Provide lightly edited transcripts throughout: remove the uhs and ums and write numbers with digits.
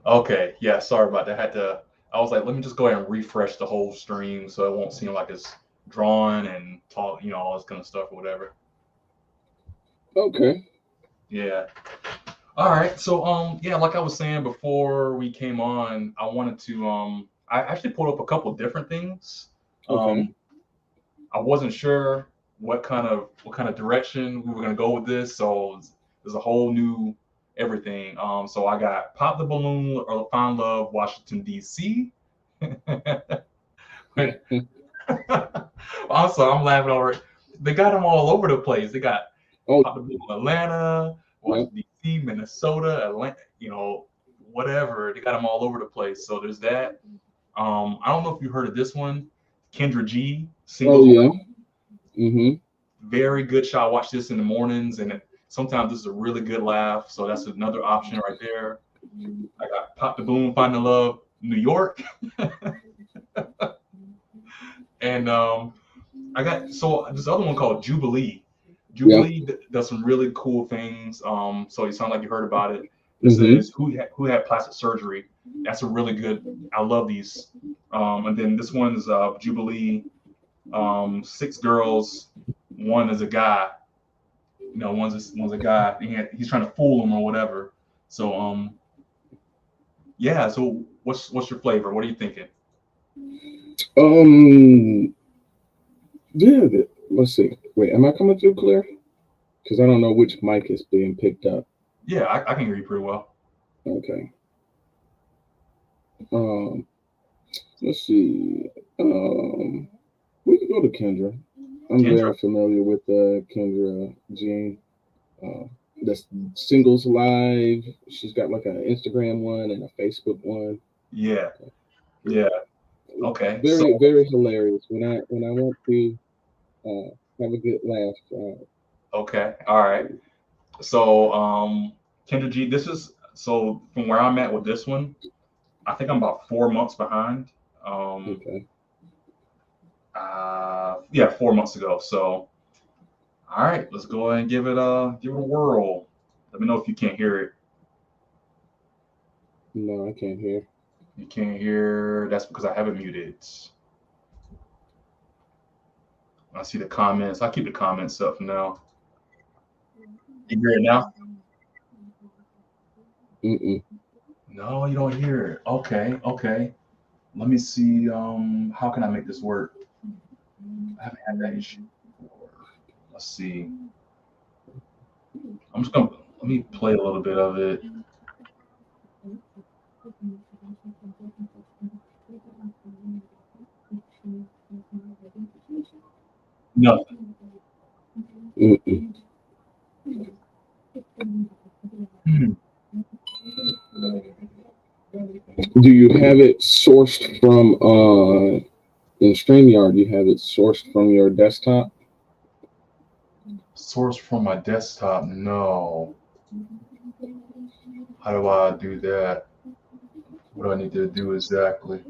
Okay, yeah, sorry about that. I was like, let me just go ahead and refresh the whole stream so it won't seem like it's drawn and talk, all this kind of stuff or whatever. Okay. Yeah. All right. So yeah, like I was saying before we came on, I wanted to I actually pulled up a couple different things. Okay. Um I wasn't sure what kind of direction we were gonna go with this, so there's a whole new everything. So I got Pop the Balloon or Find Love, Washington D.C. Also, I'm laughing over it. They got them all over the place. They got Oh, Pop the Balloon Atlanta, yep. Washington D.C., Minnesota, Atlanta, whatever. They got them all over the place. So there's that. I don't know if you heard of this one, Kendra G, Oh, Singles yeah. Mm-hmm. very good show. I watch this in the mornings, and sometimes this is a really good laugh. So that's another option right there. I got Pop the Boom, Find the Love, New York, and I got so this other one called Jubilee. Yep. Jubilee does some really cool things. So you sound like you heard about it. This Mm-hmm. is who had plastic surgery. That's a really good. I love these. And then this one is Jubilee. Six girls. One is a guy. One's a guy. He's trying to fool him or whatever. So yeah. So what's your flavor? What are you thinking? Um, yeah. Let's see. Wait, am I coming through clear? Because I don't know which mic is being picked up. Yeah, I can hear you pretty well. Okay. Um, let's see. Um, we can go to Kendra. I'm Kendra. very familiar with Kendra Jean. Uh, that's singles live. She's got like an Instagram one and a Facebook one. Yeah. Yeah. Okay. So Very, very hilarious. When I want to have a good laugh. okay. All right. So Kendra G, this is so from where I'm at with this one. I think I'm about 4 months behind. Um, Okay. yeah, 4 months ago. So all right, let's go ahead and give it a whirl. Let me know if you can't hear it. No, I can't hear. You can't hear. That's because I have it muted. I see the comments. I keep the comments up now. You hear it now? Mm-mm. No, you don't hear it. Okay, okay. Let me see. How can I make this work? I haven't had that issue before. Let's see. I'm just gonna let me play a little bit of it. Nothing. Mm-mm. Hmm. Do you have it sourced from in StreamYard? You have it sourced from your desktop? Source from my desktop. No. How do I do that? What do I need to do exactly?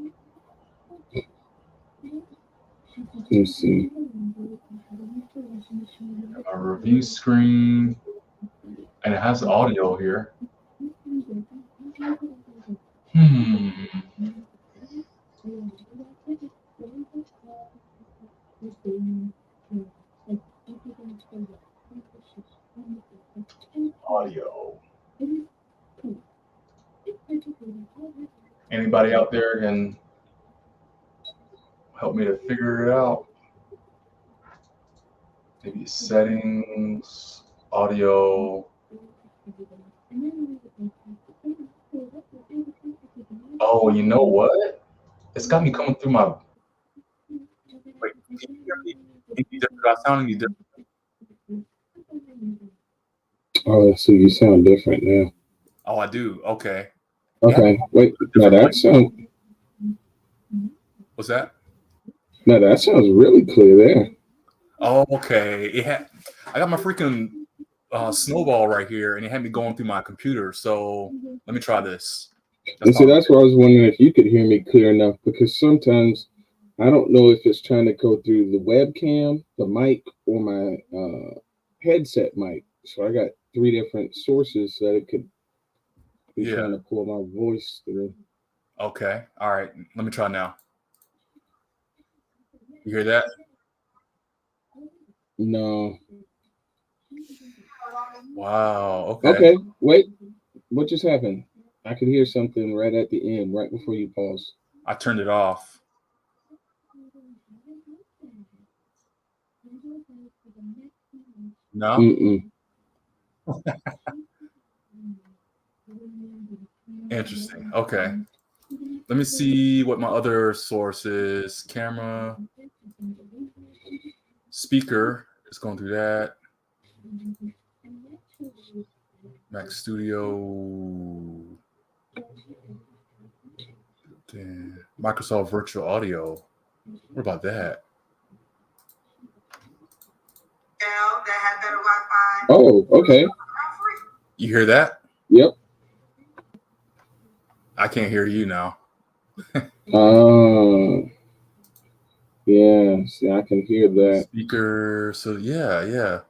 Let me see. A review screen, and it has audio here. Hmm. Audio. Anybody out there can help me to figure it out? Maybe settings, audio. Oh, you know what? It's got me coming through my. Wait, can you hear me? Any different? Do I sound any different? Oh, so you sound different now. Oh, I do. Okay. Yeah, Okay, wait. a different place. What's that? Now that sounds really clear there. Oh, okay. I got my freaking snowball right here, and it had me going through my computer. So let me try this. That's And my see, that's why I was wondering if you could hear me clear enough because sometimes I don't know if it's trying to go through the webcam, the mic, or my headset mic. So I got three different sources that it could be trying to pull my voice through. Okay. All right. Let me try now. You hear that? No. Wow. Okay. Okay. Wait. What just happened? I could hear something right at the end, right before you pause. I turned it off. No? Mm-mm. Interesting. Okay. Let me see what my other source is. Camera, speaker. It's going through that. Mac Studio. Damn. Microsoft Virtual Audio. What about that? Oh, okay. You hear that? Yep. I can't hear you now. Yeah. See, I can hear that. Speaker. So yeah.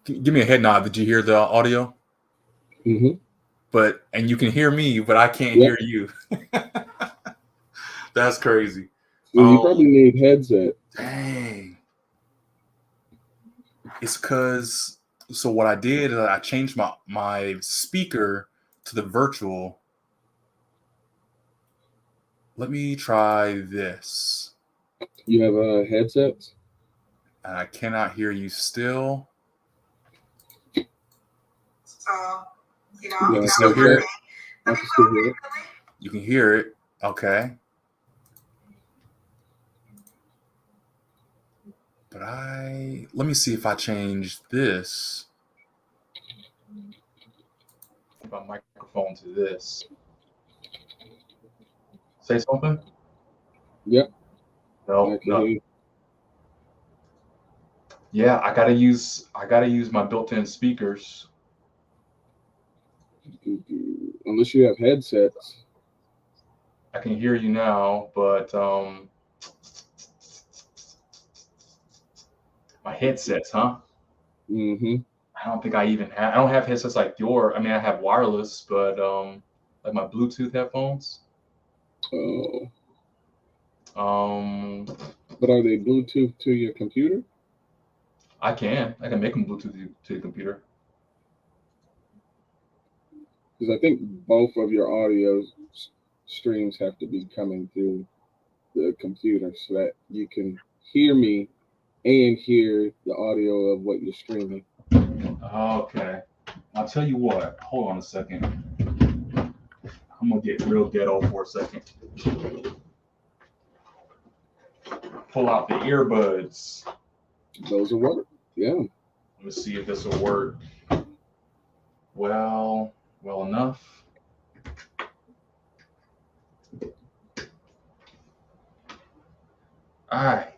Give me a head nod. Did you hear the audio? Mm-hmm. And you can hear me, but I can't hear you. That's crazy. So you probably need headset. Dang. It's because so what I did is I changed my speaker to the virtual. Let me try this. You have a headset? I cannot hear you still. So, you can still hear it? I can still hear it. You can hear it. Okay. But let me see if I change this. My microphone to this. Say something? Yep. No. Yeah, I gotta use my built-in speakers. Unless you have headsets. I can hear you now, but my headsets, huh? Mm-hmm. I don't think I don't have headsets like your. I mean, I have wireless, but like my Bluetooth headphones. Oh. But are they Bluetooth to your computer? I can make them Bluetooth to the computer. Because I think both of your audio streams have to be coming through the computer so that you can hear me and hear the audio of what you're streaming. Okay. I'll tell you what. Hold on a second. I'm gonna get real ghetto for a second. Pull out the earbuds. Those will work. Yeah. Let's see if this will work. Well enough. All right.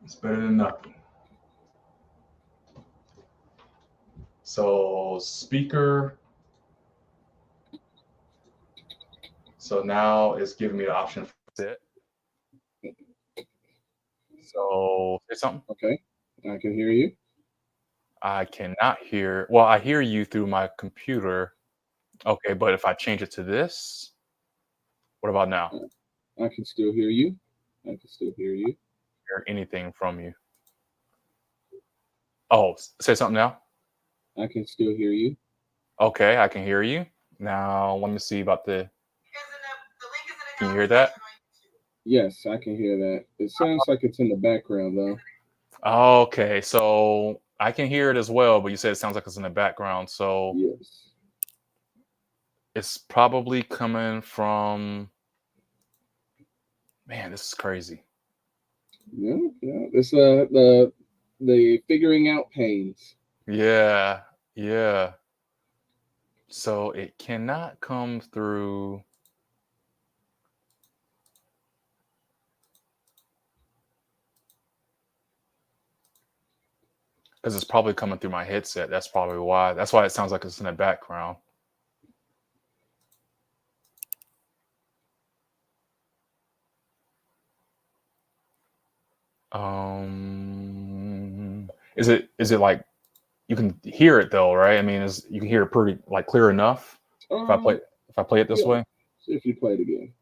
It's better than nothing. So speaker. So now it's giving me the option for it. So say something. Okay. I can hear you. I cannot hear. Well, I hear you through my computer. Okay, but if I change it to this, what about now? I can still hear you. I can still hear you. Hear anything from you? Oh, say something now. I can still hear you. Okay, I can hear you. Now let me see about the. Can you hear that? Yes, I can hear that. It sounds like it's in the background though. Okay, so I can hear it as well, but you said it sounds like it's in the background. So yes, it's probably coming from. Man, this is crazy. Yeah. It's the figuring out pains. Yeah. So it cannot come through. Because it's probably coming through my headset. That's probably why. That's why it sounds like it's in the background. Is it like You can hear it though, right? I mean, you can hear it pretty like clear enough if I play it this way. See if you play it again.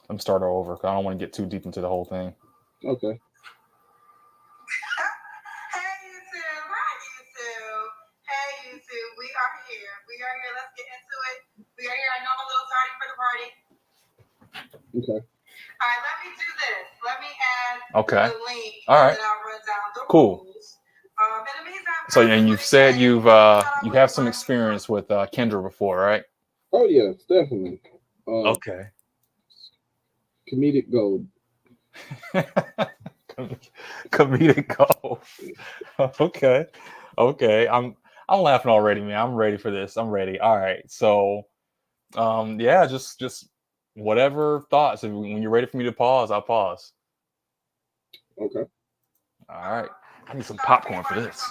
Let me start over because I don't want to get too deep into the whole thing. Okay. Hey YouTube, hi YouTube. Hey YouTube, we are here. Let's get into it. We are here. I know I'm a little tardy for the party. Okay. All right, let me do this. Let me add the link. All right. And then I'll run down the cool. rules. In the meantime, so, and you've said you have some experience with Kendra before, right? Oh yes, definitely. Okay. Comedic gold. Comedic gold. Okay. I'm laughing already, man. I'm ready for this. I'm ready. All right. So, yeah, just whatever thoughts. When you're ready for me to pause, I'll pause. Okay. All right. I need some popcorn for this.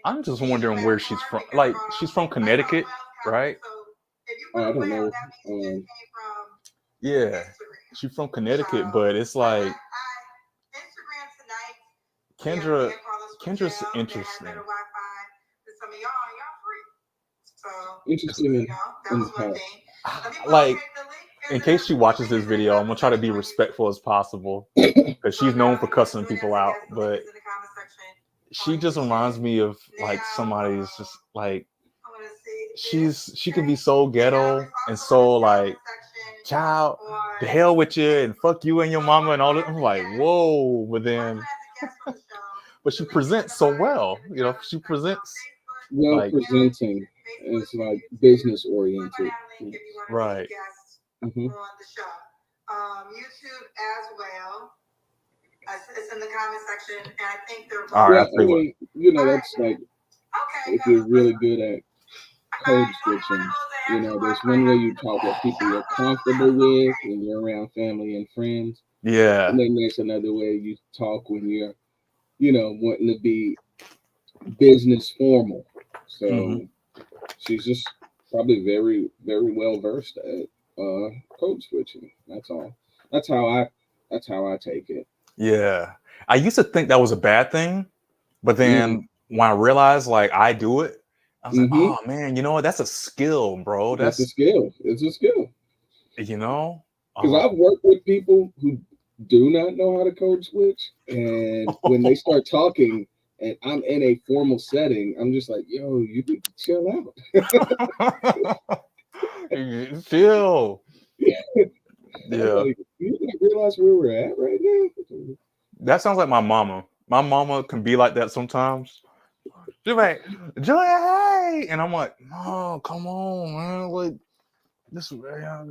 I'm just wondering where she's from. Like, she's from Connecticut, right? I don't know. Yeah, she's from Connecticut, but it's like Kendra's interesting. Interesting in like, in case she watches this video, I'm gonna try to be respectful as possible because she's known for cussing people out, but she just reminds me of like somebody who's just like she can be so ghetto and so like, child, the hell with you and fuck you and your mama and all that. I'm like, whoa, but then but she presents so well, she presents presenting. It's like business oriented. Right. Mm-hmm. On the show. YouTube as well. It's in the comment section, and I think they're all right. That's like if you're really good at code switching. There's one way you talk with people you're comfortable with when you're around family and friends. Yeah. And then there's another way you talk when you're, wanting to be business formal. So she's just probably very, very well versed at code switching. That's all. That's how I take it. Yeah. I used to think that was a bad thing, but then when I realized like I do it, I was like, oh man, you know what? That's a skill, bro. That's a skill. It's a skill. Because I've worked with people who do not know how to code switch, and when they start talking and I'm in a formal setting, I'm just like, yo, you need to chill out. Chill. Yeah. Like, you realize where we're at right now? That sounds like my mama. My mama can be like that sometimes. She's like, Julia, hey, and I'm like, oh, come on, man, like this,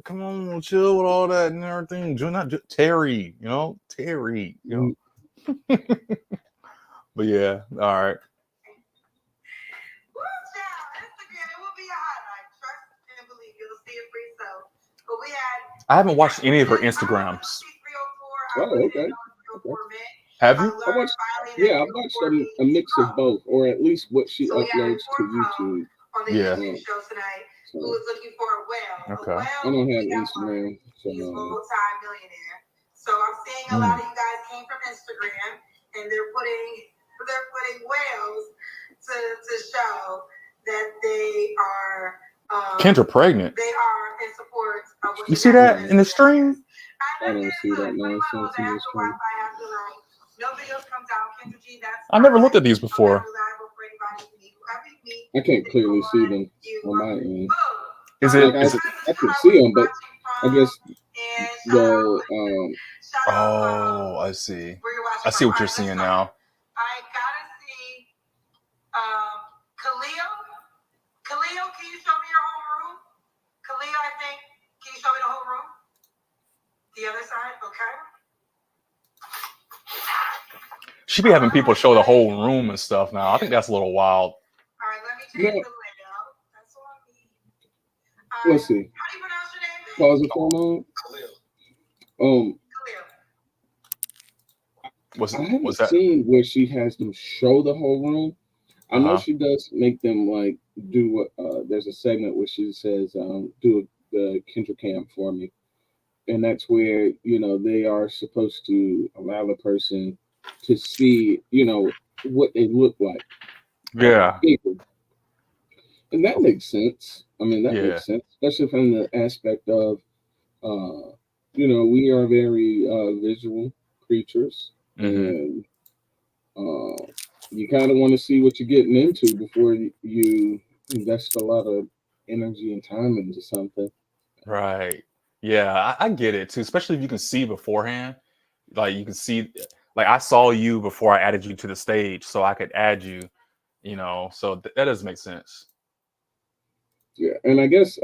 come on, chill with all that and everything. Terry, Terry, But yeah, all right. I haven't watched any of her Instagrams. Oh, okay. Have you? I've watched a mix of both, or at least what she uploads to YouTube. Yeah. Okay. I don't have Instagram, so. So I'm seeing a lot of you guys came from Instagram, and they're putting whales to show that they are. Kendra pregnant. They are in support of what you see that in the stream? I don't see that nonsense in the stream. Nobody else comes out. Kendra G, I never looked at these before. I can't clearly see them on my end. Is it? I can see them, but I guess the Oh, I see. I see what you're seeing now. I gotta see Khalil, can you show me your whole room? Khalil, I think. Can you show me the whole room? The other side, okay. She be having people show the whole room and stuff now. I think that's a little wild. All right, let me change the layout. That's all I need. Let's see. How do you pronounce your name? Pause it for a moment. I haven't seen where she has them show the whole room. I know she does make them like do there's a segment where she says do the Kendra Cam for me, and that's where they are supposed to allow the person to see what they look like, Yeah. people. And that makes sense. I mean, that Yeah. makes sense, especially from the aspect of we are very visual creatures, Mm-hmm. and you kind of want to see what you're getting into before you invest a lot of energy and time into something. Right. Yeah, I get it too, especially if you can see beforehand. Like you can see, like I saw you before I added you to the stage, so I could add you. So that does make sense. Yeah, and I guess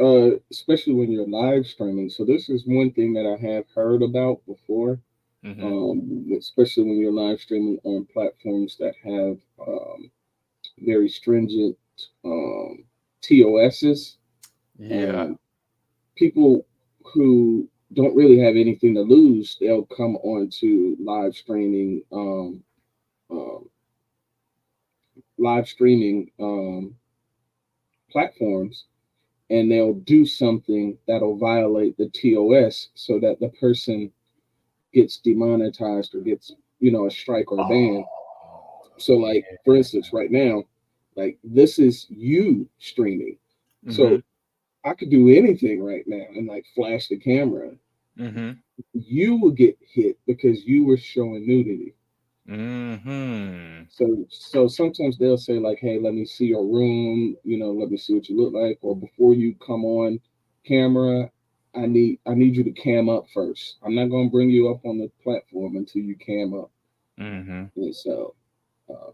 especially when you're live streaming. So this is one thing that I have heard about before, Hmm. especially when you're live streaming on platforms that have very stringent um, TOSs, Yeah. and people who don't really have anything to lose, they'll come on to um, live streaming platforms, and they'll do something that'll violate the TOS so that the person gets demonetized or gets a strike or a ban. Oh, So yeah. like for instance, right now, like this is you streaming, Hmm. so I could do anything right now and like flash the camera. Hmm. You will get hit because you were showing nudity. Hmm. So sometimes they'll say like, "Hey, let me see your room. Let me see what you look like." Or before you come on camera, I need you to cam up first. I'm not gonna bring you up on the platform until you cam up. Hmm. And so, uh,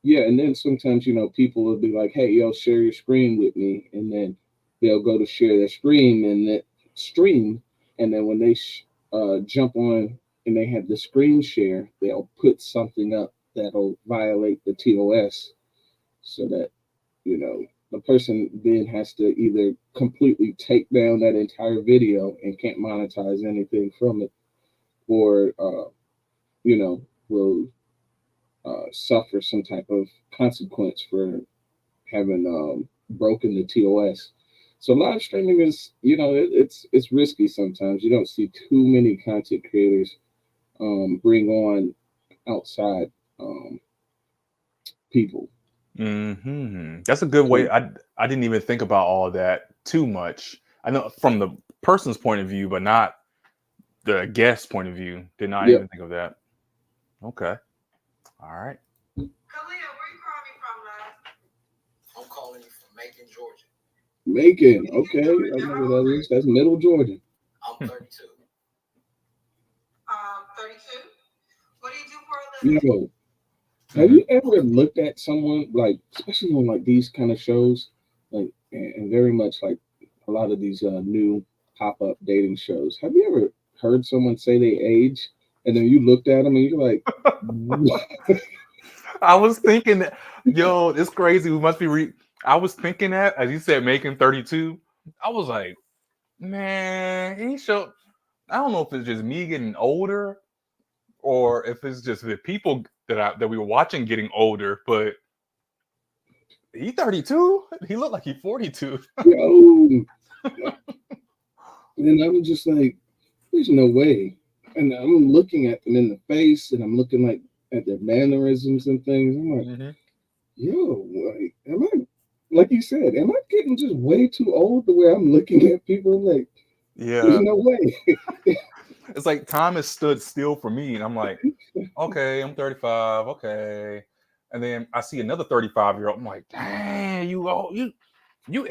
yeah. And then sometimes people will be like, "Hey, yo, share your screen with me," and then they'll go to share their screen and that stream, and then when they jump on and they have the screen share, they'll put something up that'll violate the TOS, so that the person then has to either completely take down that entire video and can't monetize anything from it, or will suffer some type of consequence for having broken the TOS. So live streaming is, it's risky sometimes. You don't see too many content creators bring on outside people. That's a good way. So I didn't even think about all of that too much. I know from the person's point of view, but not the guest point of view. Did not yeah, even think of that. Okay. All right. Khalil, where you calling me from, love? I'm calling you from Macon, Georgia. Macon. Macon, Okay, I Georgia. know How where old that are is. you? That's Middle Georgia. I'm 32. 32? What do you do for a You living? know, have Hmm. you ever looked at someone like, especially on like these kind of shows, like and very much like a lot of these new pop up dating shows? Have you ever heard someone say they age, and then you looked at them and you're like, "What?" I was thinking that, yo, it's crazy. We must be I was thinking that as you said, making 32. I was like, man, he showed. I don't know if it's just me getting older or if it's just the people that we were watching getting older, but he 32? He looked like he 42. Yo, and I'm just like, there's no way. And I'm looking at them in the face, and I'm looking like at their mannerisms and things. I'm like, Hmm. yo, like, am I, like you said, am I getting just way too old the way I'm looking at people? I'm like, there's Yeah. no way. It's like time has stood still for me. And I'm like, okay, I'm 35. Okay. And then I see another 35-year-old. I'm like, dang, you Life,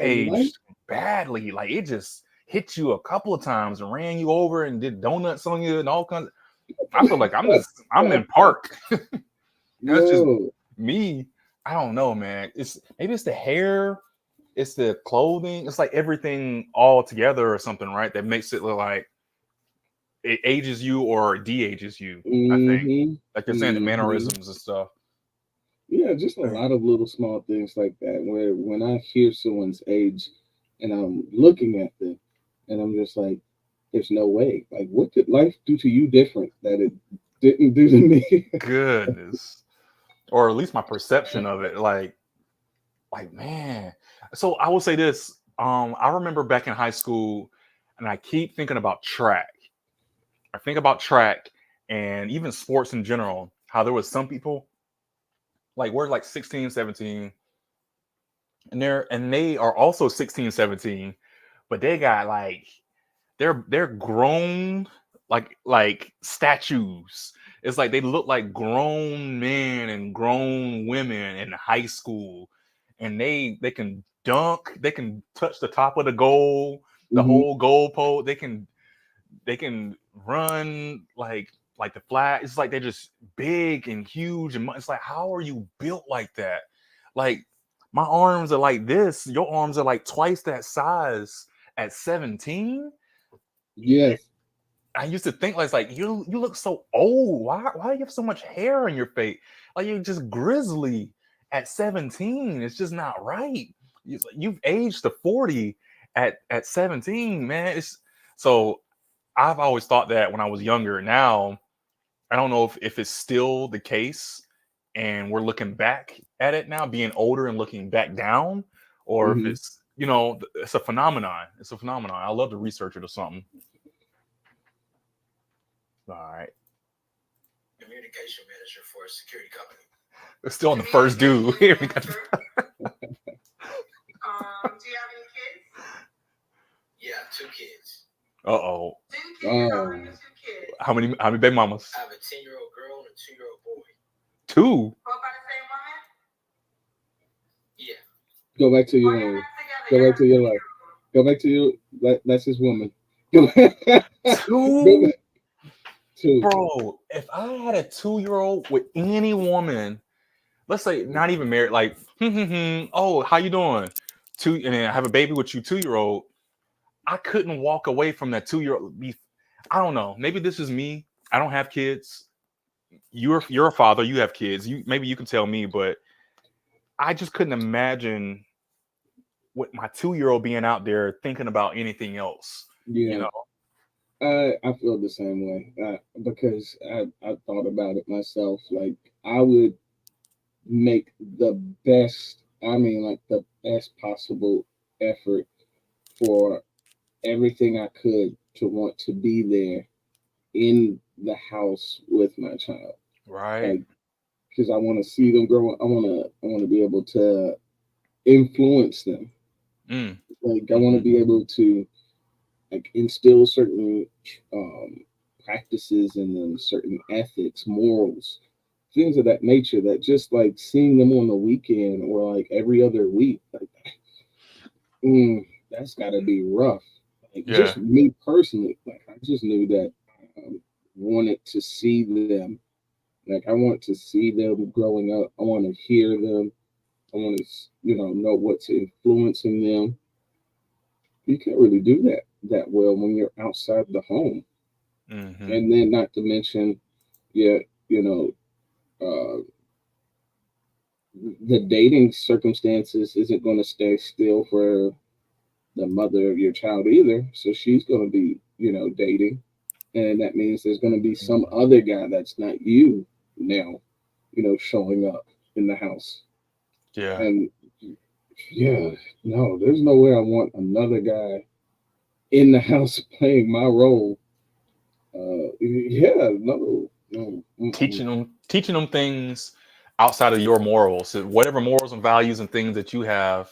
aged badly. Like it just hit you a couple of times and ran you over and did donuts on you and all kinds of, I feel like I'm in park. That's just yo, me. I don't know, man. Maybe it's the hair, it's the clothing, it's like everything all together or something, right? That makes it look like it ages you or de-ages you, I think. mm-hmm, Like you're saying the mm-hmm. mannerisms and stuff. Yeah, just a Dang. lot of little small things like that where when I hear someone's age and I'm looking at them and I'm just like, there's no way. Like, what did life do to you different that it didn't do to me? Goodness. Or at least my perception of it. Like man. So I will say this. I remember back in high school, and I keep thinking about track. I think about track and even sports in general, how there was some people like we're like 16, 17, and they are also 16, 17, but they got like they're grown like statues. It's like they look like grown men and grown women in high school, and they can dunk, they can touch the top of the goal, the Mhm. whole goal pole. They can run like the flag. It's like they're just big and huge, and it's like, how are you built like that? Like my arms are like this. Your arms are like twice that size at 17. Yes. I used to think like you look so old. Why do you have so much hair on your face? Like you're just grizzly at 17. It's just not right. You've aged to 40 at 17, man. It's so I've always thought that when I was younger. Now I don't know if it's still the case and we're looking back at it now, being older and looking back down, or if Mhm. it's it's a phenomenon. It's a phenomenon. I love to research it or something. All right. Communication manager for a security company. We're still on the first dude. Do you have any kids? Yeah, 2 kids. Uh-oh. 2 kids. How old are your 2 kids? How many baby mamas? I have a 10-year-old girl and a 2-year-old boy. 2? Both by the same woman? Yeah. Go back to your life. Go back to your life. Go back to your. That's his woman. Go back. 2? 2. Bro, if I had a 2-year-old with any woman, let's say not even married, like, oh, how you doing? 2, and then I have a baby with you, 2-year-old. I couldn't walk away from that 2-year-old. I don't know. Maybe this is me. I don't have kids. You're a father. You have kids. Maybe you can tell me, but I just couldn't imagine with my 2-year-old being out there thinking about anything else. Yeah. I feel the same way because I thought about it myself. Like I would make the best, I mean, like the best possible effort for everything I could to want to be there in the house with my child. Right. Like, because I want to see them grow. I want to be able to influence them. Mm. Like, I want to be able to like instill certain practices in them, certain ethics, morals, things of that nature. That just like seeing them on the weekend or like every other week, like that's got to be rough. Like Yeah. just me personally, like I just knew that I wanted to see them. Like I want to see them growing up. I want to hear them. I want to, know what's influencing them. You can't really do that well when you're outside the home. Mm-hmm. And then, not to mention, yeah, you know, uh, the dating circumstances isn't going to stay still for the mother of your child either. So she's going to be, dating, and that means there's going to be some other guy that's not you now, showing up in the house. Yeah. And yeah, no, there's no way I want another guy in the house playing my role. Yeah, no, no. Teaching them things outside of your morals. So whatever morals and values and things that you have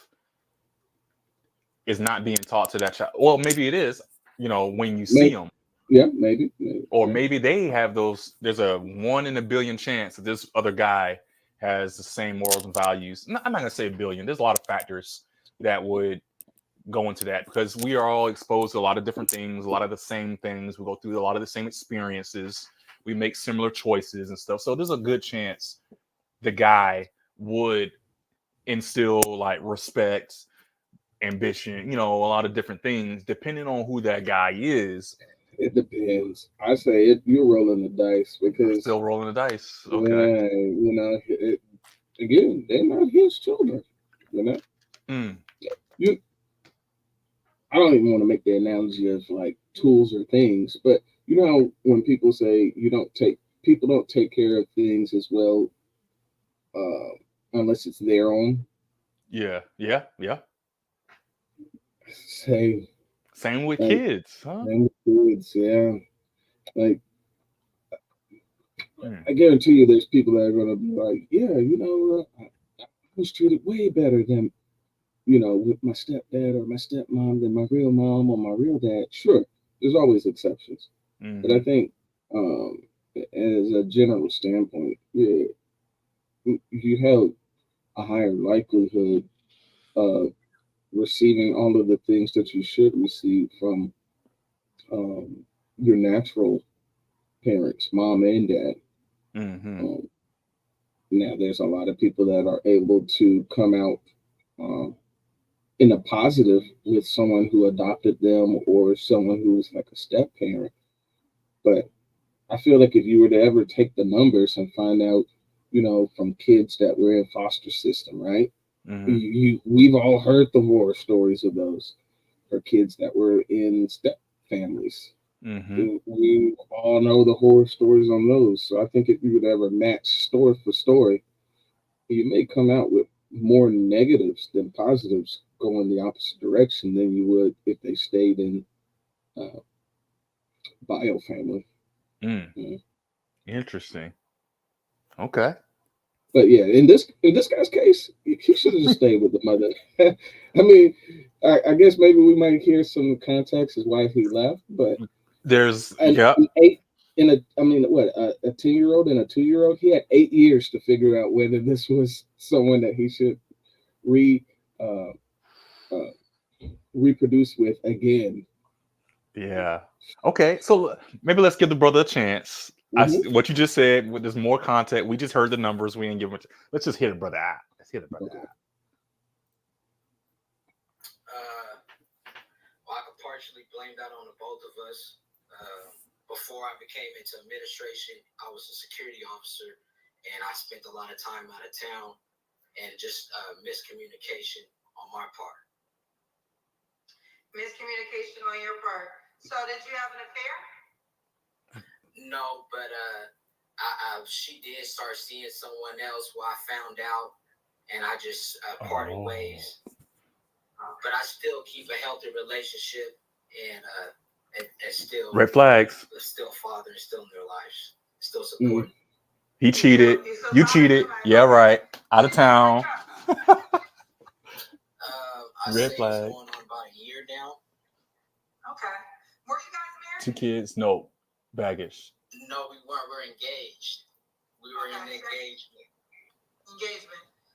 is not being taught to that child. Well, maybe it is, when you see them. Yeah, maybe. Or maybe they have those. There's a 1 in a billion chance that this other guy has the same morals and values. I'm not going to say a billion. There's a lot of factors that would go into that because we are all exposed to a lot of different things, a lot of the same things. We go through a lot of the same experiences. We make similar choices and stuff. So there's a good chance the guy would instill like respect, ambition, a lot of different things depending on who that guy is. It depends. I say you're rolling the dice because Still rolling the dice. Okay. Yeah, again, they're not his children. I don't even want to make the analogy of like tools or things, but when people say people don't take care of things as well unless it's their own. Yeah. Say same with like, kids, huh? same with kids, yeah. Like, I guarantee you, there's people that are going to be like, yeah, I was treated way better than, with my stepdad or my stepmom than my real mom or my real dad. Sure, there's always exceptions. But I think, as a general standpoint, yeah, you have a higher likelihood of receiving all of the things that you should receive from your natural parents, mom and dad. Um, Now, there's a lot of people that are able to come out um, in a positive with someone who adopted them or someone who's like a step parent. But I feel like if you were to ever take the numbers and find out, from kids that were in foster system, right? We've all heard the horror stories of those for kids that were in step families. We all know the horror stories on those. So I think if you would ever match story for story, you may come out with more negatives than positives going the opposite direction than you would if they stayed in bio family. Interesting. Okay. But yeah, in this guy's case, he should have just stayed with the mother. I mean, I guess maybe we might hear some context as why he left, but there's an 10-year-old and a 2-year-old, he had 8 years to figure out whether this was someone that he should uh, reproduce with again. Yeah. Okay. So maybe let's give the brother a chance. What you just said, there's more content. We just heard the numbers. We didn't give much. Let's just hit it, brother out. Let's hit it, brother out. Well, I could partially blame that on the both of us. Before I became into administration, I was a security officer, and I spent a lot of time out of town, and just miscommunication on my part. Miscommunication on your part. So did you have an affair? No, but she did start seeing someone else. Well, I found out, and I just parted ways. But I still keep a healthy relationship, and still red flags. Still father, still in their lives, still supporting. He cheated. You cheated. Yeah, right. Out of town. Red flag. It's going on about a year now. Okay. Were you guys married? 2 kids. No baggage. No, we weren't. We're engaged. We were in engagement.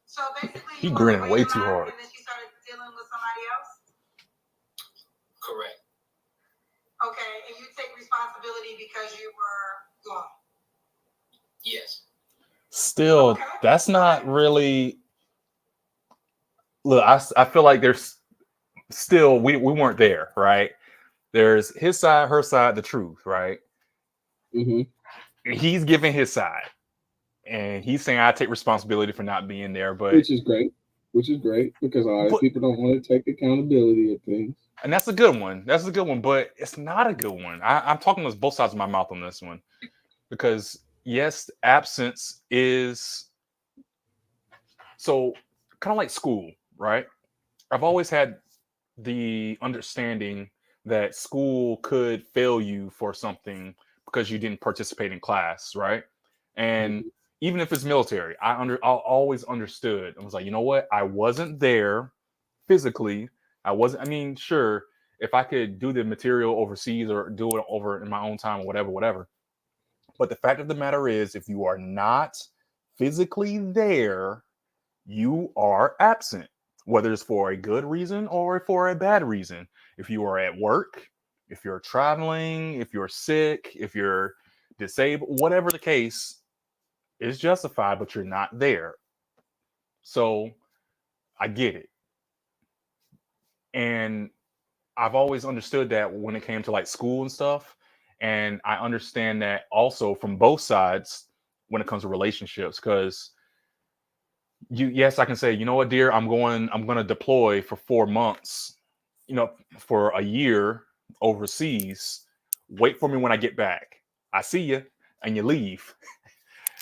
So basically, he grinning way too hard. And then she started dealing with somebody else. Correct. Okay, and you take responsibility because you were gone. Yes. Still, that's not really. Look, I feel like there's still we weren't there, right? There's his side, her side, the truth, right? He's giving his side, and he's saying I take responsibility for not being there, but which is great because a lot of people don't want to take accountability of things. And that's a good one. That's a good one, but it's not a good one. I'm talking with both sides of my mouth on this one because yes, absence is so kind of like school, right? I've always had the understanding that school could fail you for something because you didn't participate in class, right? And even if it's military, I always understood. I was like, you know what? I wasn't there physically. Sure, if I could do the material overseas or do it over in my own time or whatever. But the fact of the matter is, if you are not physically there, you are absent, whether it's for a good reason or for a bad reason. If you are at work, if you're traveling, if you're sick, if you're disabled, whatever the case, is justified, but you're not there. So I get it. And I've always understood that when it came to like school and stuff. And I understand that also from both sides when it comes to relationships, because yes, I can say, you know what, dear, I'm going to deploy for 4 months, for a year overseas. Wait for me when I get back. I see you and you leave.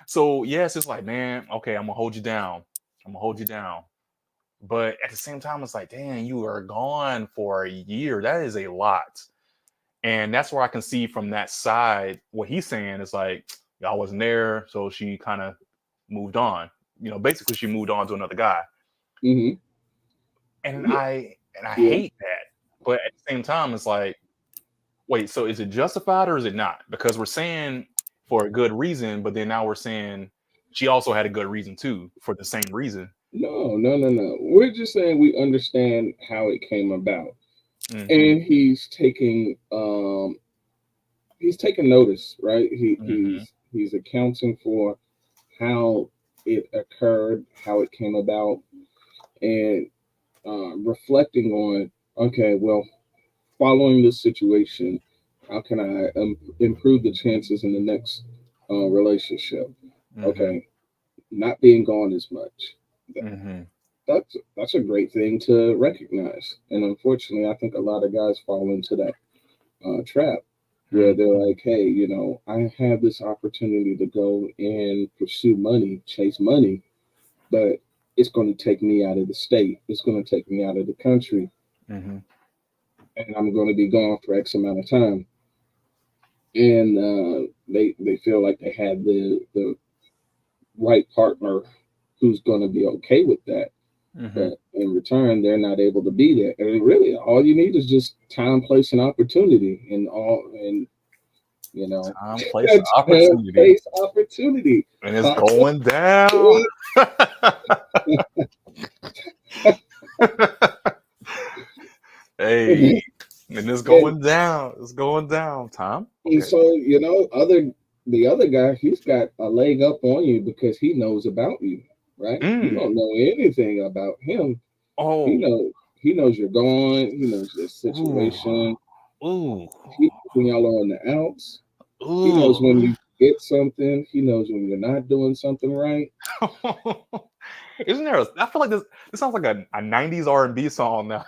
So yes, it's like, man, okay, I'm gonna hold you down. But at the same time, it's like, dang, you are gone for a year. That is a lot. And that's where I can see from that side what he's saying is like, I wasn't there, so she kind of moved on. Basically she moved on to another guy. Mm-hmm. And Yeah. I Yeah. hate that. But at the same time, it's like, wait, so is it justified or is it not? Because we're saying for a good reason, but then now we're saying she also had a good reason too for the same reason. No. We're just saying we understand how it came about. Mm-hmm. And he's taking notice, right? Mm-hmm. He's accounting for how it occurred, how it came about, and reflecting on, okay, well, following this situation, how can I improve the chances in the next relationship? Mm-hmm. Okay, not being gone as much. Mm-hmm. That's a great thing to recognize, and unfortunately, I think a lot of guys fall into that trap where they're like, hey, I have this opportunity to go and pursue money, chase money, but it's going to take me out of the state. It's going to take me out of the country, Mm-hmm. and I'm going to be gone for X amount of time. And they feel like they have the right partner who's going to be okay with that. Mm-hmm. But in return, they're not able to be there. And really, all you need is just time, place, and opportunity, and Time, place, opportunity. Place, opportunity. And it's going down. Hey, and it's going down. It's going down, Tom. Okay. And so, the other guy, he's got a leg up on you because he knows about you, right? You don't know anything about him. Oh, He knows you're gone. He knows the situation. Ooh. He knows when y'all are on the outs. Ooh. He knows when you get something. He knows when you're not doing something right. Isn't there? I feel like this sounds like a 90s R&B song now.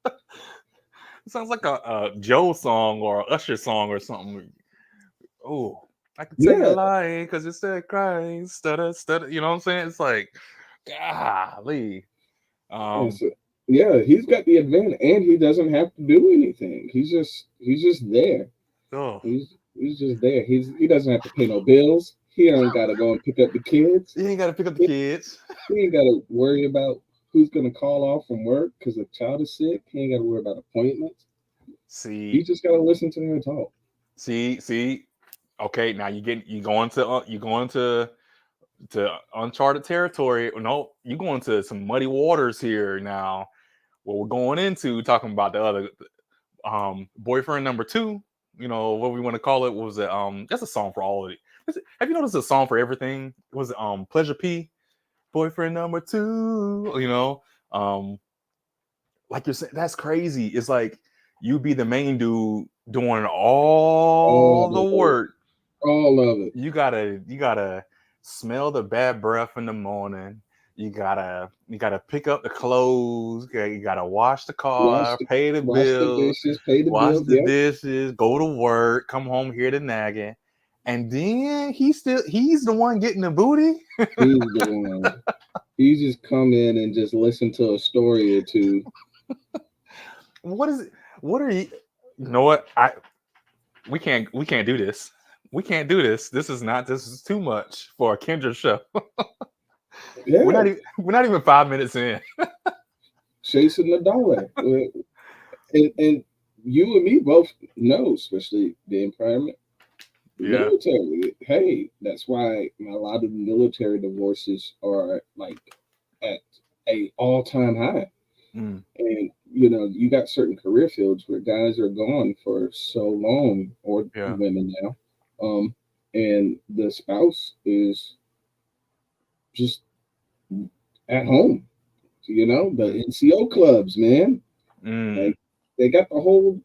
It sounds like a Joe song or a Usher song or something. Oh, I can tell you a lie because you said crying, stutter, stutter. You know what I'm saying? It's like, golly. He's got the advantage, and he doesn't have to do anything. He's just there. Oh. He's just there. He doesn't have to pay no bills. He don't got to go and pick up the kids. He ain't got to pick up the kids. He ain't got to worry about who's going to call off from work because the child is sick. He ain't got to worry about appointments. See, he just got to listen to them talk. See. Okay, now you going to uncharted territory. No, you going to some muddy waters here now. What we're going into talking about the other boyfriend number 2. What we want to call it. What was it? That's a song for all of it. Have you noticed a song for everything? Was it Pleasure P? Boyfriend number 2. Like you're saying, that's crazy. It's like you be the main dude doing all the work. All of it. You gotta smell the bad breath in the morning. You gotta pick up the clothes. You gotta wash the car, pay the bills, wash the dishes, go to work, come home, hear the nagging, and then he's the one getting the booty. He's the one. He just come in and just listen to a story or two. What is it? What are you? You know what? We can't do this. We can't do this. This is too much for a Kendra show. Yeah. We're not even 5 minutes in. Chasing the dollar. and you and me both know, especially the military. Hey, that's why a lot of military divorces are like at a all-time high. Mm. And you got certain career fields where guys are gone for so long, or women now, and the spouse is just at home. The NCO clubs, man. Like, they got the whole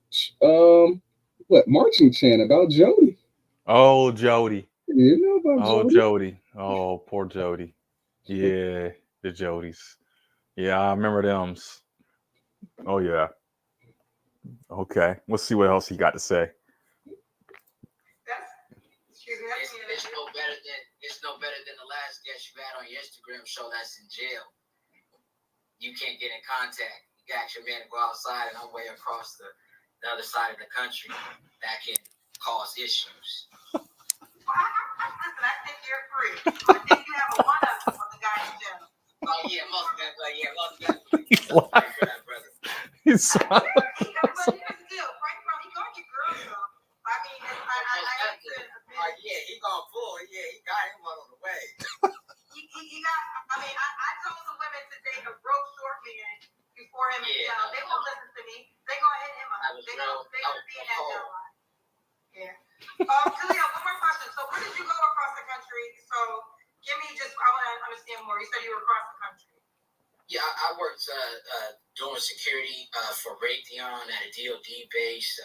marching chant about Jody. Oh, Jody. You know about Jody. Oh, poor Jody. Yeah, the Jodys. Yeah, I remember them. Oh yeah. Okay, let's see what else he got to say. It's no better than the last guest you had on your Instagram show that's in jail. You can't get in contact. You got your man to go outside, and I'm way across the other side of the country, that can cause issues. Well, listen, I think you're free. I think you have a one-up on the guy in jail. Oh yeah, most definitely. Yeah, most definitely. He's Pray lying. for that brother. He's But here's the deal. Frank, he gonna get girls though. I mean, I hate to admit it. Yeah, he gonna pull. Yeah, he got him one on the way. He got. I mean, I told the women to date a broke short man before him in jail. They won't listen to me. They gonna hit him up. They gonna be in that jail line. Yeah. Talia, one more question. So where did you go across the country? So give me just. I want to understand more. You said you were across the country. Yeah, I worked doing security for Raytheon at a DoD base.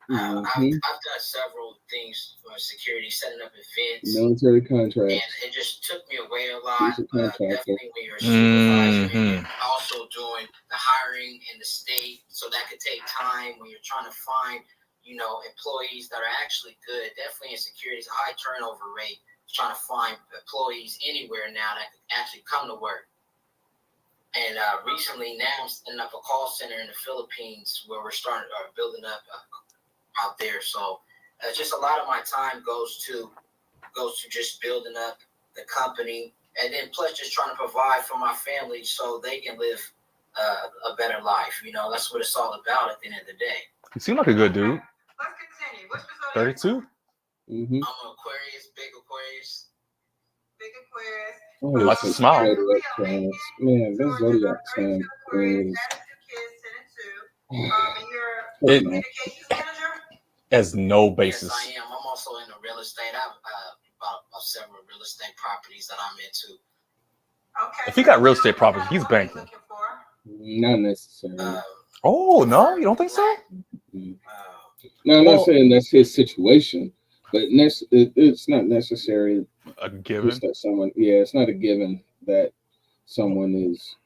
I've done several things for security, setting up events. Military contracts. And it just took me away a lot. Definitely when you're a Mm-hmm. supervisor, also doing the hiring in the state. So that could take time when you're trying to find, employees that are actually good. Definitely in security, it's a high turnover rate. Trying to find employees anywhere now that could actually come to work. And recently now I'm setting up a call center in the Philippines where we're building up out there. So just a lot of my time goes to just building up the company, and then plus just trying to provide for my family so they can live a better life. That's what it's all about at the end of the day. You seem like a good dude. Let's continue. What's your zodiac? 32. Mm-hmm. I'm an Aquarius, big Aquarius. Big Aquarius. Oh, He likes to smile. Man, that zodiac sign is. And you're a It- communications manager? Has no basis. Yes, I am. I'm also into real estate. I have about several real estate properties that I'm into. Okay. If he got real estate property, he's banking. Looking for? Not necessarily. Oh no, you don't think so? No, I'm not saying that's his situation, but it's not necessary. A given. That someone, it's not a given that someone is,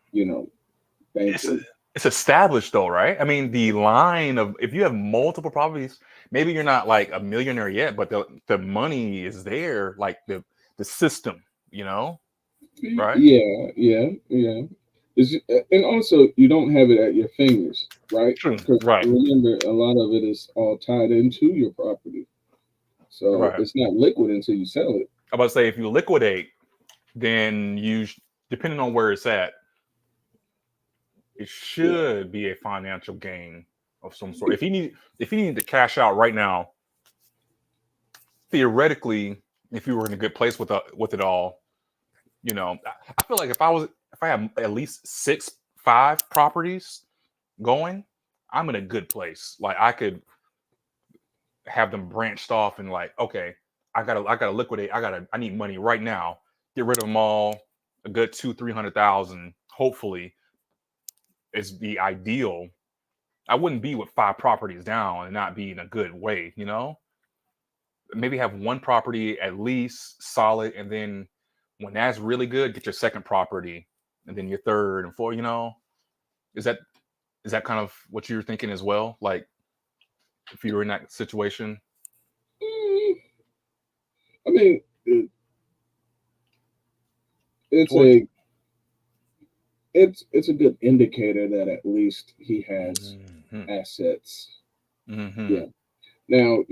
banking. It's established though, right? I mean, the line of if you have multiple properties, maybe you're not like a millionaire yet, but the money is there, like the system, right? Yeah. And also, you don't have it at your fingers, right? True. Because Right. remember, a lot of it is all tied into your property, so it's not liquid until you sell it. I'm about to say if you liquidate, then depending on where it's at, it should be a financial gain of some sort. If you need to cash out right now, theoretically, if you were in a good place with it all, I feel like if I have at least 5 properties going, I'm in a good place. Like I could have them branched off and like, okay, I gotta liquidate. I need money right now. Get rid of them all. A good 200,000-300,000. Hopefully, is the ideal. I wouldn't be with 5 properties down and not be in a good way. Maybe have 1 property at least solid, and then when that's really good, get your 2nd property, and then your 3rd and 4th. Is that kind of what you're thinking as well? Like if you were in that situation? I mean, it's a good indicator that at least he has assets. Mm-hmm. Yeah. Now,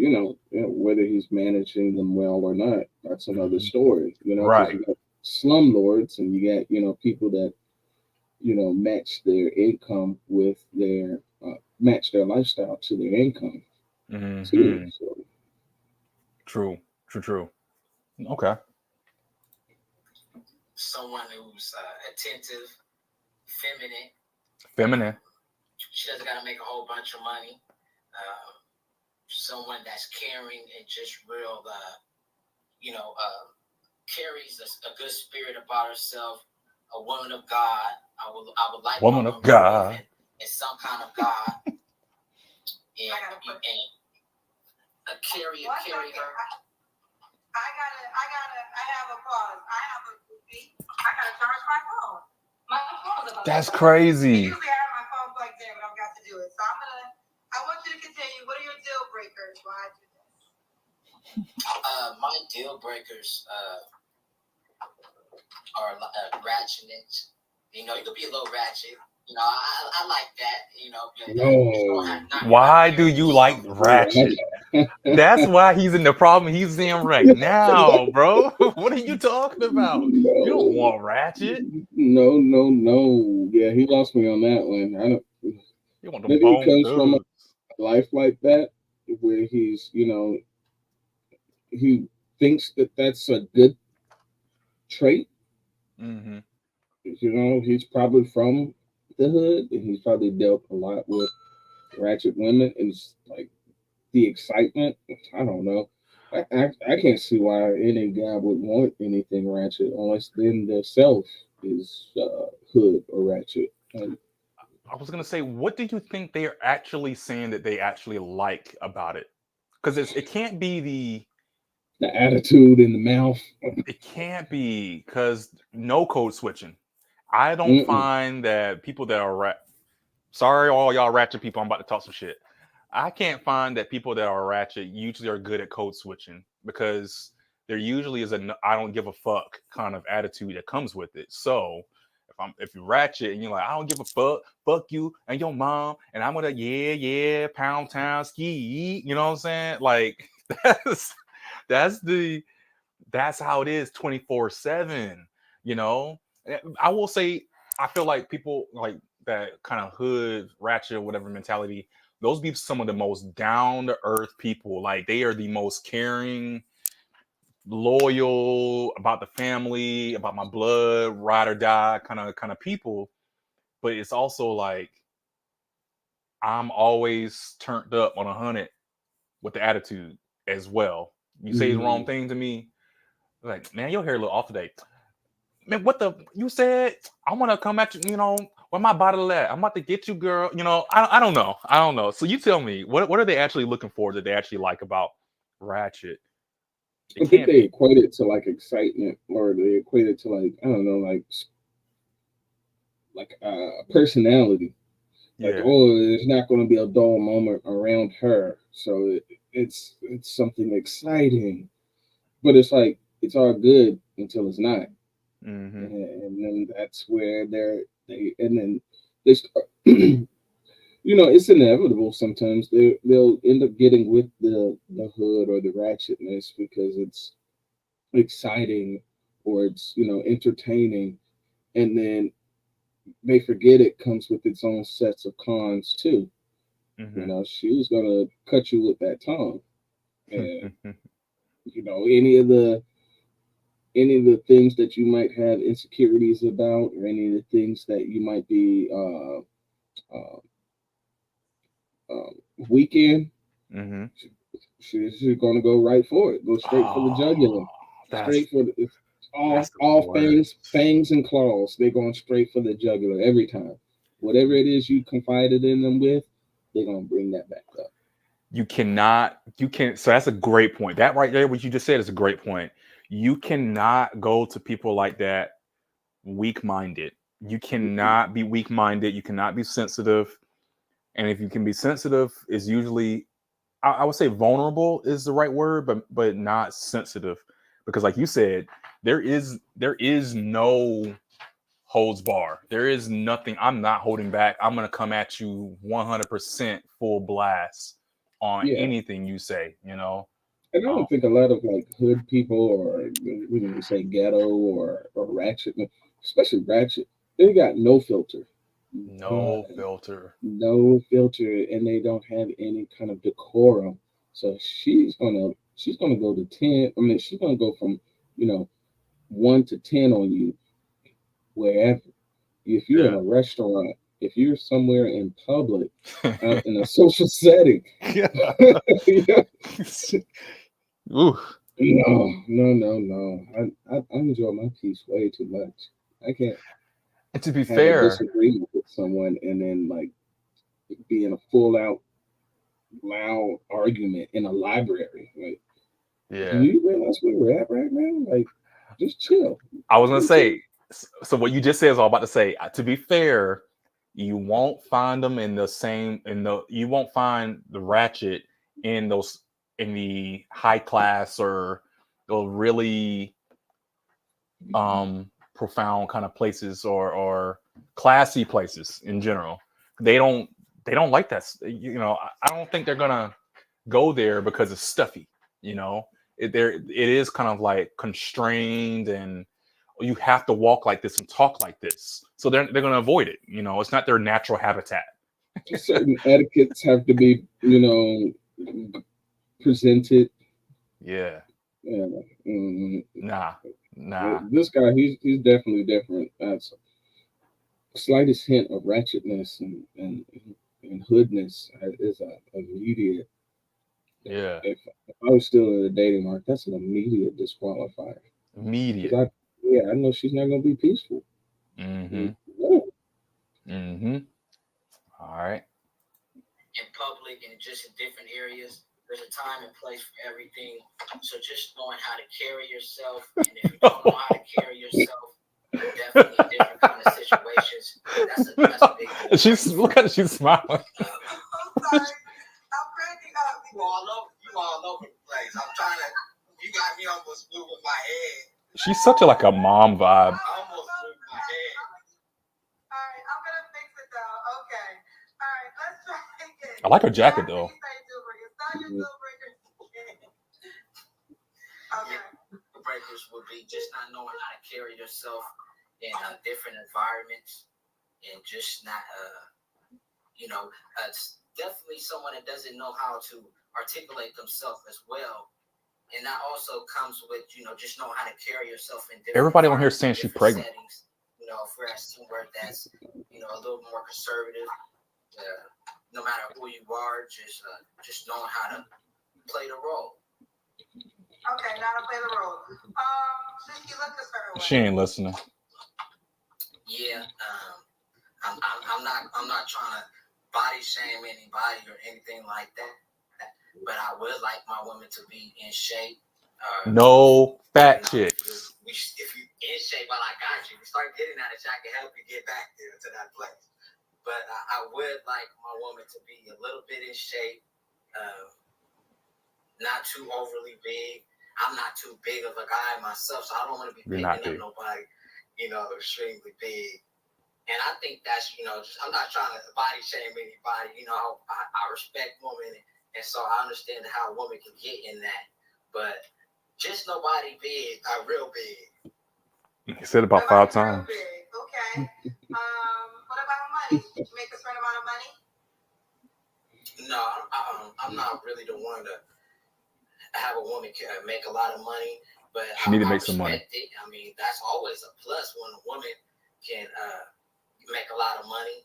whether he's managing them well or not, that's another story. Right. You got slumlords, and you got people that match their income with their match their lifestyle to their income. Mm-hmm. Too, so. True. Okay. Someone who's attentive, feminine. She doesn't got to make a whole bunch of money. Someone that's caring and just real, carries a good spirit about herself. A woman of God. I would like woman of God. And some kind of God. and carry her. I have a pause. I gotta charge my phone. My phone's about. That's crazy. Usually I have my phone plugged in, but I've got to do it. So I want you to continue. What are your deal breakers? Why do this? My deal breakers are ratchetness. You could be a little ratchet. I like that, but No. Why do you like Ratchet? That's why he's in the problem he's in right now, bro. What are you talking about? You don't No. want Ratchet. No. Yeah, he lost me on that one. I don't. You want them Maybe he bone comes from a thugs. life like that, where he's, he thinks that that's a good trait. Mm-hmm. He's probably from the hood, and he's probably dealt a lot with ratchet women, and it's like the excitement. I don't know. I can't see why any guy would want anything ratchet unless then the self is hood or ratchet. I was gonna say, what do you think they are actually saying that they actually like about it? Because it can't be The attitude in the mouth. it can't be because no code switching. I don't Mm-mm. find that people that are sorry, all y'all ratchet people, I'm about to talk some shit. I can't find that people that are ratchet usually are good at code switching because there usually is a I don't give a fuck kind of attitude that comes with it. So if you're ratchet and you're like, I don't give a fuck you and your mom, and I'm gonna yeah, pound town ski, you know what I'm saying? Like that's that's the that's how it is 24/7, you know. I will say I feel like people like that kind of hood ratchet or whatever mentality, those be some of the most down to earth people. Like they are the most caring, loyal about the family, about my blood, ride or die kind of people. But it's also like I'm always turned up on 100 with the attitude as well. You say the wrong Mm. thing to me, like, man, your hair a little off today. Man, what the you said? I want to come at you, where my bottle at? I'm about to get you, girl. I don't know. I don't know. So you tell me, what are they actually looking for that they actually like about Ratchet? It I think can't they be. equate it to like excitement, or they equate it to like, I don't know, like personality. Like, Yeah. oh, there's not going to be a dull moment around her, so it's something exciting. But it's like it's all good until it's not, Mm-hmm. and then that's where and then they start. It's inevitable. Sometimes they'll end up getting with the hood or the ratchetness because it's exciting or it's entertaining, and then they forget it comes with its own sets of cons too. Mm-hmm. She's gonna cut you with that tongue, and any of the things that you might have insecurities about, or any of the things that you might be uh, uh, weak in, Mm-hmm. she's gonna go right for it. Go straight for the Oh, jugular, that's straight for the it's that's the all worst. fangs and claws. They're going straight for the jugular every time. Whatever it is you confided in them with, they're gonna bring that back up. So that's a great point. That right there, what you just said is a great point. You cannot go to people like that weak-minded. You cannot be weak-minded. You cannot be sensitive. And if you can be sensitive, is usually I would say vulnerable is the right word, but not sensitive. Because like you said, there is no holds bar. There is nothing. I'm not holding back. I'm gonna come at you 100% full blast on Yeah, anything you say. and I Um, don't think a lot of like hood people, or we can say ghetto or ratchet, especially ratchet, they got no filter, no none, filter. no filter, and they don't have any kind of decorum. So she's gonna go to 10. I mean, she's gonna go from 1 to 10 on you wherever. If you're in Yeah. a restaurant, if you're somewhere in public, out in a social setting, Yeah. yeah, Ooh. no. I enjoy my peace way too much. I can't And to be have a fair, disagreement with someone and then like be in a full out loud argument in a library. Like, do yeah. you realize where we're at right now? Like, just chill. I was gonna Everything chill. say. So what you just said is all about to say. To be fair, you won't find them in the same. You won't find the ratchet in those in the high class or the really profound kind of places or classy places in general. They don't like that. I don't think they're gonna go there because it's stuffy. It is kind of like constrained, and you have to walk like this and talk like this, so they're gonna avoid it. It's not their natural habitat. Certain etiquettes have to be, presented. Yeah. Nah. This guy, he's definitely different. That's slightest hint of ratchetness and hoodness is a immediate. Yeah. If I was still in the dating market, that's an immediate disqualifier. Immediate. I know she's not gonna be peaceful. Mm-hmm. All right. In public and just in different areas, there's a time and place for everything. So just knowing how to carry yourself, and if you don't know how to carry yourself, definitely in different kind of situations, that's a big deal. Look at she's smiling. I'm sorry. I'm cracking up. You all over the place. I'm trying to. You got me almost moving my head. She's such a mom vibe. I almost moved my head. All right, I'm gonna fix it though. Okay. All right, let's try again. I like her jacket though. Okay. The breakers would be just not knowing how to carry yourself in different environments, and just not, it's definitely someone that doesn't know how to articulate themselves as well. And that also comes with, just know how to carry yourself in different Everybody on here saying she's pregnant. Settings. If we're at somewhere that's, a little more conservative, no matter who you are, just knowing how to play the role. Okay, now to play the role. Since you looked a certain way. She ain't listening. Yeah, I'm not trying to body shame anybody or anything like that, but I would like my women to be in shape. No fat chicks. If you in shape, well, I got you. We start getting at it, I can help you get back there to that place. But I would like my woman to be a little bit in shape, not too overly big. I'm not too big of a guy myself, so I don't want to be picking up nobody, extremely big. And I think that's, I'm not trying to body shame anybody. I respect women, and so I understand how a woman can get in that. But just nobody big, real big. You said about 5 times. Big. Okay. What about money? Did you make a certain amount of money? No, I'm not really the one to have a woman make a lot of money, but she need to make some money. It. I mean, that's always a plus when a woman can make a lot of money.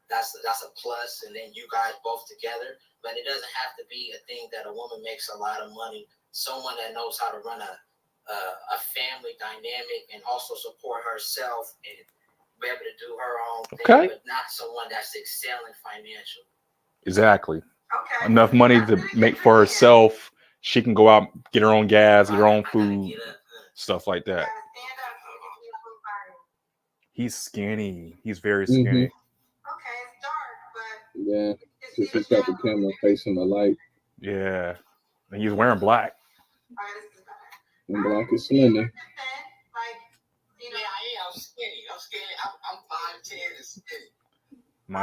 That's a plus, and then you guys both together. But it doesn't have to be a thing that a woman makes a lot of money. Someone that knows how to run a family dynamic and also support herself and be able to do her own thing, but not someone that's excelling financially. Exactly. Okay. Enough money to make for herself. She can go out, get her own gas, get her own food, stuff like that. He's skinny. He's very skinny. Okay, it's dark, but yeah, he's got the camera facing the light. Yeah, and he's wearing black. And black is slimmer. Yeah, I'm skinny. I'm 5'10" and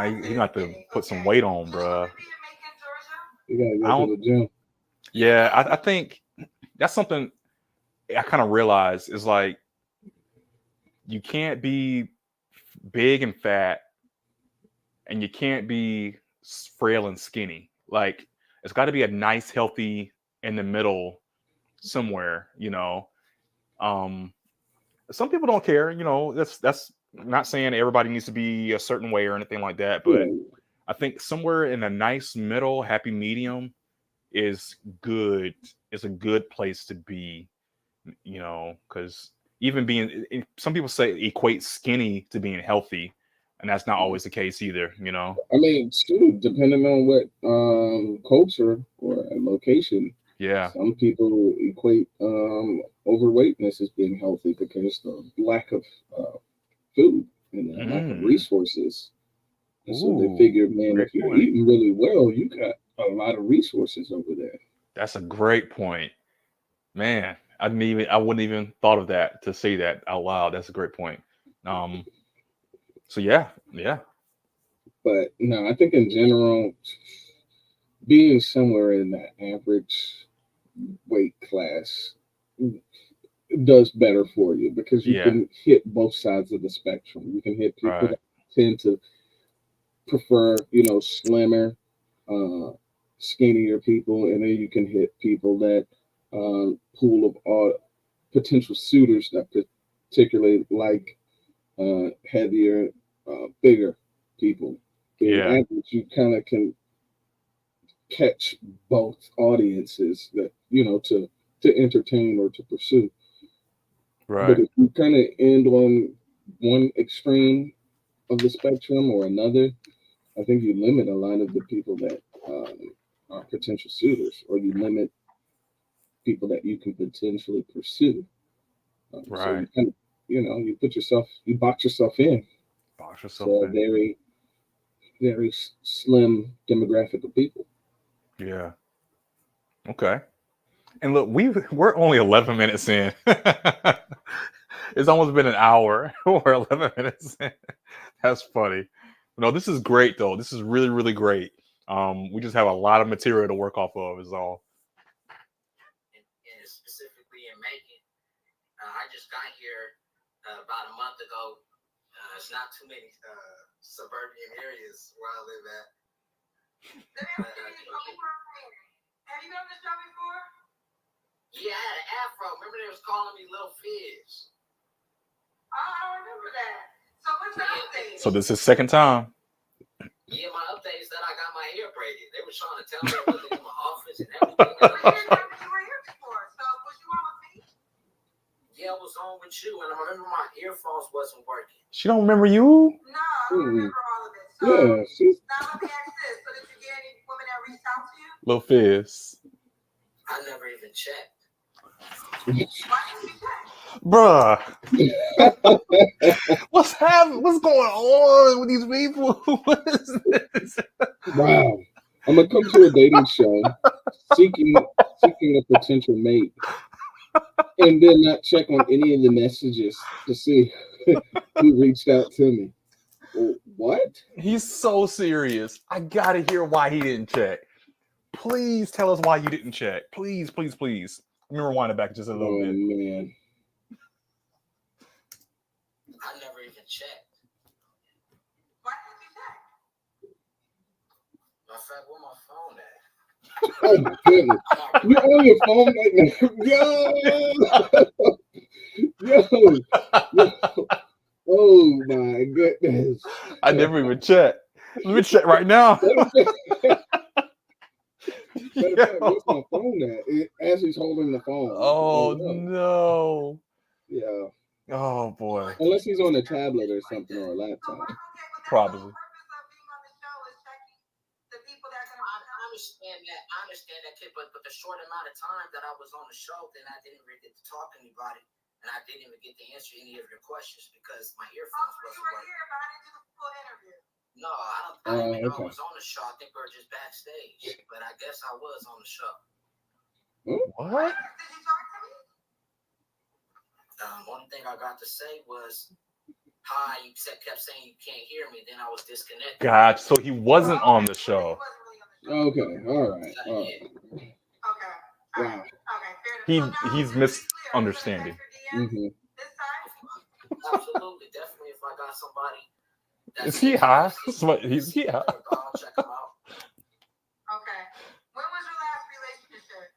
skinny. He got to put some weight on, bro. You gotta go to the gym. Yeah, I think that's something I kind of realized is like you can't be big and fat, and you can't be frail and skinny. Like it's got to be a nice, healthy in the middle somewhere. Some people don't care. That's not saying everybody needs to be a certain way or anything like that, but I think somewhere in a nice middle, happy medium is good. It's a good place to be, because even some people equate skinny to being healthy, and that's not always the case either. I mean, too, depending on what culture or location. Yeah. Some people equate overweightness as being healthy because the lack of food and the lack of resources. And so they figure, man, if you're eating really well, you got a lot of resources over there. That's a great point, man. I wouldn't even thought of that to say that out loud. That's a great point. So yeah. But no, I think in general, being somewhere in that average weight class does better for you because you Yeah. can hit both sides of the spectrum. You can hit people Right. that tend to prefer, slimmer, uh, skinnier people, and then you can hit people that pool of all potential suitors that particularly like heavier, bigger people. Being Yeah. average, you kind of can catch both audiences that to entertain or to pursue. But Right. if you kind of end on one extreme of the spectrum or another, I think you limit a lot of the people that are potential suitors, or you limit people that you can potentially pursue. So Right. you kind of, you box yourself in Box to yourself a in. very, very slim demographic of people. Yeah. Okay. And look, we're only 11 minutes in. It's almost been an hour. We're 11 minutes in. That's funny. No, this is great though. This is really, really great. We just have a lot of material to work off of. Is all. And specifically in Macon, I just got here about a month ago. It's not too many suburban areas where I live at. Have you been on the show before? Yeah, I had an afro. Remember they was calling me Little Fizz. Oh, I remember that. So what's the update? So this is second time. Yeah, my update is that I got my hair braided. They were trying to tell me I wasn't in my office and everything. But you didn't tell me you were here before. So was you on with me? Yeah, I was on with you, and I remember my earphones wasn't working. She don't remember you? No, I don't remember all of it. So Yeah, she's now let me ask this. So did you get any women that reached out to you? Little Fizz. I never even checked. Why didn't you check? Bruh. What's happening? What's going on with these people? What is this? wow. I'm gonna come to a dating show seeking a potential mate, and then not check on any of the messages to see who reached out to me. Well, what? He's so serious. I gotta hear why he didn't check. Please tell us why you didn't check. Please, please, please. Let me rewind it back just a little Oh bit. man. I never even checked. Why didn't you check? Matter of fact, where my phone at? Oh goodness. You're on your phone right now. Yo. Oh my goodness. I never even checked. Let me check right now. Matter of fact, where's my phone at? As he's holding the phone. Oh no. Yeah. Oh boy. Unless he's on a tablet or something or a laptop. Probably. I understand that, kid, but the short amount of time that I was on the show, then I didn't really get to talk to anybody, and I didn't even get to answer any of your questions because my earphones wasn't working. Here, but I didn't do the full interview. No, I didn't even know I was on the show. I think we were just backstage, but I guess I was on the show. What? Did you talk to me? One thing I got to say was, hi, you kept saying you can't hear me, then I was disconnected. God, so he wasn't on the show. Okay, all right. Okay. Wow. Okay. He's misunderstanding. Mm-hmm. Absolutely, definitely. If I got somebody, Is he high? He's high. I'll check him out. Okay. When was your last relationship?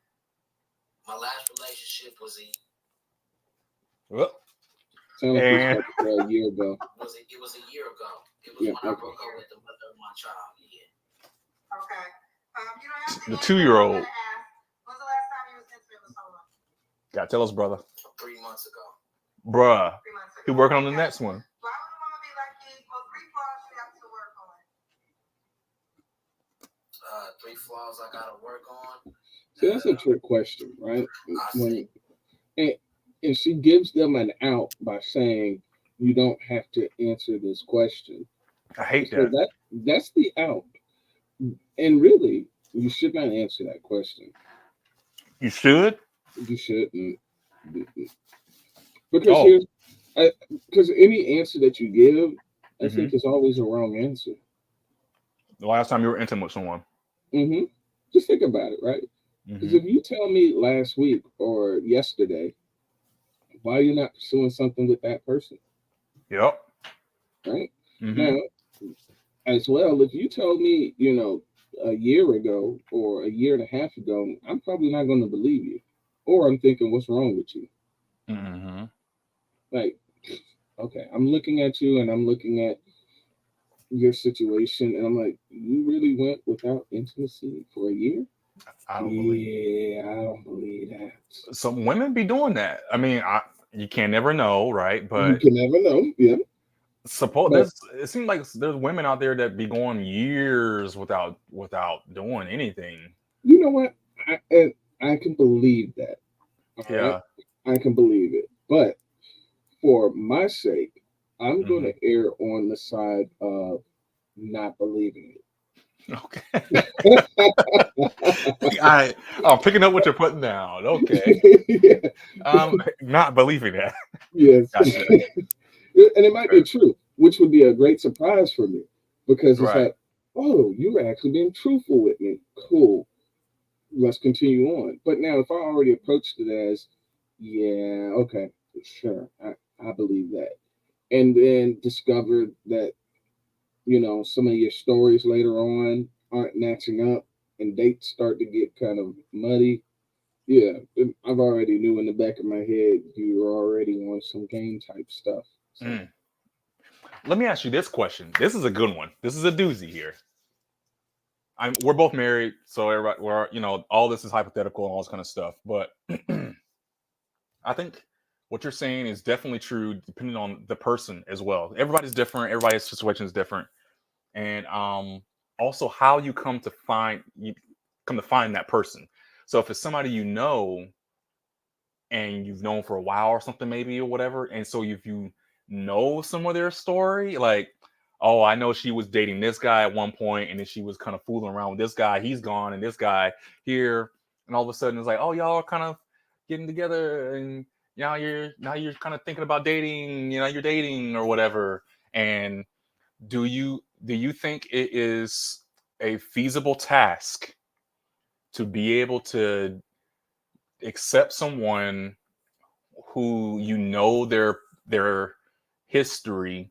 My last relationship was Sounds like a year ago. It was a year ago. It was when I broke up with the mother of my child. Yeah. Okay. You don't have to The 2-year-old. When's the last time you was intimate with someone? God, tell us, brother. 3 months ago. Bruh. 3 months ago. He working on the next one. Why would a woman be lucky? Well, 3 flaws you have to work on. 3 flaws I gotta work on. See, that's a trick question, right? And she gives them an out by saying you don't have to answer this question. I hate so that. That's the out. And really, you should not answer that question. You should? You shouldn't. Because any answer that you give I think it's always a wrong answer. The last time you were intimate with someone. Just think about it, right? Because if you tell me last week or yesterday, why are you not pursuing something with that person? Yep. Right? Now, as well, if you told me, a year ago or a year and a half ago, I'm probably not going to believe you. Or I'm thinking, what's wrong with you? Like, okay, I'm looking at you and I'm looking at your situation, and I'm like, you really went without intimacy for a year? I don't believe that. Some women be doing that. I mean, you can never know, right? But you can never know. Yeah. It seems like there's women out there that be going years without doing anything. You know what? I can believe that. Yeah. Right? I can believe it. But for my sake, I'm going to err on the side of not believing it. Okay. I'm picking up what you're putting down. Okay. Not believing that. Yes. Gotcha. And it might be true, which would be a great surprise for me, because it's like, oh, you were actually being truthful with me. Cool. Let's continue on. But now, if I already approached it as, yeah, okay, sure, I believe that, and then discovered that, some of your stories later on aren't matching up and dates start to get kind of muddy, yeah, I've already knew in the back of my head you were already on some game type stuff. So. Let me ask you this question. This is a good one. This is a doozy here. We're both married, so everybody, all this is hypothetical and all this kind of stuff. But I think what you're saying is definitely true, depending on the person as well. Everybody's different. Everybody's situation is different, and also how you come to find that person. So if it's somebody you know, and you've known for a while or something, maybe, or whatever, and so if you know some of their story, like, oh, I know she was dating this guy at one point, and then she was kind of fooling around with this guy, he's gone, and this guy here, and all of a sudden it's like, oh, y'all are kind of getting together, and now you're kind of thinking about dating, you're dating or whatever. And do you think it is a feasible task to be able to accept someone who their history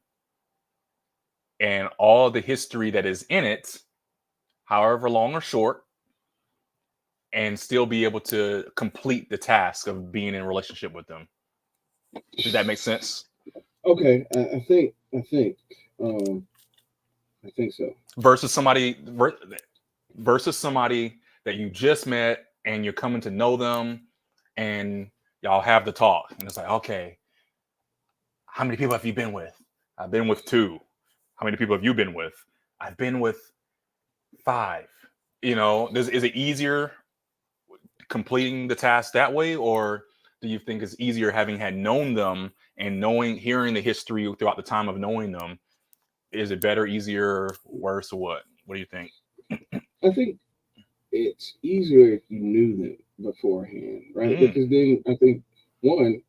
and all the history that is in it, however long or short, and still be able to complete the task of being in a relationship with them? Does that make sense? Okay, I think so. Versus somebody that you just met and you're coming to know them, and y'all have the talk, and it's like, okay, how many people have you been with? I've been with 2. How many people have you been with? I've been with 5. Is it easier completing the task that way, or do you think it's easier having had known them and hearing the history throughout the time of knowing them? Is it better, easier, worse, or what? What do you think? I think it's easier if you knew them beforehand, right? Because then I think, one,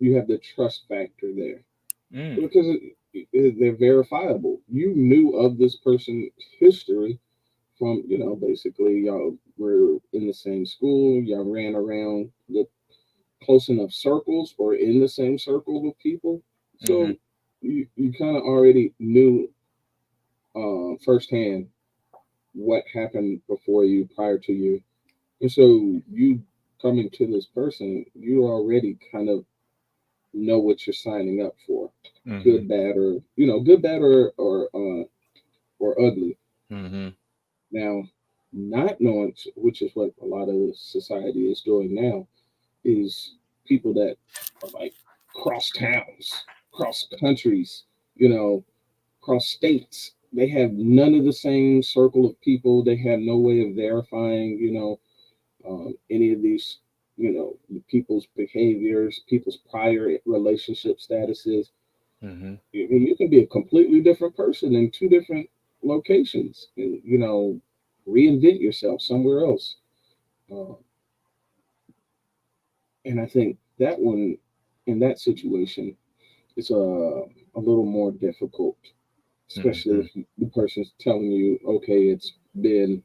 you have the trust factor there, because they're verifiable. You knew of this person's history from, basically y'all were in the same school, y'all ran around the close enough circles or in the same circle with people. So you kind of already knew firsthand what happened before you, prior to you. And so you coming to this person, you already kind of know what you're signing up for. Good, bad, or ugly. Now, not knowing, which is what a lot of society is doing now, is people that are like cross towns, cross countries, cross states. They have none of the same circle of people. They have no way of verifying, any of these, people's behaviors, people's prior relationship statuses. You can be a completely different person in 2 different locations, and reinvent yourself somewhere else. And I think that one, in that situation, it's a little more difficult, especially if the person's telling you, okay, it's been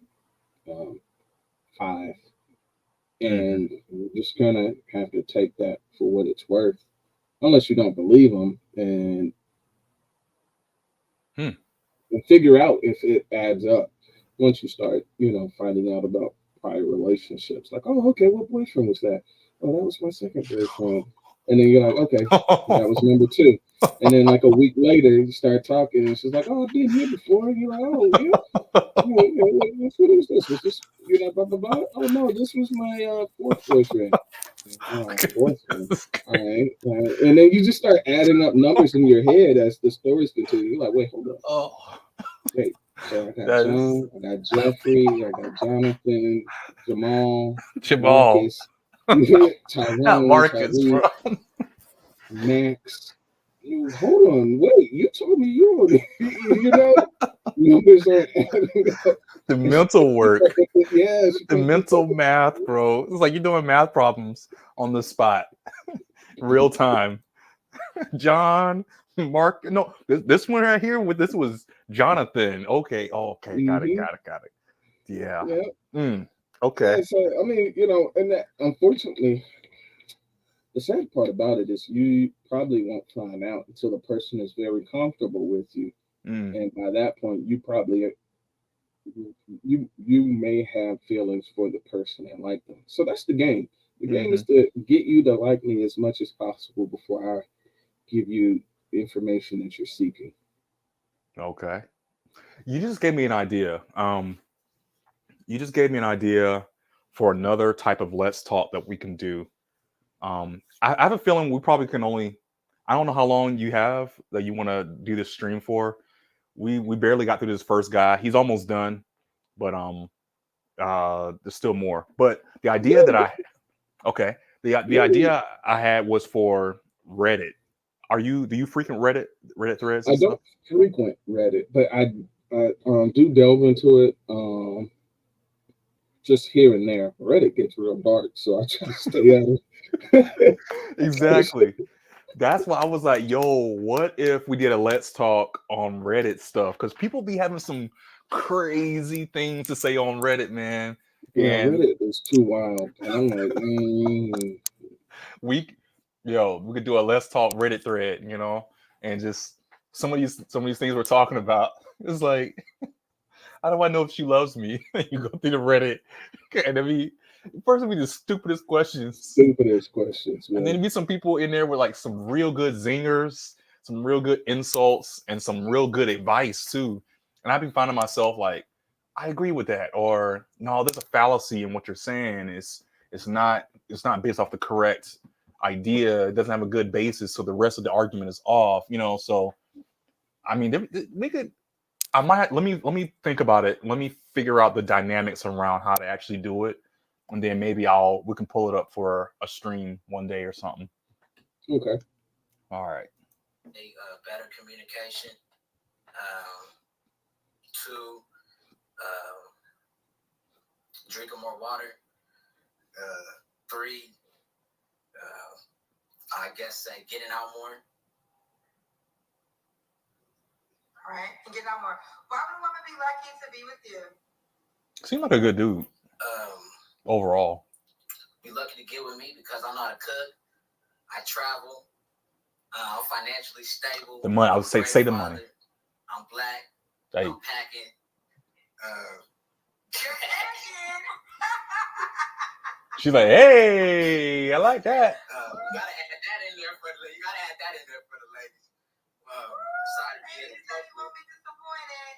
5, and you're just gonna have to take that for what it's worth, unless you don't believe them, and figure out if it adds up once you start, finding out about prior relationships. Like, oh, okay, what boyfriend was that? Oh, that was my second boyfriend. And then you're like, okay, that was number 2. And then like a week later, you start talking, and she's like, oh, I've been here before. And you're like, oh, yeah. What is this? Was this, blah, blah, blah? Oh, no, this was my 4th boyfriend. Oh, 4th one. All right. And then you just start adding up numbers in your head as the stories continue. You're like, wait, hold up. Oh. Wait, so I got John, I got Jeffrey, I got Jonathan, Jamal, Marcus, Tyrone, not Marcus, Tyree, bro. Max. Hold on, wait, you told me numbers are adding up. The mental work. Yes. The mental math, bro. It's like you're doing math problems on the spot. Real time. John, Mark. No, this one right here, this was Jonathan. Okay. Got it. Yeah. Okay. Yeah, so, I mean, and that, unfortunately, the sad part about it is you probably won't find out until the person is very comfortable with you. And by that point, you probably, you may have feelings for the person and like them. So that's the game. The game is to get you to like me as much as possible before I give you the information that you're seeking. Okay. You just gave me an idea. You just gave me an idea for another type of Let's Talk that we can do. I have a feeling we probably can only, I don't know how long you have that you want to do this stream for. We barely got through this first guy. He's almost done, but there's still more. But the idea that the idea I had was for Reddit. Do you frequent Reddit threads? I don't frequent Reddit, but I do delve into it just here and there. Reddit gets real dark, so I try to stay out of it. Exactly. That's why I was like, yo, what if we did a Let's Talk on Reddit stuff? Because people be having some crazy things to say on Reddit, man. Yeah, and Reddit is too wild. And I'm like, we could do a Let's Talk Reddit thread, and just some of these things we're talking about. It's like, how do I know if she loves me? You go through the Reddit, and first it'd be the stupidest questions. Man. And then there'd be some people in there with like some real good zingers, some real good insults, and some real good advice too. And I've been finding myself like, I agree with that, or no, there's a fallacy in what you're saying. It's not based off the correct idea. It doesn't have a good basis, so the rest of the argument is off. So I mean, we could. I might let me think about it. Let me figure out the dynamics around how to actually do it, and then maybe we can pull it up for a stream one day or something. Okay. All right. Better communication. 2, drinking more water. 3, I guess getting out more. All right, and getting out more. Why would a woman be lucky to be with you? Seems like a good dude. Overall. Be lucky to get with me because I know how to cook. I travel. I'm financially stable. The money. I would say the money. I'm black. Hey. I'm packing. You're packing. She's like, hey, I like that. You gotta add that in there for the ladies. You won't be disappointed.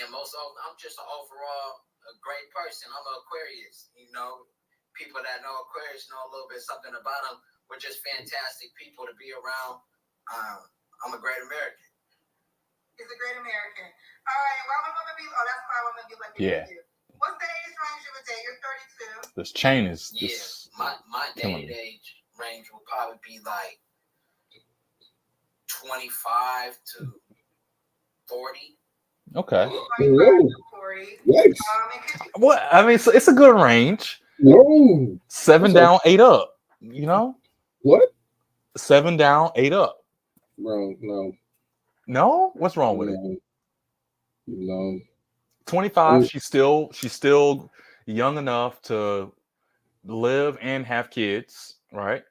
And most of I'm just overall a great person. I'm an Aquarius. People that know Aquarius know a little bit something about them. We're just fantastic people to be around. I'm a great American. He's a great American. All right. Why would a woman be? Oh, that's why a woman be like yeah. You. What's the age range you would date? You're 32. This chain is my dated age range will probably be like 25 to 40. Okay. 25 to 40. Yes. What? I mean, it's a good range. No. 7 down, 8 up. What? 7 down, 8 up. Bro, no, No, what's wrong with it? no, no. 25. She's still young enough to live and have kids, right?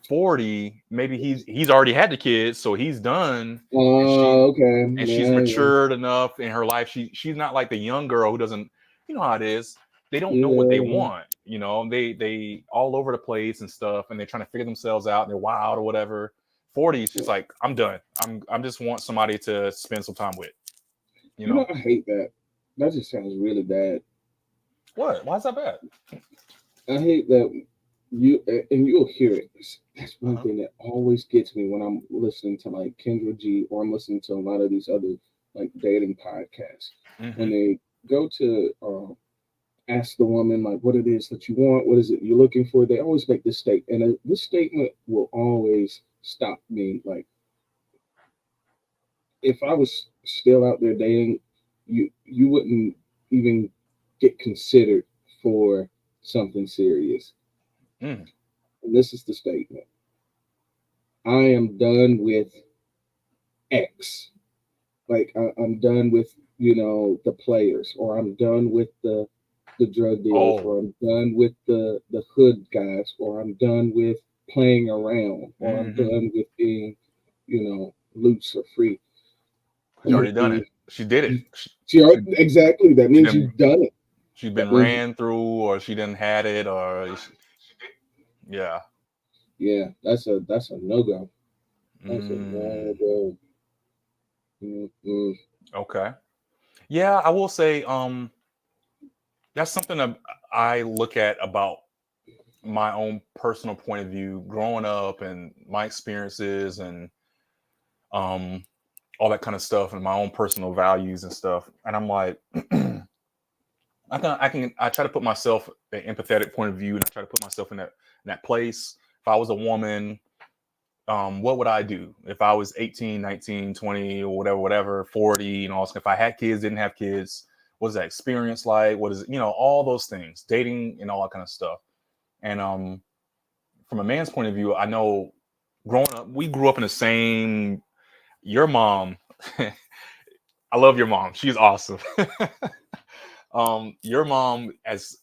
40, maybe he's already had the kids, so he's done, and Okay. she's Yeah, matured enough in her life. She's not like the young girl who doesn't, you know how it is. They don't know what they yeah. want, you know. They all over the place and stuff, and they're trying to figure themselves out. And they're wild or whatever. 40, she's like, I'm done. I'm just want somebody to spend some time with, you You know, know. I hate that. That just sounds really bad. What? Why is that bad? I hate that and you'll hear it. That's one Uh-huh. thing that always gets me when I'm listening to like Kendra G or I'm listening to a lot of these other like dating podcasts. When Mm-hmm. they go to ask the woman like what it is that you want, what is it you're looking for, they always make this statement, and this statement will always stop me. Like if I was still out there dating, you wouldn't even get considered for something serious. Mm. And this is the statement: I am done with X. Like I'm done with the players, or I'm done with the drug dealers, Oh. or I'm done with the hood guys, or I'm done with playing around, or I'm Mm-hmm. done with being loose or free. She already done it. She did it. She, Exactly. That she means done you've done it. she's That been means ran through, or she didn't had it, or yeah. yeah. That's a no go. That's a no Mm, go. Mm-mm. okay. Yeah, I will say that's something that I look at about my own personal point of view growing up and my experiences and um all that kind of stuff and my own personal values and stuff. And I'm like I try to put myself an empathetic point of view, and I try to put myself in that place. If I was a woman, what would I do if I was 18, 19, 20, or whatever, 40, all stuff? If I had kids, didn't have kids, what is that experience like? What is it, all those things, dating and all that kind of stuff. And from a man's point of view, I know growing up, we grew up in the same, your mom, I love your mom. She's awesome. Your mom has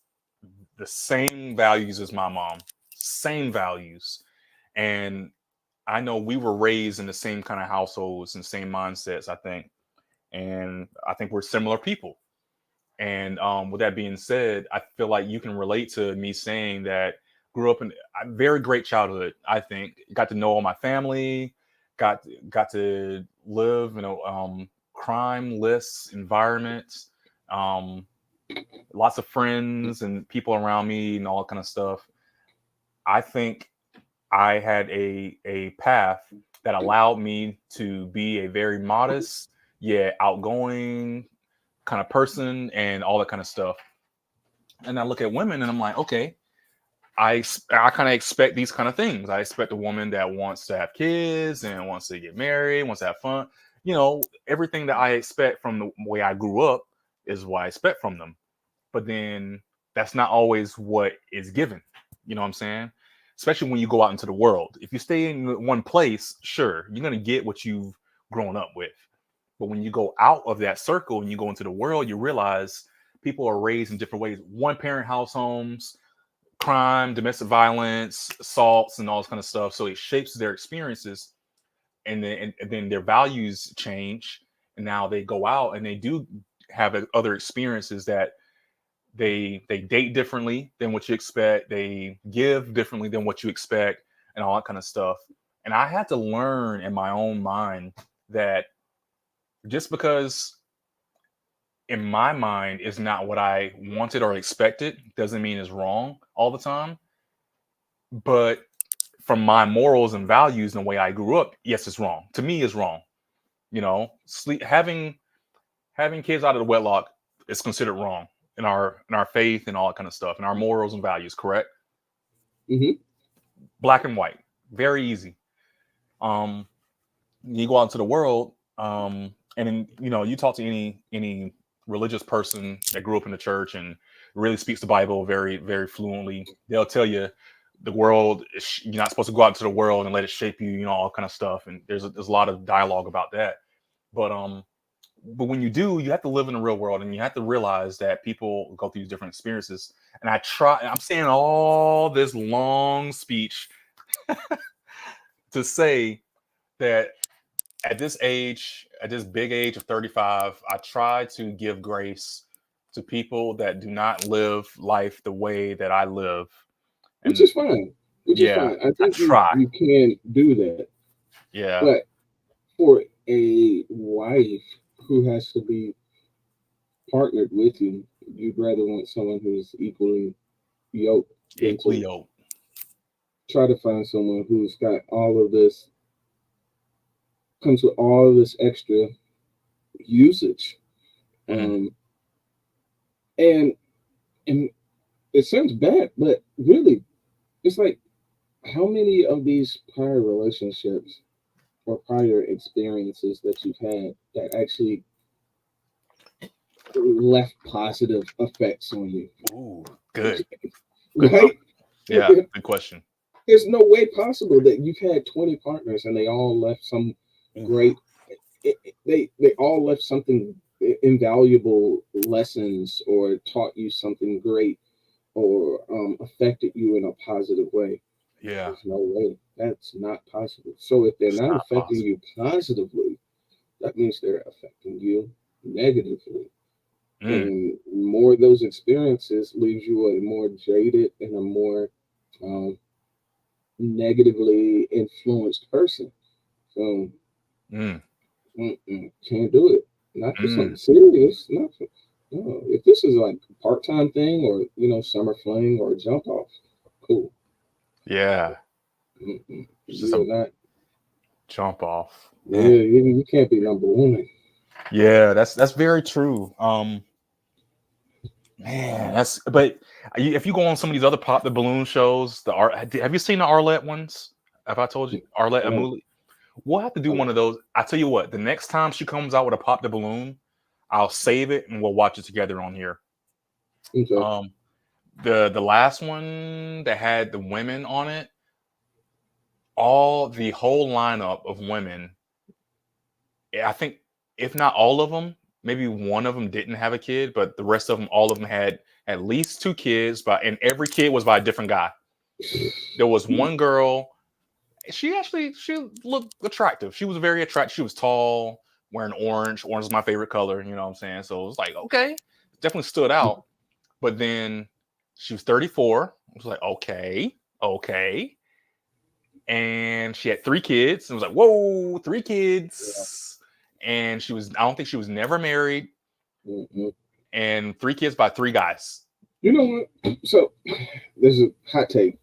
the same values as my mom, same values. And I know we were raised in the same kind of households and same mindsets, I think. And I think we're similar people. And with that being said, I feel like you can relate to me saying that grew up in a very great childhood. I think got to know all my family, got to live in a crime-less environment, um, lots of friends and people around me and all that kind of stuff. I think I had a path that allowed me to be a very modest yet outgoing kind of person and all that kind of stuff. And I look at women and I'm like, okay, I kind of expect these kind of things. I expect a woman that wants to have kids and wants to get married, wants to have fun. Everything that I expect from the way I grew up is what I expect from them. But then that's not always what is given. You know what I'm saying? Especially when you go out into the world. If you stay in one place, sure, you're going to get what you've grown up with. But when you go out of that circle and you go into the world, you realize people are raised in different ways. One parent house homes, crime, domestic violence, assaults, and all this kind of stuff. So it shapes their experiences, and then their values change. And now they go out and they do have other experiences that they date differently than what you expect. They give differently than what you expect, and all that kind of stuff. And I had to learn in my own mind that just because in my mind is not what I wanted or expected doesn't mean it's wrong all the time. But from my morals and values and the way I grew up, yes, it's wrong. To me, it's wrong. Sleep having kids out of the wedlock is considered wrong in our faith and all that kind of stuff, and our morals and values. Correct? Hmm. Black and white, very easy. Um, you go out into the world, and then you talk to any religious person that grew up in the church and really speaks the Bible very very fluently. They'll tell you the world, you're not supposed to go out into the world and let it shape you, all kind of stuff. And there's a lot of dialogue about that. But when you do, you have to live in the real world, and you have to realize that people go through these different experiences. And I'm saying all this long speech to say that at this age, at this big age of 35, I try to give grace to people that do not live life the way that I live. And, which is fine. I think you can do that. Yeah. But for a wife who has to be partnered with you, you'd rather want someone who's equally yoked. Try to find someone who's got all of this, comes with all of this extra usage. And it sounds bad, but really, it's like, how many of these prior relationships or prior experiences that you've had that actually left positive effects on you? Ooh, good. Right? Yeah, good question. There's no way possible that you've had 20 partners and they all left some great, they all left something invaluable lessons or taught you something great or affected you in a positive way. Yeah. There's no way. That's not possible. So if they're not affecting you positively, that means they're affecting you negatively. And more of those experiences leaves you a more jaded and a more negatively influenced person. So can't do it. Not for something serious. Not for, no. If this is like a part-time thing or summer fling or jump off, cool. Yeah. Just not jump off. Yeah, you can't be number one. Yeah, that's very true. Man, but if you go on some of these other Pop the Balloon shows, have you seen the Arlette ones? Have I told you Arlette Amuli? We'll have to do one of those. I tell you what, the next time she comes out with a Pop the Balloon, I'll save it and we'll watch it together on here. Okay. The last one that had the women on it, the whole lineup of women, I think if not all of them, maybe one of them didn't have a kid, but the rest of them, all of them had at least 2 kids, and every kid was by a different guy. There was one girl, she looked attractive. She was very attractive. She was tall, wearing orange. Orange is my favorite color, you know what I'm saying? So it was like, okay, definitely stood out. But then she was 34. I was like, okay. And she had 3 kids. It was like, whoa, 3 kids. Yeah. And I don't think she was never married. And 3 kids by 3 guys. You know what? So there's a hot take.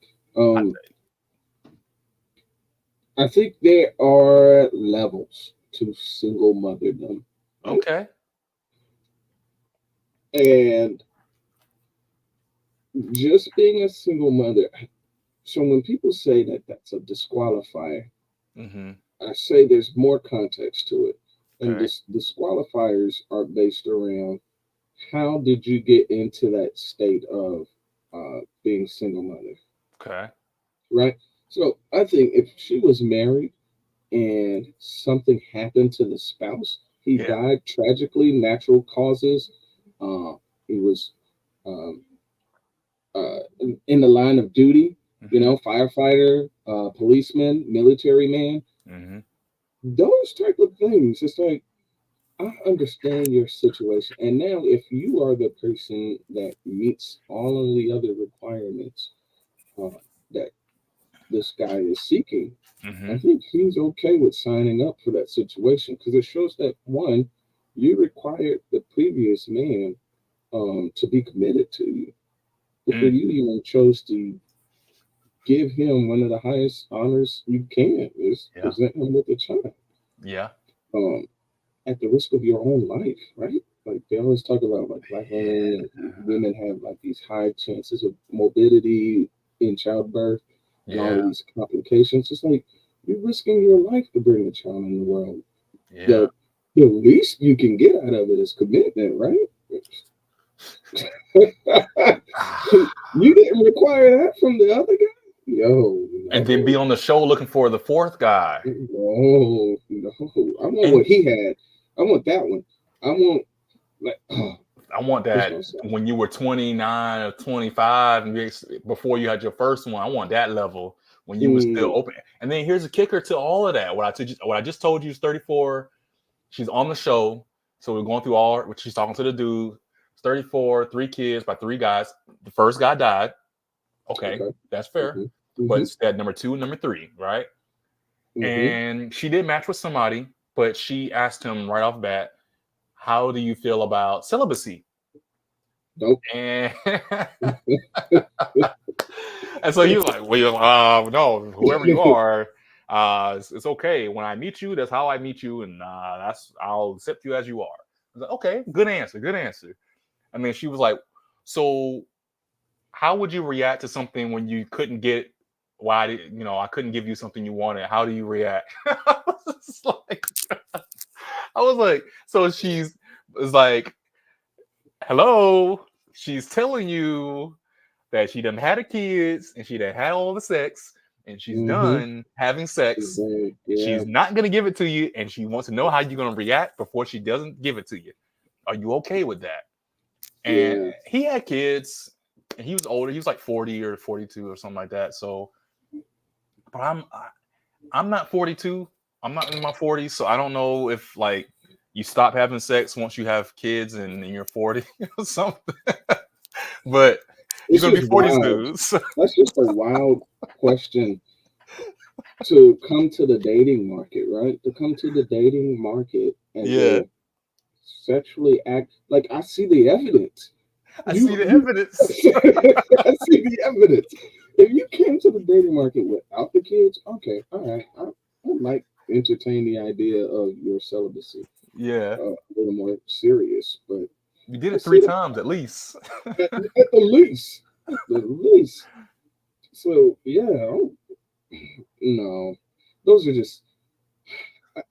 I think there are levels to single motherdom. Right? Okay. And just being a single mother. So when people say that that's a disqualifier, I say there's more context to it. And disqualifiers are based around how did you get into that state of being single mother? Okay. Right? So I think if she was married and something happened to the spouse, he died tragically, natural causes. He was in the line of duty, firefighter, policeman, military man. Those type of things. It's like, I understand your situation. And now if you are the person that meets all of the other requirements that this guy is seeking, I think he's okay with signing up for that situation because it shows that, one, you required the previous man to be committed to you before you even chose to give him one of the highest honors you can is present him with a child. Yeah. At the risk of your own life, right? Like they always talk about like black women and women have like these high chances of morbidity in childbirth and all of these complications. It's like you're risking your life to bring a child in the world. Yeah. The least you can get out of it is commitment, right? You didn't require that from the other guy. Yo, and then be on the show looking for the fourth guy. No. I want what he had. I want that one. I want like. I want that when you were 29 or 25 and before you had your first one. I want that level when you were still open. And then here's a kicker to all of that. What I just told you is 34. She's on the show. So we're going through what she's talking to the dude. It's 34, 3 kids by 3 guys. The first guy died. Okay. That's fair. Mm-hmm. But it's at number 2 and number 3, right? Mm-hmm. And she did match with somebody, but she asked him right off the bat, how do you feel about celibacy? Nope. And so he was like, well, no, whoever you are, it's okay. When I meet you, that's how I meet you, and I'll accept you as you are. I was like, okay, good answer. And then she was like, so how would you react to something when you couldn't get I couldn't give you something you wanted? How do you react? I was like, so she's like, hello, she's telling you that she done had the kids and she done had all the sex and she's done having sex. She's not going to give it to you, and she wants to know how you're going to react before she doesn't give it to you. Are you okay with that? And he had kids, and he was older. He was like 40 or 42 or something like that. So, but I'm not 42. I'm not in my 40s, so I don't know if like you stop having sex once you have kids and you're 40 or something. But you're gonna be 42. So. That's just a wild question to come to the dating market, right? To come to the dating market and sexually act like I see the evidence. I see the evidence. I see the evidence. If you came to the dating market without the kids, okay, all right, I might entertain the idea of your celibacy. Yeah, a little more serious, but you did it 3 times at least. at the least. So yeah, no, those are just.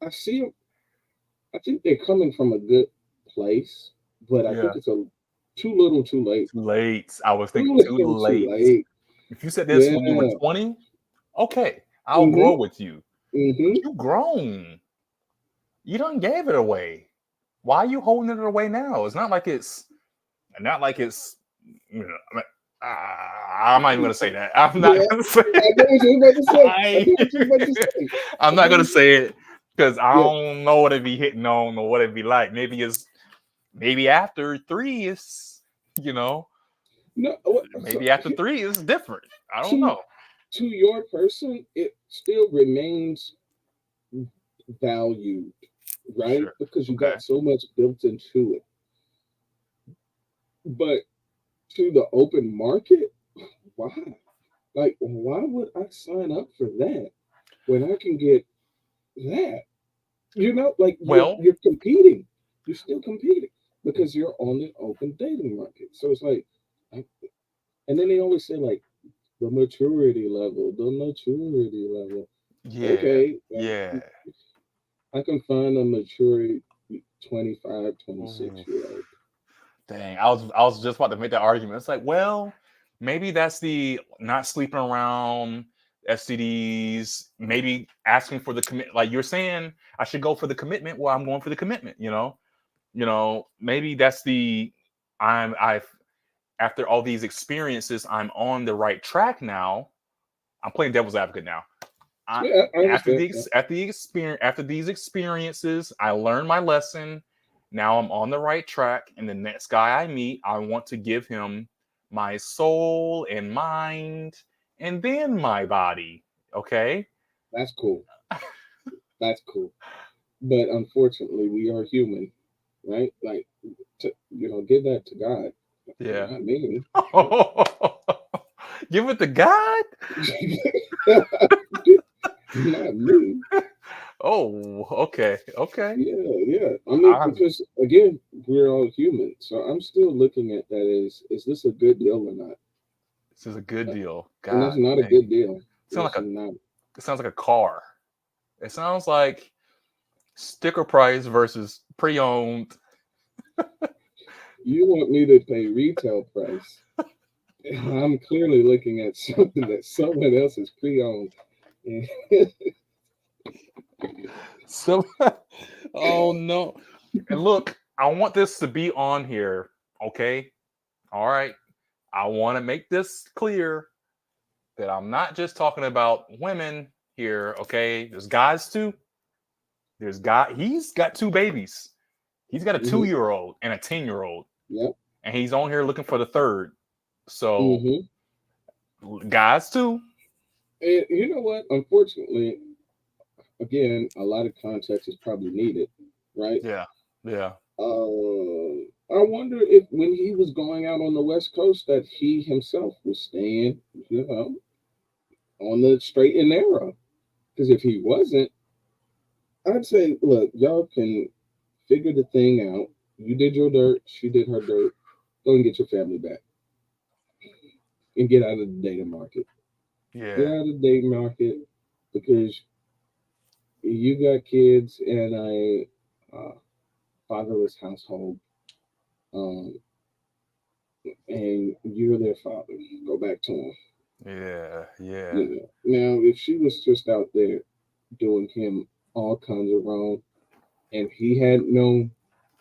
I see them. I think they're coming from a good place, but I think it's too little, too late. Too late. I was thinking too late. If you said this when you were 20, okay, I'll grow with you. You grown. You done gave it away. Why are you holding it away now? It's not like it's. I'm not even going to say that. I'm not going to say it. I'm not going to say it because I don't know what it'd be hitting on or what it'd be like. Maybe after 3 is, No, maybe after 3 is different. I don't know. To your person, it still remains valued, right? Sure. Because you got so much built into it. But to the open market, why? Like, why would I sign up for that when I can get that? Like you're competing. You're still competing because you're on the open dating market. So it's like, and then they always say like the maturity level. Yeah. Okay. Yeah. I can find a mature 25, 26-year-old. Dang, I was just about to make that argument. It's like, well, maybe that's the not sleeping around, STDs, maybe asking for the commit. Like you're saying, I should go for the commitment. Well, I'm going for the commitment. Maybe that's the after all these experiences, I'm on the right track now. I'm playing devil's advocate now. After these experiences, I learned my lesson. Now I'm on the right track, and the next guy I meet, I want to give him my soul and mind, and then my body. Okay, that's cool. That's cool. But unfortunately, we are human, right? Like, give that to God. Yeah, not me. Give it to God. Not me. Oh, okay. Yeah. I mean, because again, we're all human, so I'm still looking at that as, is this a good deal or not? This is a good deal. God, and that's not a good deal. It sounds like a car. It sounds like sticker price versus pre-owned. You want me to pay retail price I'm clearly looking at something that someone else is pre-owned. So, oh no. And look, I want this to be on here. Okay. All right. I want to make this clear that I'm not just talking about women here. Okay. There's guys too. He's got 2 babies. He's got a 2-year-old and a 10-year-old. Yep. And he's on here looking for the 3rd. So, guys too. And you know what? Unfortunately, again, a lot of context is probably needed, right? Yeah. Yeah. I wonder if when he was going out on the West Coast that he himself was staying, on the straight and narrow. Because if he wasn't, I'd say, look, y'all can figure the thing out. You did your dirt, she did her dirt. Go and get your family back. And get out of the dating market. Yeah. Get out of the dating market because you got kids in a fatherless household. And you're their father. Go back to him. Yeah. Now, if she was just out there doing him all kinds of wrong, and he had no,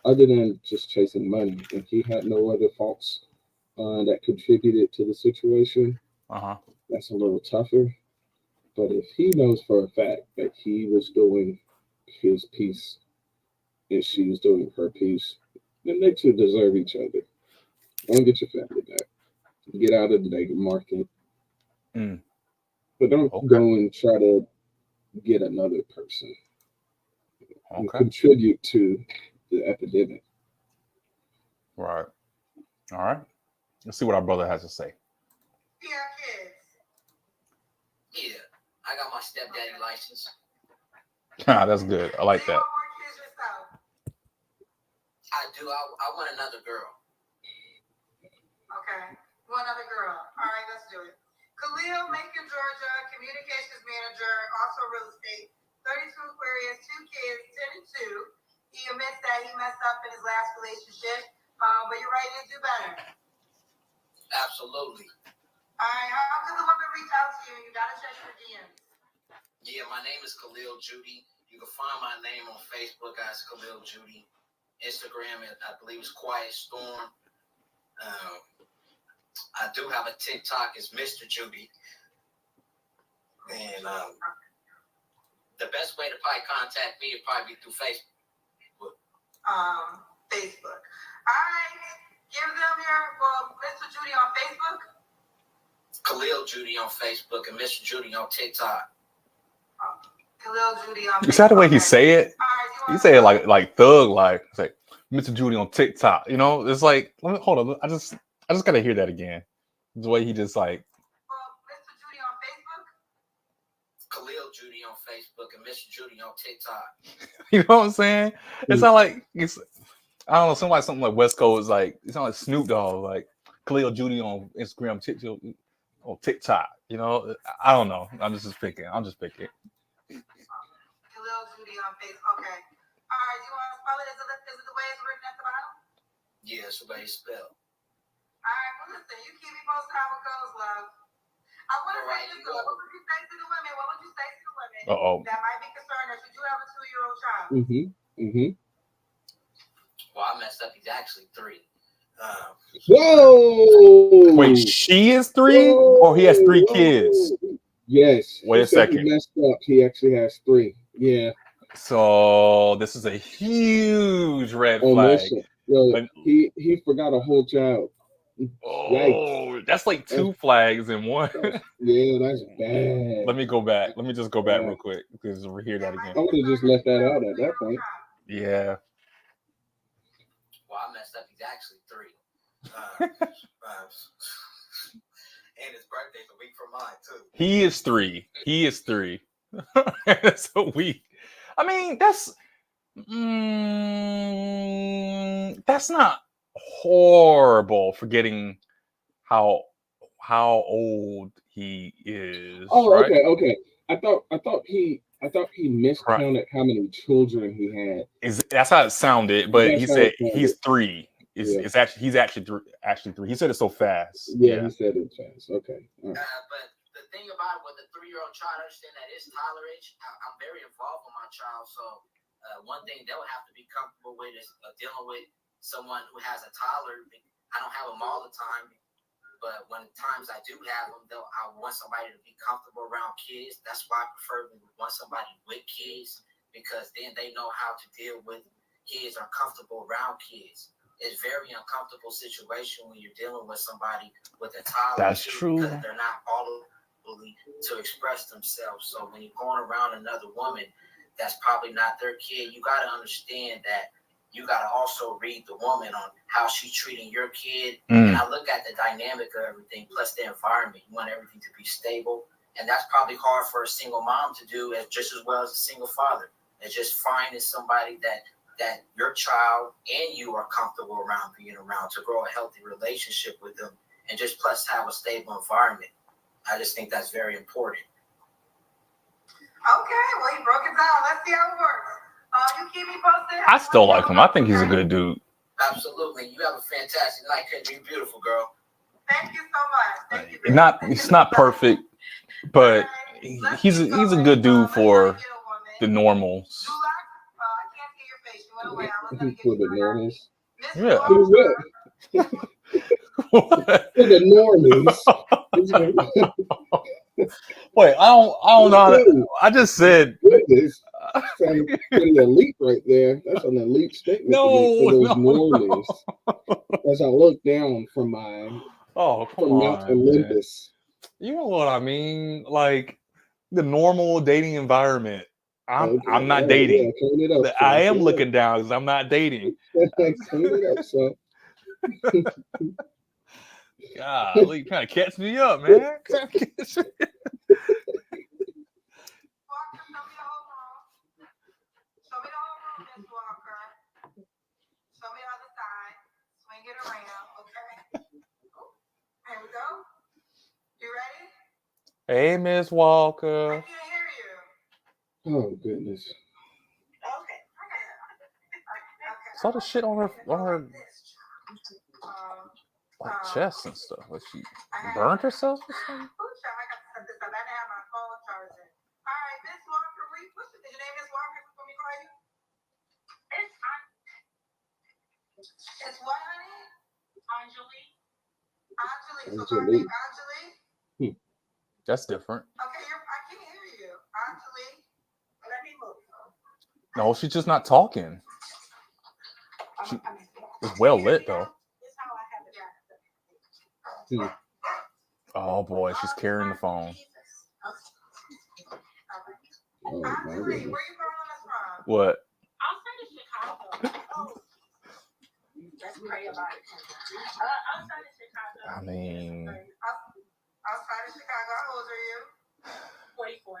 other than just chasing money, and he had no other faults that contributed to the situation, that's a little tougher. But if he knows for a fact that he was doing his piece and she was doing her piece, then they two deserve each other. Don't get your family back. Get out of the dating market. But don't go and try to get another person. Contribute to the epidemic. Right. All right. Let's see what our brother has to say. Yeah, kids. Yeah, I got my stepdaddy license. That's good. I like that. I do. I want another girl. Okay. One other girl. All right, let's do it. Khalil, Macon, Georgia, communications manager, also real estate, 32 Aquarius, 2 kids, 10 and 2. He admits that he messed up in his last relationship, but you're ready to do better. Absolutely. All right, how can the woman reach out to you? You got to check your DMs. Yeah, my name is Khalil Judy. You can find my name on Facebook as Khalil Judy. Instagram, I believe it's Quiet Storm. I do have a TikTok. It's Mr. Judy. And the best way to probably contact me would probably be through Facebook. Facebook. All right. Give them Mr. Judy on Facebook. Khalil Judy on Facebook and Mr. Judy on TikTok. Khalil Judy on Facebook. Is that the way he say it? He say it like thug, like it's like Mr. Judy on TikTok. You know, it's like hold on. I just gotta hear that again. The way he just like. Mr. Judy on Facebook. Khalil Judy on Facebook and Mr. Judy on TikTok. You know what I'm saying? It's not like it's. I don't know. Something like West Coast, like it's not like Snoop Dogg, like Khalil Judy on Instagram, TikTok. You know, I don't know. I'm just picking. Khalil Judy on Facebook. Okay. All right. Do you want to spell it? Is it the way it's written at the bottom? Yeah, it's the way it's spelled. All right. Well, listen. You keep me posted how it goes, love. I want to say this. What would you say to the women? That might be concerned that you do have a 2-year-old child? Well, I messed up. He's actually 3. Whoa! Wait, she is 3, or he has 3 kids? Yes. Wait a second. He messed up. He actually has 3. Yeah. So this is a huge red flag. Yo, he forgot a whole child. Oh, Yikes. That's like 2 flags in one. Yeah, that's bad. Let me go back. Let me just go back real quick because we hear that again. I would have just left that out at that point. Yeah. Well, I messed up. He's actually 3. And his birthday's a week from mine too. He is 3. That's a week. I mean, that's not horrible, forgetting how old he is. Oh, right? okay. I thought he miscounted how many children he had. That's how it sounded, but he said he's 3. It's actually he's actually three. He said it so fast. Yeah, he said it fast. Okay. All right. But the thing about with the 3-year-old child, understand that it's tolerance. I'm very involved with my child, so one thing they'll have to be comfortable with is dealing with someone who has a toddler. I don't have them all the time, but when times I do have them, I want somebody to be comfortable around kids. That's why I prefer to want somebody with kids, because then they know how to deal with kids, are comfortable around kids. It's very uncomfortable situation when you're dealing with somebody with a toddler. That's true. Because they're not all to express themselves. So when you're going around another woman that's probably not their kid, you got to understand that you got to also read the woman on how she's treating your kid. And I look at the dynamic of everything, plus the environment. You want everything to be stable. And that's probably hard for a single mom to do just as well as a single father. It's just finding somebody that your child and you are comfortable around, being around, to grow a healthy relationship with them, and just plus have a stable environment. I just think that's very important. Okay, well, he broke it down. Let's see how it works. You keep me posted. I still like him. I think he's a good dude. Absolutely. You have a fantastic night, Kendra. You're beautiful, girl. Thank you so much. Thank you. He's not perfect, but he's a good dude for the normals. I can't see your face. You went away. I was For the normals. Yeah. Who's that? For the normies. Wait, I don't know. I just said. Goodness. Sounds pretty elite right there. That's an elite statement. For those normies. As I look down from Mount Olympus. You know what I mean? Like the normal dating environment. I'm not dating. Yeah, I am looking down because I'm not dating. Clean it up, son. God, you trying to catch me up, man. Show me the whole room, Miss Walker. Show me the other side. Swing it around, okay? There we go. You ready? Hey, Miss Walker. I can't hear you. Oh goodness. Okay. Saw the shit on her like chest and stuff. Like she burned herself or something? I got to set this up. I didn't have my phone charging. All right, Miss Walker, what's your name? Miss Walker, let me call you. It's what, honey? Anjali. So her name Anjali? That's different. Okay, I can't hear you. Anjali. Let me move. No, she's just not talking. It's well lit though. Oh boy, she's carrying the phone. Oh, my Anjali, where goodness. you calling us from? What? Outside of Chicago. Let's pray about it. Outside of Chicago. I mean, Outside of Chicago, how old are you? 44.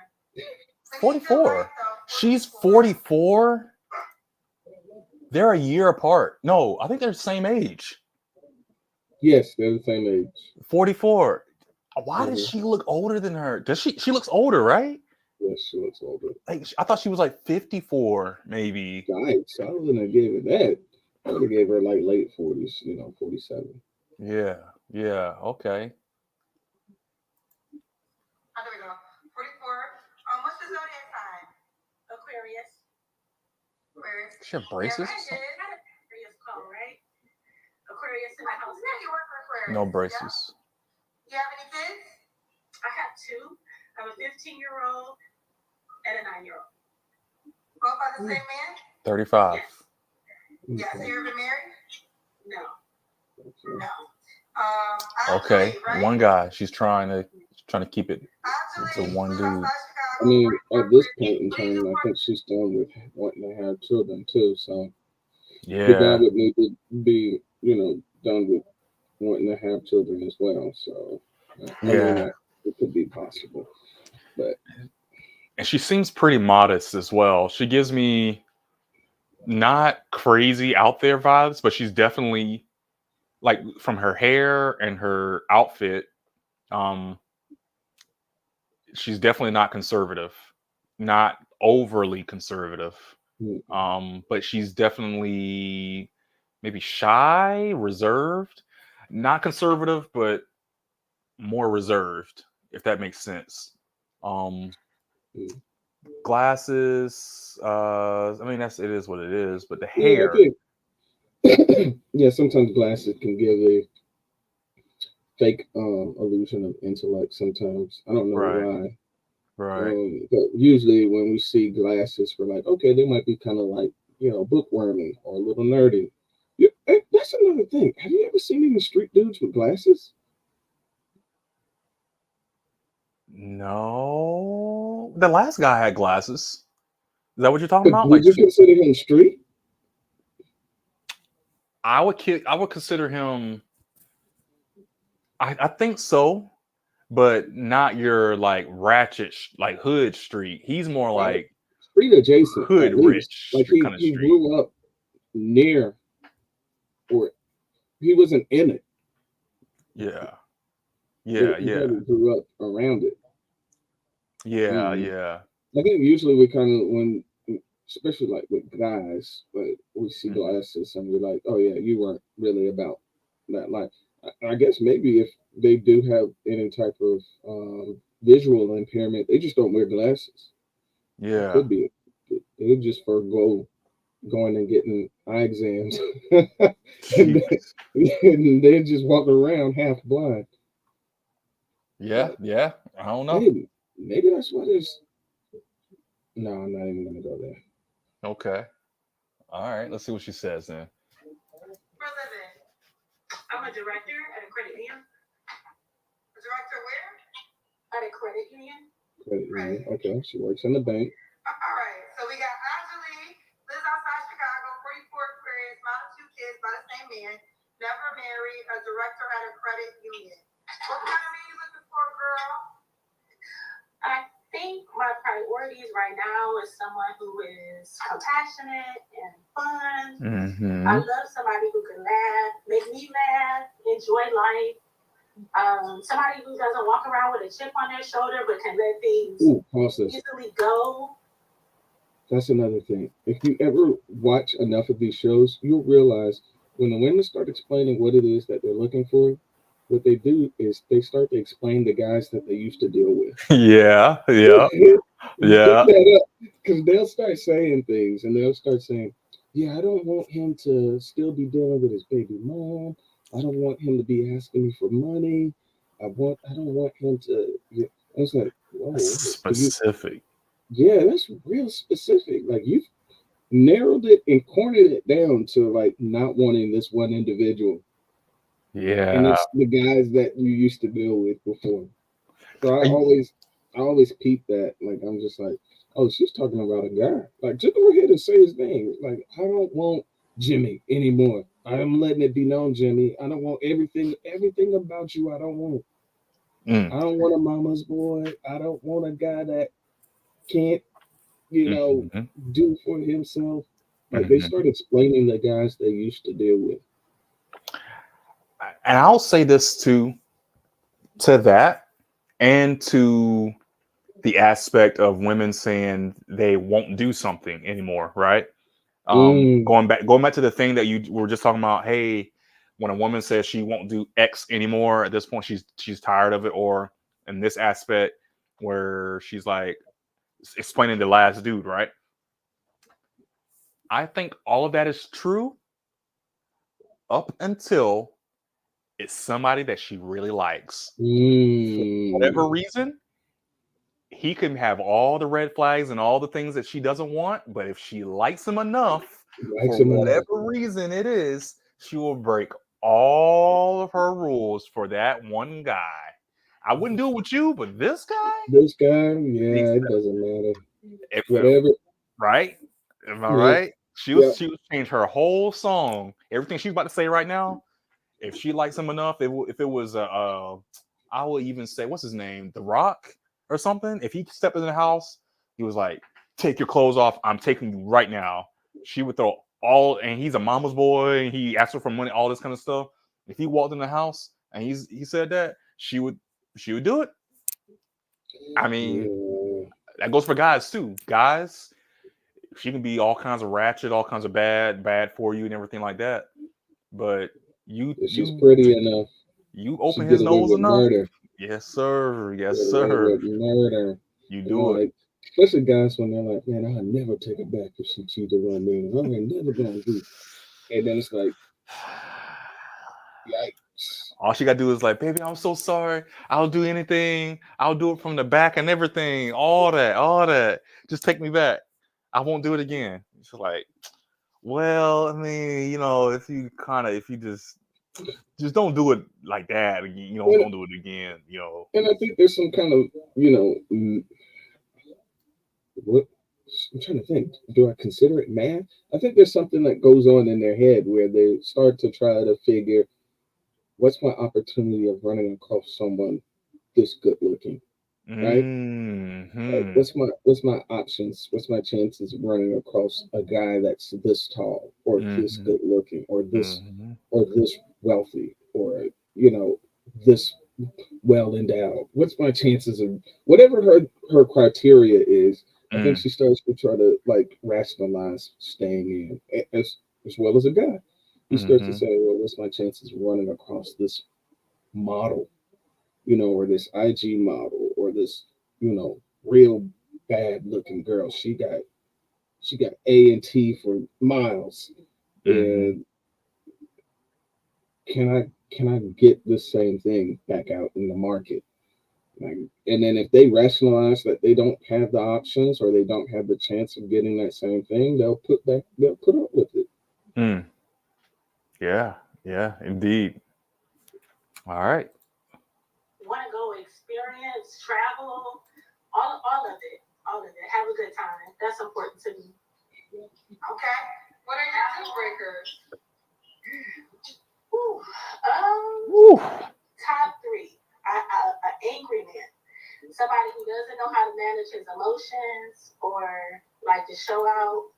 44. She's 44. They're a year apart. No, I think they're the same age. Yes, they're the same age. 44. Why does she look older than her? Does she? She looks older, right? Yes, she looks older. Like I thought she was like 54, maybe. Nice. I wouldn't have given her that. I would have gave her like late 40s, 47. Yeah. Okay. Oh, there we go. 44. What's the zodiac sign? Aquarius. She have braces? Aquarius call, right? Aquarius in the house. You work for Aquarius. No braces. Yeah? You have any kids? I have 2. I have a 15-year-old and a 9-year-old. Both by the same man? 35. Yes. Yes. Have you ever been married? No. Okay. Anjali, right? One guy. She's trying to keep it to Anjali, one dude. I mean, at this point in time, I think she's done with wanting to have children too. So the guy would need to be, done with wanting to have children as well. So I mean, it could be possible, but and she seems pretty modest as well. She gives me not crazy out there vibes, but she's definitely like from her hair and her outfit. She's definitely not conservative, not overly conservative. But she's definitely maybe shy, reserved, not conservative, but more reserved, if that makes sense. Glasses, I mean, it is what it is, but the Yeah, I hair, think yeah, sometimes glasses can give a fake illusion of intellect. Sometimes I don't know right, why. right. But usually when we see glasses, we're like, okay, they might be kind of like, bookwormy or a little nerdy. Yeah, that's another thing. Have you ever seen any street dudes with glasses? No, the last guy had glasses. Is that what you're talking But about? would you consider him street? I would consider him. I think so, but not your like ratchet, like hood street. He's more Right. like Street adjacent, hood at least. rich Like kind of he street. grew up near, or he wasn't in it, Yeah, but yeah, he yeah, probably grew up around it. yeah, Mm. yeah. I think usually we kind of especially like with guys, like we see Mhm. glasses and we're like, oh yeah, you weren't really about that life. I guess maybe if they do have any type of visual impairment, they just don't wear glasses. That Yeah. could be it. They would just forego going and getting eye exams, and, Jeez. they just walk around half blind. Yeah, But yeah. I don't know. maybe that's what is. No, I'm not even gonna go there. Okay. All right. Let's see what she says then. For a living, I'm a director at a credit union. A director where? At a credit union. Credit union. Okay, she works in the bank. All right. So we got Angelique, lives outside Chicago, 44 experience, mom of 2 kids by the same man, never married, a director at a credit union. What kind of man you looking for, girl? I think my priorities right now is someone who is compassionate and fun. Mm-hmm. I love somebody who can laugh, make me laugh, enjoy life. Somebody who doesn't walk around with a chip on their shoulder but can let things easily go. That's another thing. If you ever watch enough of these shows, you'll realize when the women start explaining what it is that they're looking for, what they do is they start to explain the guys that they used to deal with. Yeah, yeah, Pick yeah. that up because they'll start saying things and they'll start saying, yeah, I don't want him to still be dealing with his baby mom. I don't want him to be asking me for money. I don't want him to. Yeah. I was like, whoa, so Specific. yeah, that's real specific. Like you've narrowed it and cornered it down to like not wanting this one individual. And Yeah. it's the guys that you used to deal with before. So Are you- I always peep that. Like I'm just like, oh, she's talking about a guy. Like just go ahead and say his name. Like I don't want Jimmy anymore. I'm letting it be known, Jimmy. I don't want everything about you. I don't want. I don't want a mama's boy. I don't want a guy that can't, Mhm. do for himself. Like they Mhm. start explaining the guys they used to deal with. And I'll say this too, to that, and to the aspect of women saying they won't do something anymore, right? Mm, Going back to the thing that you were just talking about. Hey, when a woman says she won't do X anymore, at this point she's tired of it, or in this aspect where she's like explaining the last dude, right? I think all of that is true up until it's somebody that she really likes. For whatever mm, reason, he can have all the red flags and all the things that she doesn't want, but if she likes him enough, likes for him enough. whatever reason it is, she will break all of her rules for that one guy. I wouldn't do it with you, but this guy, This guy, yeah, it except doesn't matter. if Whatever. right, am I Yeah, right? yeah. She would change her whole song, everything she's about to say right now. If she likes him enough, if it was I will even say what's his name, The Rock or something. If he stepped in the house, he was like, "Take your clothes off. I'm taking you right now." She would throw all, and he's a mama's boy. And he asked her for money, all this kind of stuff. If he walked in the house and he said that, she would do it. I mean, Yeah. that goes for guys too. Guys, she can be all kinds of ratchet, all kinds of bad for you, and everything like that. but If she's pretty enough, you she open get his away nose with enough. murder. Yes, sir. Yes, Get away sir. with murder. You You do know, it. like, especially guys when they're like, man, I'll never take it back if she cheated on me. I ain't never gonna do. And then it's like, yikes. All she gotta do is like, baby, I'm so sorry. I'll do anything. I'll do it from the back and everything. All that. Just take me back. I won't do it again. It's like, well, I mean, you know, if you just don't do it like that. You know, And, don't do it again. You know. and I think there's some kind of, you know, what I'm trying to think. Do I consider it math? I think there's something that goes on in their head where they start to try to figure what's my opportunity of running across someone this good looking, right? Like, Mm-hmm. what's my options? What's my chances of running across a guy that's this tall or this Mm-hmm. good looking or Mm-hmm. this wealthy or you know this well endowed? What's my chances of whatever her criteria is? I think Mm. she starts to try to like rationalize staying in as well as a guy. He starts to Mm-hmm. say, well, what's my chances of running across this model, you know, or this IG model, or this, you know, real bad looking girl. She got A and T for miles. Mm-hmm. And can I get the same thing back out in the market? Like, and then if they rationalize that they don't have the options or they don't have the chance of getting that same thing, they'll put up with it. Mm. Yeah, indeed. All right. Want to go experience, travel, all of it. All of it. Have a good time. That's important to me. Okay. What are your deal breakers? Ooh, Woo. top 3. An angry man. Somebody who doesn't know how to manage his emotions or like to show out.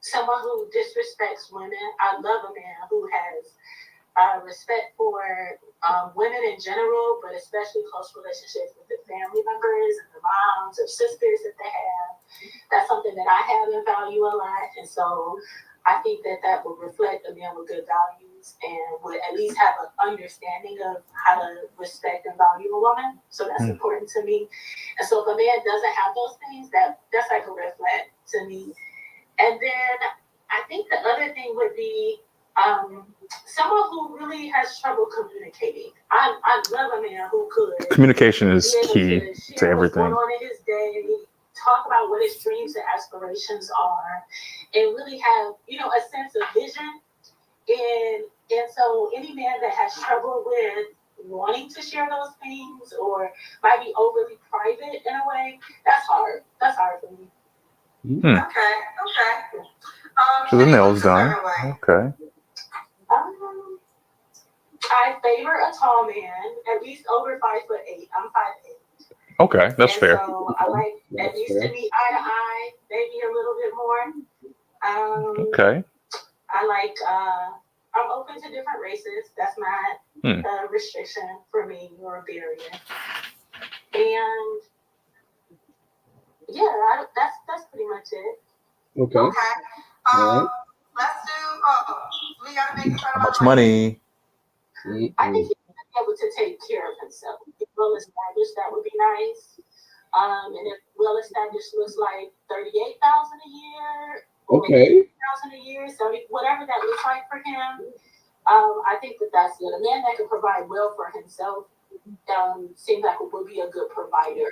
Someone who disrespects women. I love a man who has respect for women in general, but especially close relationships with the family members and the moms or sisters that they have. That's something that I have and value a lot. And so I think that would reflect a man with good values and would at least have an understanding of how to respect and value a woman. So that's important to me. And so if a man doesn't have those things, that's like a red flag to me. And then I think the other thing would be someone who really has trouble communicating. I love a man who could. Communication is be able key to share what's going everything. on in his day, talk about what his dreams and aspirations are, and really have, a sense of vision. And so any man that has trouble with wanting to share those things or might be overly private in a way, that's hard. That's hard for me. Okay. So the nails done. Okay. I favor a tall man, at least over 5'8". I'm 5'8". Okay, that's fair. So I like at least to meet eye to eye, maybe a little bit more. Okay. I like. I'm open to different races. That's not a restriction for me or a barrier. And yeah, that's pretty much it. Okay. All right. Let's do. We gotta make How much money? I think he should be able to take care of himself. If well established, that would be nice. And if well established looks like 38,000 a year, or okay, 50,000 a year, so whatever that looks like for him, I think that's good. A man that can provide well for himself seems like it would be a good provider.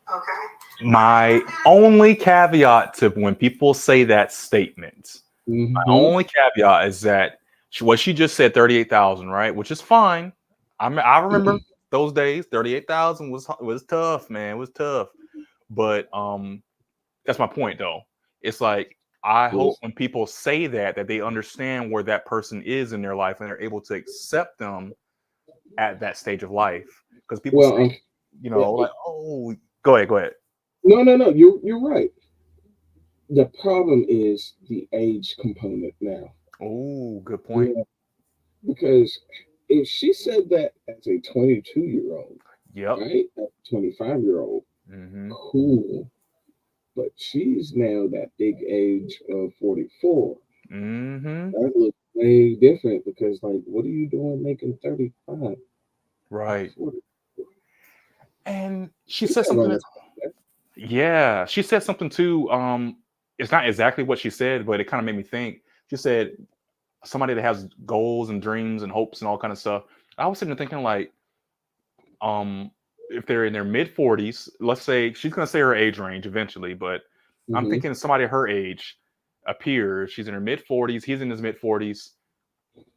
Okay. My only caveat to when people say that statement, my only caveat is that what she just said, 38,000, right? Which is fine. I remember those days. 38,000 was tough, man. It was tough. But that's my point, though. It's like I hope when people say that they understand where that person is in their life and they're able to accept them at that stage of life. Because people say, like, oh, go ahead. No. You're right. The problem is the age component now. Oh, good point. Yeah. Because if she said that as a 22-year-old, right, a 25-year-old, cool. But she's now that big age of 44. Mm-hmm. That looks way different because, like, what are you doing making 35? Right. 40? And she You're said not something. gonna spend that. Yeah, she said something too. It's not exactly what she said, but it kind of made me think. She said somebody that has goals and dreams and hopes and all kind of stuff. I was sitting there thinking like, um, if they're in their mid 40s, let's say she's gonna say her age range eventually, but I'm Mm-hmm. thinking somebody her age appears, she's in her mid 40s, he's in his mid 40s.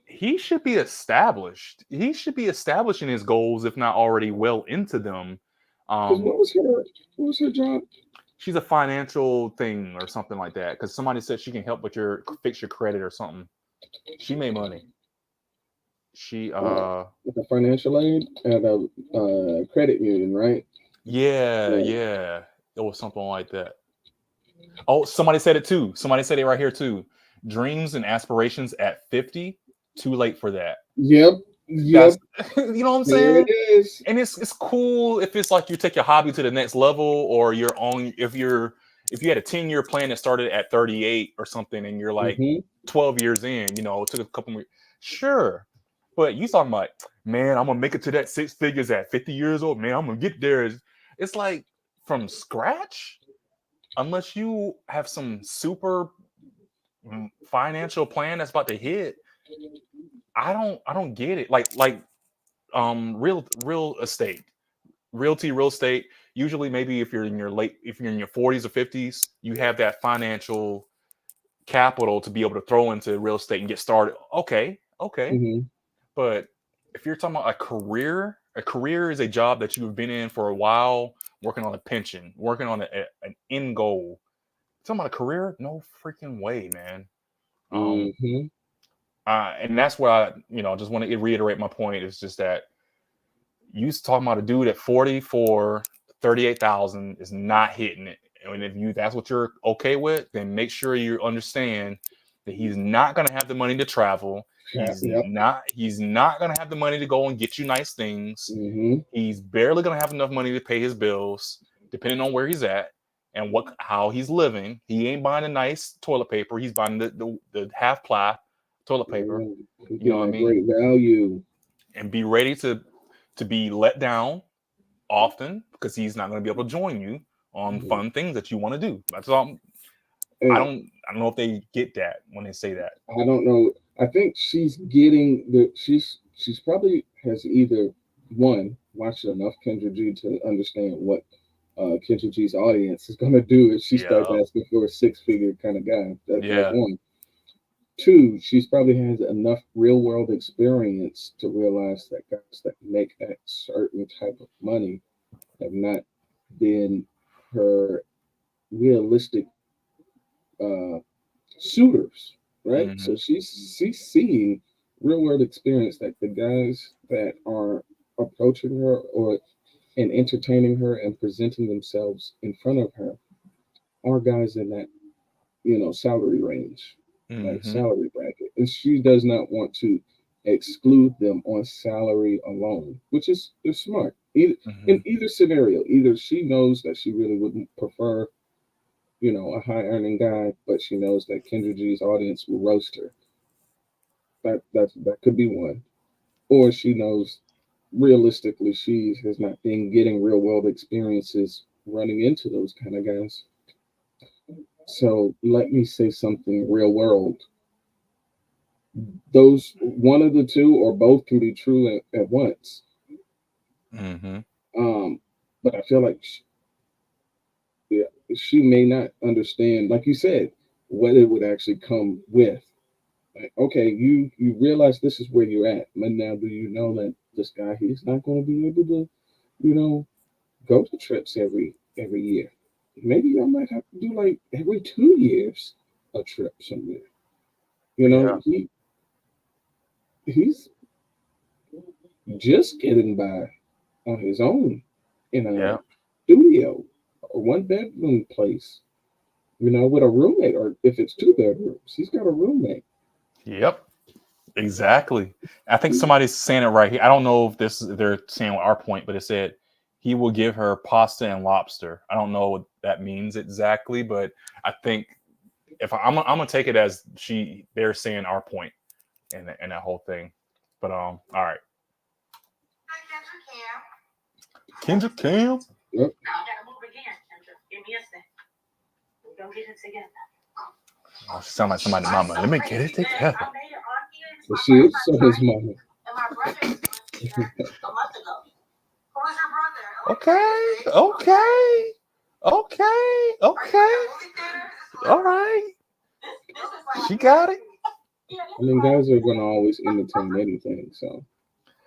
He should be established. He should be establishing his goals, if not already well into them. Because Um, what was her job? she's a financial thing or something like that. Because somebody said she can help with your fix your credit or something. She made money. She Like a financial aid at a credit union, right? yeah, Yeah. yeah. It was something like that. Oh, somebody said it too. Somebody said it right here too. Dreams and aspirations at 50, too late for that. Yep. That's Yep. you know what I'm There it saying? is. And it's cool if it's like you take your hobby to the next level, or you're on if you had a 10-year plan that started at 38 or something and you're like Mm-hmm. 12 years in, it took a couple more. Sure. But you talking about, man, I'm gonna make it to that 6 figures at 50 years old. Man, I'm gonna get there. It's like from scratch, unless you have some super financial plan that's about to hit. I don't get it. Like real estate, real estate. Usually, maybe if you're in your 40s or 50s, you have that financial capital to be able to throw into real estate and get started. Okay. Mm-hmm. But if you're talking about a career is a job that you've been in for a while, working on a pension, working on an end goal. Talking about a career, no freaking way, man. Um, Mm-hmm. and that's where just want to reiterate my point. It's just that you talking about a dude at 40 for 38,000 is not hitting it. And if that's what you're okay with, then make sure you understand that he's not going to have the money to travel. Yep. He's not going to have the money to go and get you nice things. Mm-hmm. He's barely going to have enough money to pay his bills, depending on where he's at and how he's living. He ain't buying a nice toilet paper. He's buying the half ply toilet paper. You're You know what I getting a mean? great value. And be ready to be let down often because he's not going to be able to join you on Mm-hmm. fun things that you want to do. That's all. I And don't know if they get that when they say that. I don't know. I think she's getting she's probably has either one watched enough Kendra G to understand what Kendra G's audience is gonna do if she starts Yeah. asking for a 6-figure kind of guy. That's Yeah. one. Two, she's probably has enough real world experience to realize that guys that make that certain type of money have not been her realistic uh, suitors, right? So Hmm. she's seeing real world experience that the guys that are approaching her or and entertaining her and presenting themselves in front of her are guys in that salary range, like Hmm. salary bracket, and she does not want to exclude them on salary alone, which is smart. Hmm. In either scenario, either she knows that she really wouldn't prefer a high earning guy, but she knows that Kendra G's audience will roast her. That could be one. Or she knows realistically she has not been getting real world experiences running into those kind of guys. So let me say something real world. Those one of the two or both can be true at once. Hmm. Um, but I feel like yeah, she may not understand, like you said, what it would actually come with. Like, okay, you realize this is where you're at, but now do you know that this guy he's not going to be able to, you know, go to trips every year. Maybe I might have to do like every 2 years a trip somewhere. Yeah. He's just getting by on his own in a Yeah. studio, a 1 bedroom place, with a roommate, or if it's 2 bedrooms, he's got a roommate. Yep. Exactly. I think somebody's saying it right here. I don't know if they're saying our point, but it said he will give her pasta and lobster. I don't know what that means exactly, but I think if I'm gonna take it as they're saying our point in that whole thing. But all right. Kendra Cam. Yep. Now I gotta move again, Kendra. Give me a second. We're gonna get it together. Oh, she sound like somebody's mama. Let me get it together. I made it on here. But she is so his mama. And my brother was here a month ago. Who was your brother? Okay. All right. She got it. I mean, guys are gonna always entertain anything. So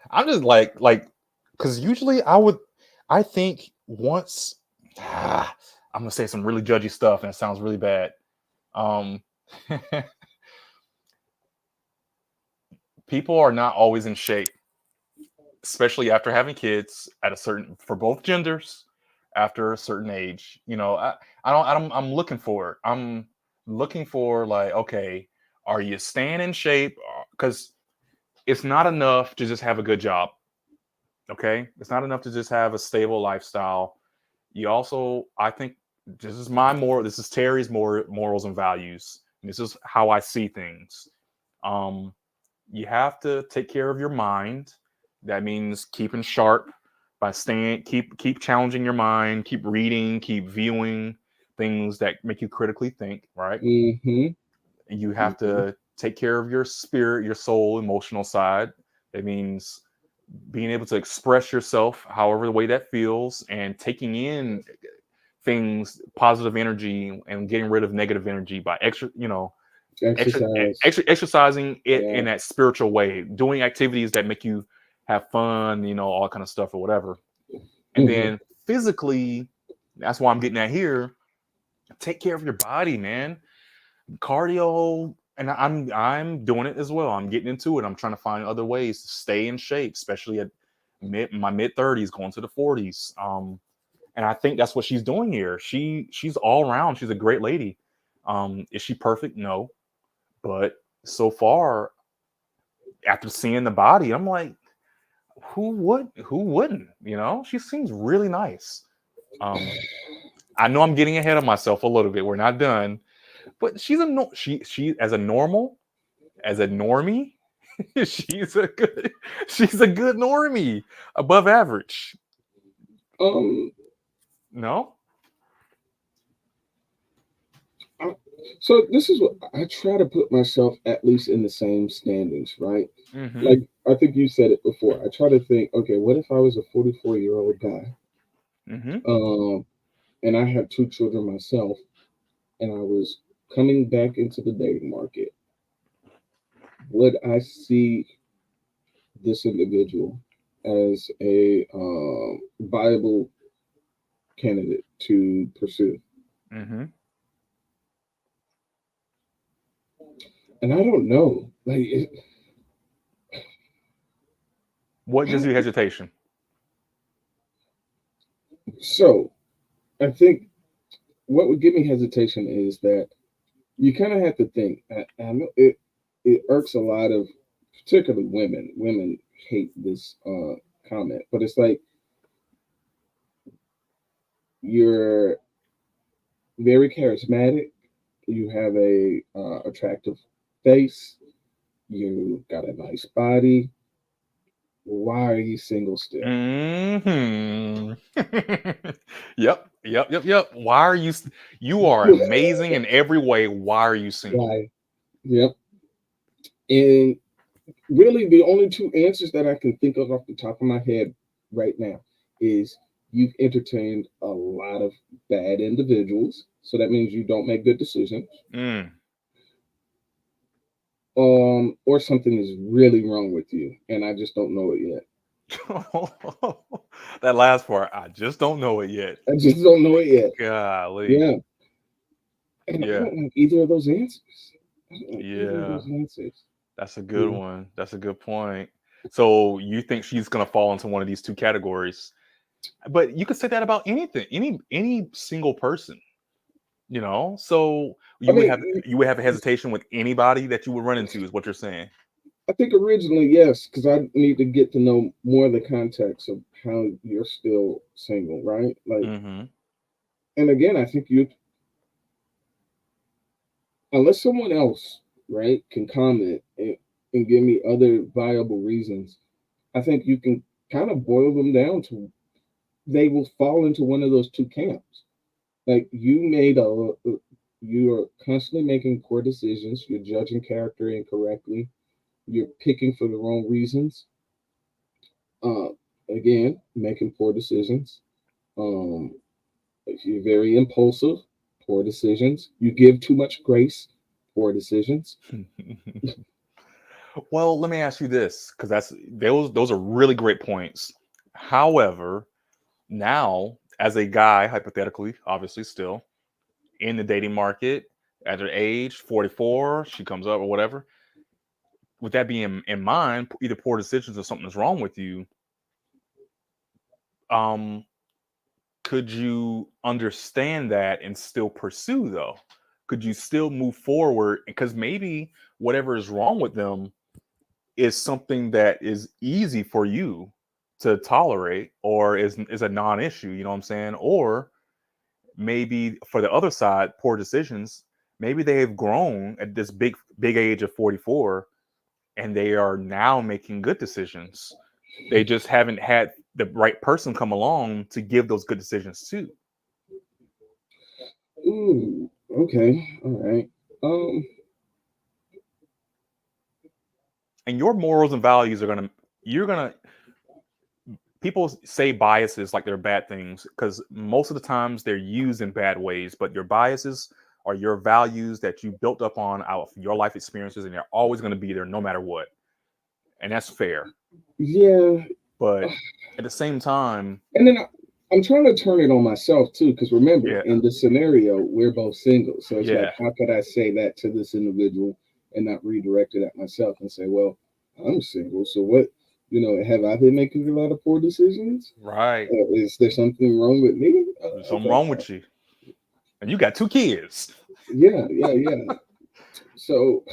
I'm just like, because usually I think once, I'm gonna say some really judgy stuff and it sounds really bad. People are not always in shape, especially after having kids for both genders after a certain age. You know, I'm looking for it. I'm looking for like, okay, are you staying in shape? Because it's not enough to just have a good job. Okay, it's not enough to just have a stable lifestyle. You also, I think, this is Terry's morals and values. And this is how I see things. You have to take care of your mind. That means keeping sharp by keep challenging your mind, keep reading, keep viewing things that make you critically think, right? mm-hmm. You have to take care of your spirit, your soul, emotional side. It means being able to express yourself however the way that feels and taking in things, positive energy, and getting rid of negative energy by exercising it in that spiritual way, doing activities that make you have fun, all that kind of stuff or whatever. And then physically, that's why I'm getting at here. Take care of your body, man. Cardio, and I'm doing it as well. I'm getting into it. I'm trying to find other ways to stay in shape, especially at my mid 30s, going to the 40s. And I think that's what she's doing here. She's all around. She's a great lady. Is she perfect? No. But so far, after seeing the body, I'm like, who wouldn't? She seems really nice. I know I'm getting ahead of myself a little bit. We're not done. But she as a normie, she's a good normie, above average. No. So this is what I try to put myself at least in the same standings, right? Mm-hmm. Like I think you said it before. I try to think, okay, what if I was a 44-year-old guy, and I had 2 children myself, and I was coming back into the dating market? Would I see this individual as a viable candidate to pursue? Mm-hmm. And I don't know. What gives you hesitation? So, I think what would give me hesitation is that you kind of have to think. I know it irks a lot of, particularly women. Women hate this comment, but it's like you're very charismatic. You have a attractive face. You got a nice body. Why are you single still? Mm-hmm. Yep. Why are you are amazing in every way. Why are you single? Why? Yep. And really, the only 2 answers that I can think of off the top of my head right now is you've entertained a lot of bad individuals. So that means you don't make good decisions. Or something is really wrong with you, and I just don't know it yet. That last part, I just don't know it yet. I just don't know it yet. Golly. Yeah. And I don't like either of those answers. That's a good one. That's a good point. So you think she's gonna fall into one of these 2 categories? But you could say that about anything, any single person. So you would have a hesitation with anybody that you would run into, is what you're saying. I think originally, yes, because I need to get to know more of the context of how you're still single, right? Like, and again, I think unless someone else, right, can comment and give me other viable reasons, I think you can kind of boil them down to they will fall into one of those two camps. Like you are constantly making poor decisions. You're judging character incorrectly. You're picking for the wrong reasons. Uh, Again, making poor decisions. Um, if you're very impulsive, poor decisions. You give too much grace, poor decisions. Well, let me ask you this, because those are really great points. However, now as a guy, hypothetically, obviously still in the dating market at her age, 44, she comes up or whatever. With that being in mind, either poor decisions or something is wrong with you. Um, could you understand that and still pursue though? Could you still move forward? Because maybe whatever is wrong with them is something that is easy for you to tolerate or is a non-issue, you know what I'm saying? Or maybe for the other side, poor decisions, maybe they have grown at this big age of 44 and they are now making good decisions. They just haven't had the right person come along to give those good decisions to. Ooh, okay, all right. And your morals and values you're gonna people say biases like they're bad things because most of the times they're used in bad ways, but your biases are your values that you built up on out of your life experiences, and they're always going to be there no matter what. And that's fair. Yeah, But at the same time, and then I'm trying to turn it on myself too, because remember, yeah, in this scenario, we're both single. So it's like, yeah, how could I say that to this individual and not redirect it at myself and say, well, I'm single. So what, have I been making a lot of poor decisions? right. Is there something wrong with me? There's something Okay. wrong with you. And you got 2 kids. Yeah, yeah, yeah. So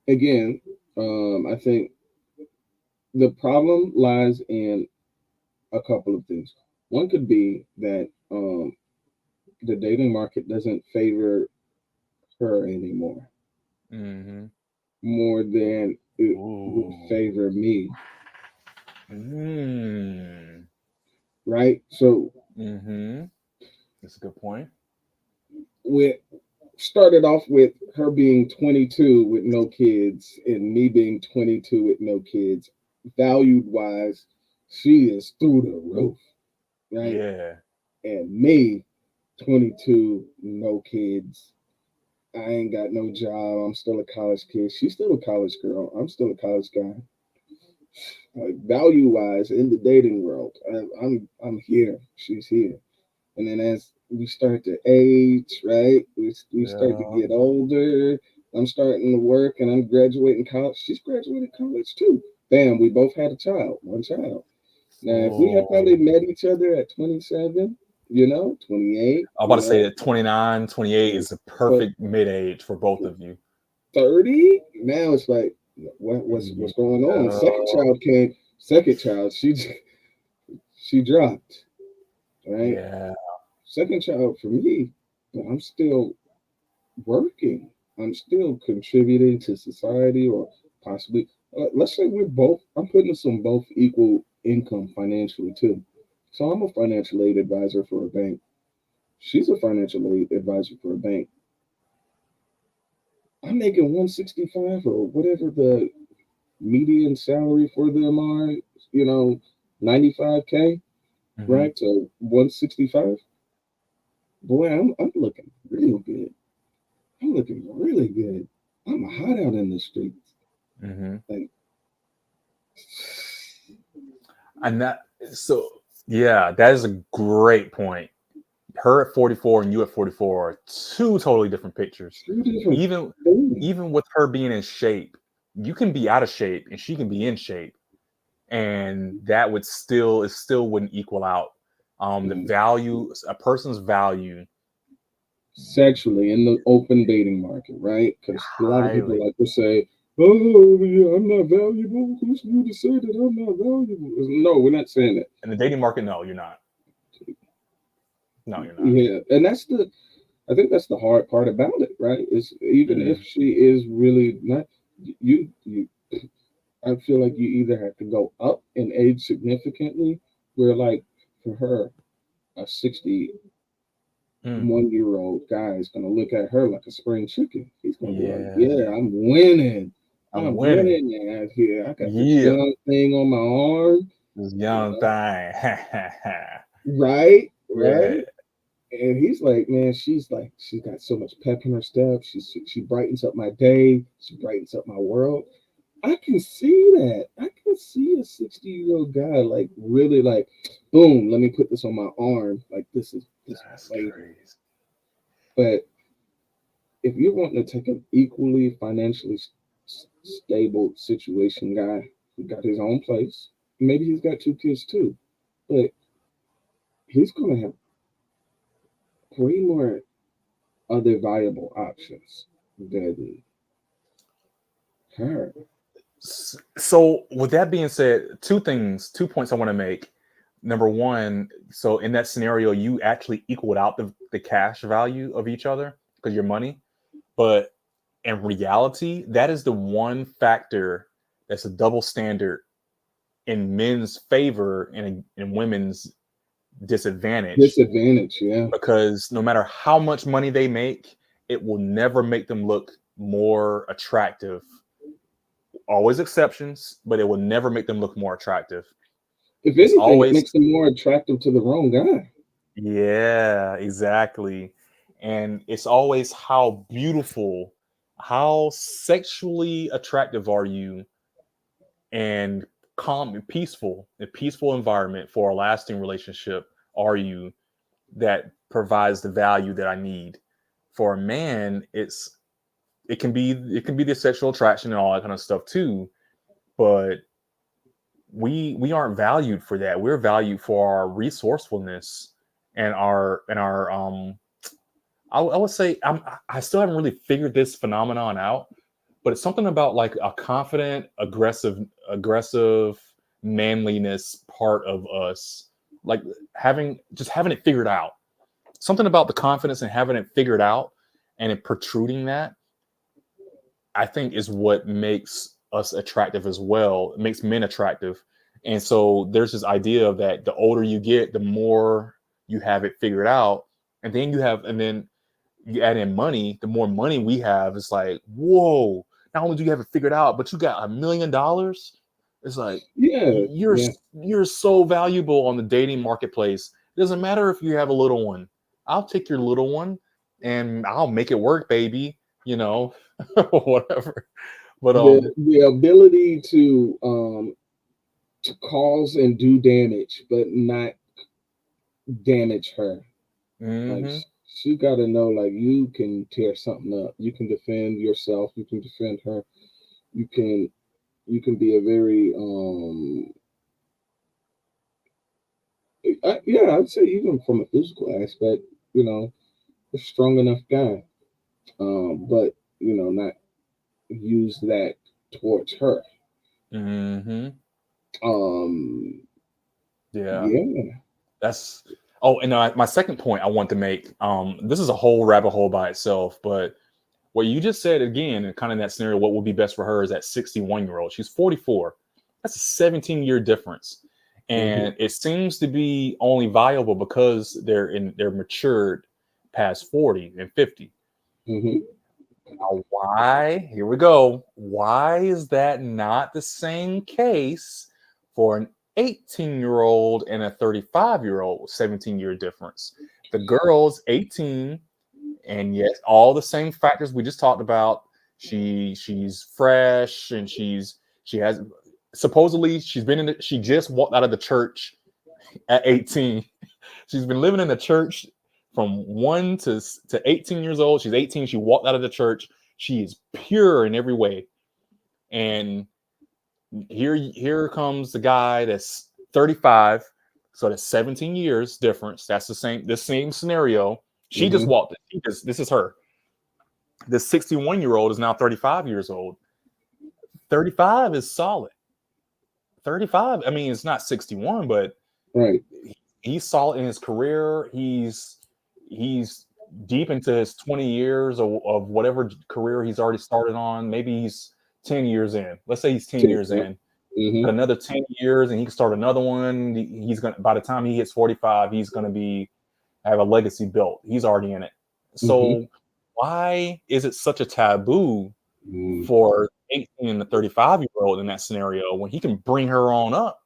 again, I think the problem lies in a couple of things. One could be that the dating market doesn't favor her anymore Mm-hmm. more than it would Ooh. favor me, Mm. right? So Mm-hmm. That's a good point. we started off with her being 22 with no kids and me being 22 with no kids. Valued wise, she is through the roof, right? Yeah. And me, 22, no kids. I ain't got no job. I'm still a college kid. She's still a college girl. I'm still a college guy. Like value wise in the dating world, I'm here. She's here. And then as we start to age, right? We start to Yeah. get older. I'm starting to work and I'm graduating college. She's graduated college too. Bam, we both had a child, one child. Now, if we had probably Oh. met each other at 27, 28, I'm about to say that 29, 28 is a but perfect mid-age for both of you. 30, now it's like, what's going on? The second Yeah. child came. Second child, she dropped, right? Yeah. Second child for me, but I'm still working. I'm still contributing to society, or possibly, let's say we're both. I'm putting us on both equal income financially too. So I'm a financial aid advisor for a bank. She's a financial aid advisor for a bank. I'm making 165 or whatever the median salary for them are. 95K, Mm-hmm. right? So 165. Boy, I'm looking real good. I'm looking really good. I'm hot out in the streets. Mm-hmm. Like, And yeah, that is a great point. Her at 44 and you at 44 are 2 totally different pictures. two different Even things. even with her being in shape, you can be out of shape and she can be in shape, and that still wouldn't equal out. The value, a person's value, Sexually in the open dating market, right? Because a lot of people highly. like to say, "Oh, yeah, I'm not valuable." Who's you to say that I'm not valuable? No, we're not saying that. In the dating market, no, you're not. No, you're not. Yeah, and I think that's the hard part about it, right? Is even if she is really not, you, I feel like you either have to go up in age significantly, where like for her, a 61-year-old guy is gonna look at her like a spring chicken. He's gonna be like, "Yeah, I'm winning. I'm winning out here. I got this young thing on my arm. This young thing." Right, Yeah. right." And he's like, man, she's got so much pep in her step. She brightens up my day. She brightens up my world. I can see that. I can see a 60-year-old guy like really like, boom, let me put this on my arm. Like this is lady. But if you're wanting to take an equally financially stable situation guy who got his own place, maybe he's got 2 kids too, but he's gonna have way more other viable options than her. So with that being said, 2 points I want to make. Number one, so in that scenario, you actually equaled out the cash value of each other because your money. But in reality, that is the one factor that's a double standard in men's favor and in women's disadvantage. Yeah. Because no matter how much money they make, it will never make them look more attractive. Always exceptions, but it will never make them look more attractive. If anything, it makes them more attractive to the wrong guy. Yeah, exactly. And it's always how beautiful, how sexually attractive are you, and calm and peaceful, a peaceful environment for a lasting relationship are you that provides the value that I need. For a man, it can be the sexual attraction and all that kind of stuff too, but we aren't valued for that. We're valued for our resourcefulness and our I would say I still haven't really figured this phenomenon out, but it's something about like a confident, aggressive manliness part of us, like having it figured out. Something about the confidence and having it figured out and it protruding that, I think, is what makes us attractive as well. It makes men attractive. And so there's this idea of that the older you get, the more you have it figured out. And then you add in money, the more money we have, it's like, whoa, not only do you have it figured out, but you got $1 million. It's like, you're so valuable on the dating marketplace. It doesn't matter if you have a little one. I'll take your little one and I'll make it work, baby. You know, whatever. But the ability to cause and do damage, but not damage her. Mm-hmm. Like she got to know, like, you can tear something up. You can defend yourself. You can defend her. You can be a very I'd say even from a physical aspect, a strong enough guy, but not use that towards her. Mm-hmm. Yeah. That's and my second point I want to make. This is a whole rabbit hole by itself, but what you just said again, and kind of in that scenario, what would be best for her is that 61-year-old. She's 44. That's a 17-year difference, and it seems to be only viable because they're matured past 40 and 50. Now, why? Here we go. Why is that not the same case for an 18-year-old and a 35-year-old? 17-year difference. The girl's 18, and yes, all the same factors we just talked about. She's fresh, and she has supposedly she just walked out of the church at 18. She's been living in the church from 1 to 18 years old. She's 18. She walked out of the church. She is pure in every way. And here comes the guy that's 35. So that's 17 years difference. That's the same scenario. She just walked. This is her. This 61-year-old is now 35 years old. 35 is solid. 35. I mean, it's not 61, but right. He's solid in his career. He's he's deep into his 20 years of whatever career he's already started on. Maybe he's 10 years in. Let's say he's 10 years in. Mm-hmm. Another 10 years and he can start another one. He's gonna, by the time he hits 45, he's gonna have a legacy built. He's already in it. So why is it such a taboo for 18 to 35-year-old in that scenario when he can bring her on up?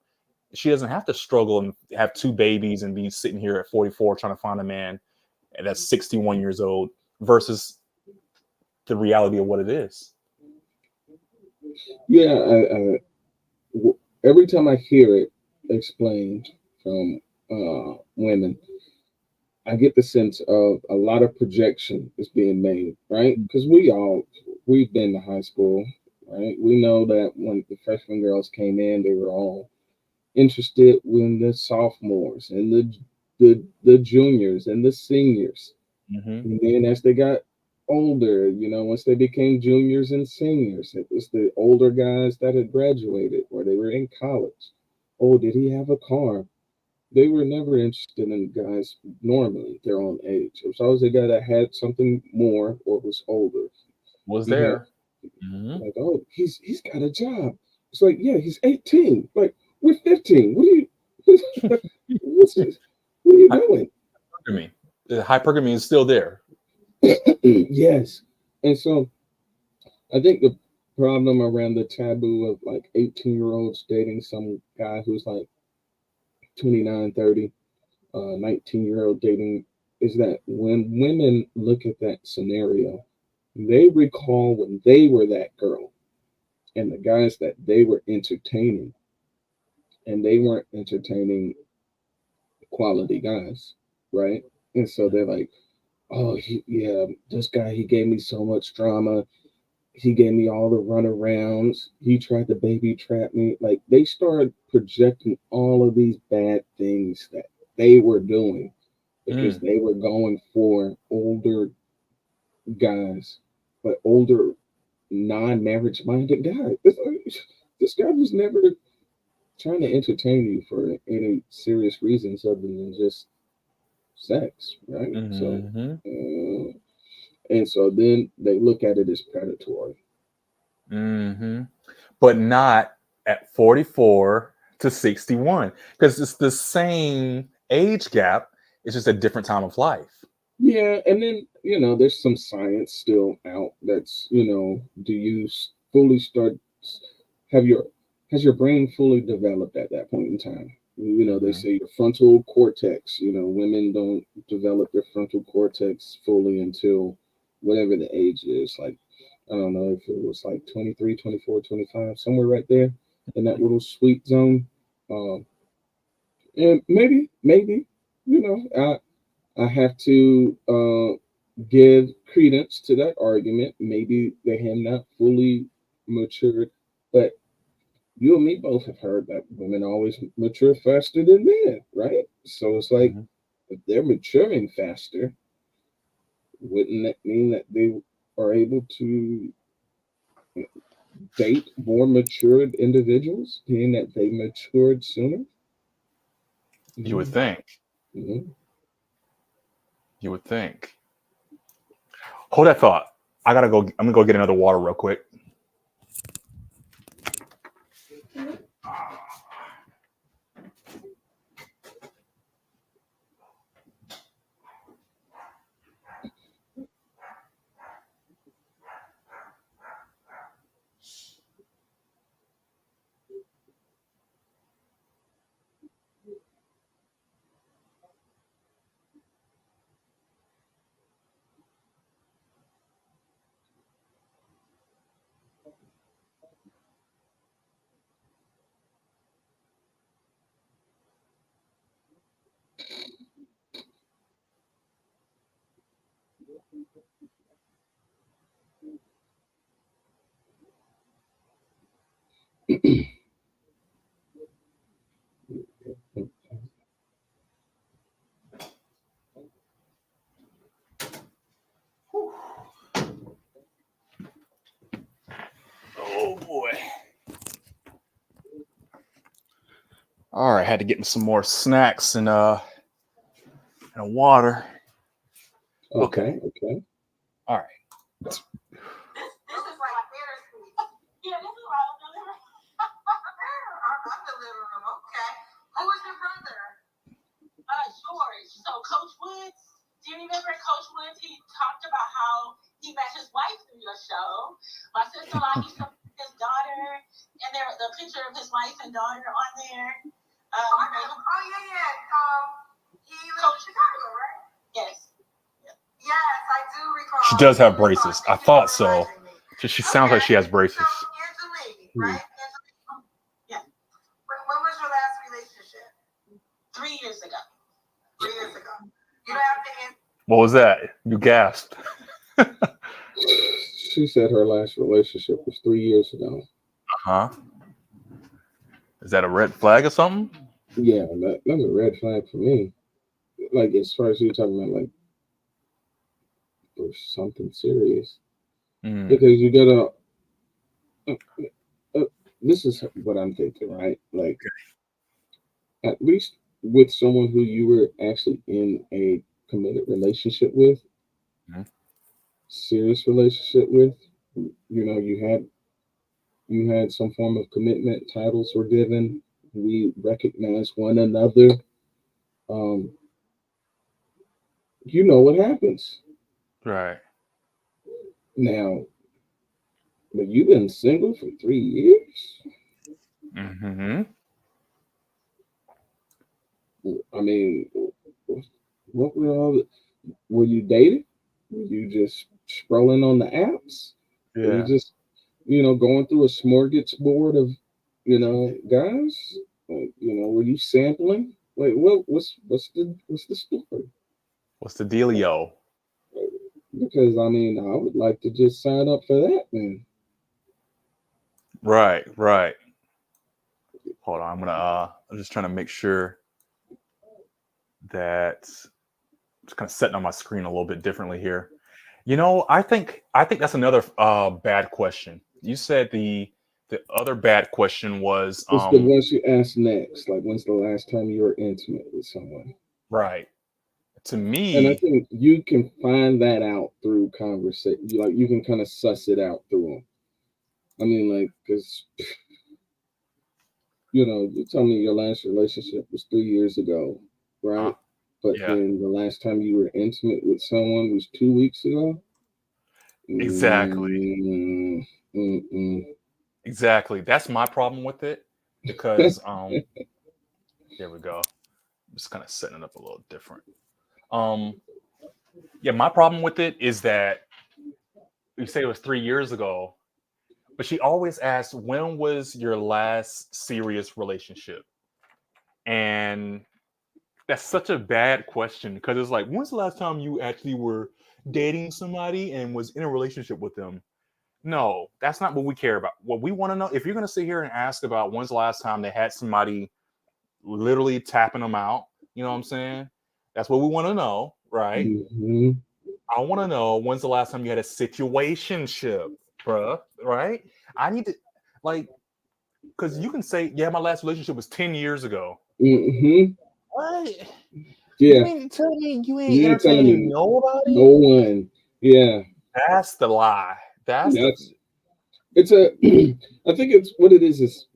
She doesn't have to struggle and have 2 babies and be sitting here at 44 trying to find a man that's 61 years old versus the reality of what it is. Yeah, every time I hear it explained from women, I get the sense of a lot of projection is being made, right? Because we've been to high school, right? We know that when the freshman girls came in, they were all interested in the sophomores and the juniors and the seniors. And then as they got older, once they became juniors and seniors, it was the older guys that had graduated or they were in college. Oh, did he have a car? They were never interested in guys normally their own age. It was always a guy that had something more or was older. Was He had, there? like, oh, he's got a job. It's like, yeah, he's 18. Like, we're 15. What are you doing? Hypergamy. The hypergamy is still there. Yes. And so I think the problem around the taboo of like 18-year-olds dating some guy who's like 29, 30, 19-year-old dating is that when women look at that scenario, they recall when they were that girl and the guys that they were entertaining, and they weren't entertaining quality guys, right? And so they're like, oh, this guy, he gave me so much drama. He gave me all the runarounds. He tried to baby trap me. Like, they started projecting all of these bad things that they were doing because they were going for older guys, but older, non-marriage minded guys. This guy was never trying to entertain you for any serious reasons other than just sex, right? So, and so then they look at it as predatory. But not at 44 to 61, because it's the same age gap. It's just a different time of life. Yeah, and then there's some science still out that's do you fully start has your brain fully developed at that point in time? They say your frontal cortex. Women don't develop their frontal cortex fully until whatever the age is. Like, I don't know if it was like 23, 24, 25, somewhere right there in that little sweet zone. And maybe, I have to give credence to that argument. Maybe they have not fully matured, but you and me both have heard that women always mature faster than men, right? So it's like, if they're maturing faster, wouldn't that mean that they are able to date more matured individuals, being that they matured sooner? You would think. Mm-hmm. You would think. Hold that thought. I'm gonna go get another water real quick. Oh boy. All right, had to get me some more snacks and a water. Okay. All right. This is like bittersweet. Yeah, this is why I'm delivering. I'm delivering. Okay. Who is your brother? George. So Coach Woods. Do you remember Coach Woods? He talked about how he met his wife through your show. My sister-in-law, he showed his daughter, and there the picture of his wife and daughter on there. Yeah. He lives in Chicago, right? Yes. Yes, I do recall. She does have braces. I thought so. She sounds like she has braces. So, Angelique, right? Yeah. When was your last relationship? 3 years ago. 3 years ago. You don't have to answer. What was that? You gasped. She said her last relationship was 3 years ago. Huh? Is that a red flag or something? Yeah, that's a red flag for me. Like, as far as you're talking about, like, for something serious. Because you gotta, this is what I'm thinking, right? Like, at least with someone who you were actually in a committed relationship with, serious relationship with, you had some form of commitment, titles were given, we recognize one another. You know what happens. Right. Now, but you've been single for 3 years. I mean, what were all? Were you dating? Were you just scrolling on the apps? Yeah. Were you just, going through a smorgasbord of, guys? Were you sampling? Wait, what's the story? What's the dealio? Because I mean, I would like to just sign up for that, man. Right. Hold on, I'm just trying to make sure that just kind of setting on my screen a little bit differently here. I think that's another bad question. You said the other bad question was It's the ones you ask next, like when's the last time you were intimate with someone? Right. To me, and I think you can find that out through conversation. Like you can kind of suss it out through them. I mean, like, because you tell me your last relationship was 3 years ago, right? But then the last time you were intimate with someone was 2 weeks ago. Exactly. Exactly. That's my problem with it because there we go. I'm just kind of setting it up a little different. Yeah, my problem with it is that you say it was 3 years ago, but she always asks, when was your last serious relationship? And that's such a bad question because it's like, when's the last time you actually were dating somebody and was in a relationship with them? No, that's not what we care about. What we want to know, if you're going to sit here and ask about when's the last time they had somebody literally tapping them out, you know what I'm saying? That's what we want to know, right? I want to know when's the last time you had a situationship, bruh, right? I need to, like, because you can say, yeah, my last relationship was 10 years ago. What? Yeah. You mean to tell me you ain't entertaining nobody? No one. Yeah. That's the lie. It's a I think it's what it is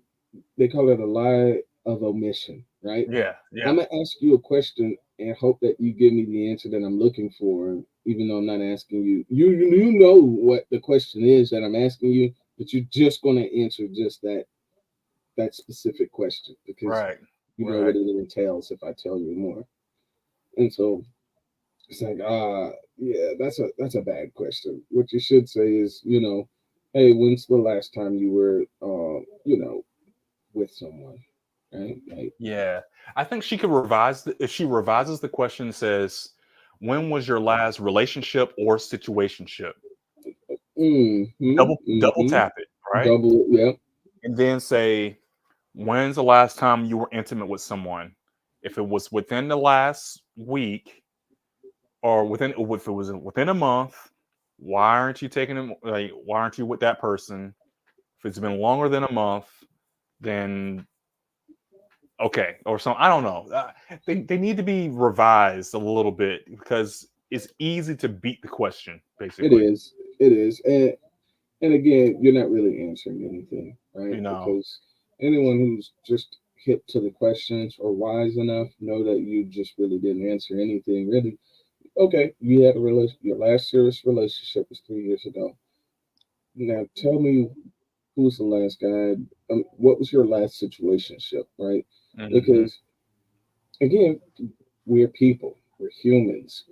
they call it a lie of omission, right? Yeah. I'm gonna ask you a question and hope that you give me the answer that I'm looking for, even though I'm not asking you. You know what the question is that I'm asking you, but you're just gonna answer just that specific question because you know what it entails if I tell you more. And so it's like, yeah, that's a bad question. What you should say is, hey, when's the last time you were, with someone, right? Like, yeah, I think she could revise. If she revises the question, says, "When was your last relationship or situationship?" Double tap it, right? Yeah. And then say, "When's the last time you were intimate with someone?" If it was within the last week, or if it was within a month, why aren't you taking them? Like, why aren't you with that person? If it's been longer than a month, then okay, or something. I don't know. They need to be revised a little bit because it's easy to beat the question, It basically. is. It is. And again, you're not really answering anything, right? You know. Because anyone who's just hit to the questions or wise enough know that you just really didn't answer anything. Really, okay, you had a your last serious relationship was 3 years ago. Now tell me who's the last guy? What was your last situationship, right? Mm-hmm. Because again, we're people, we're humans,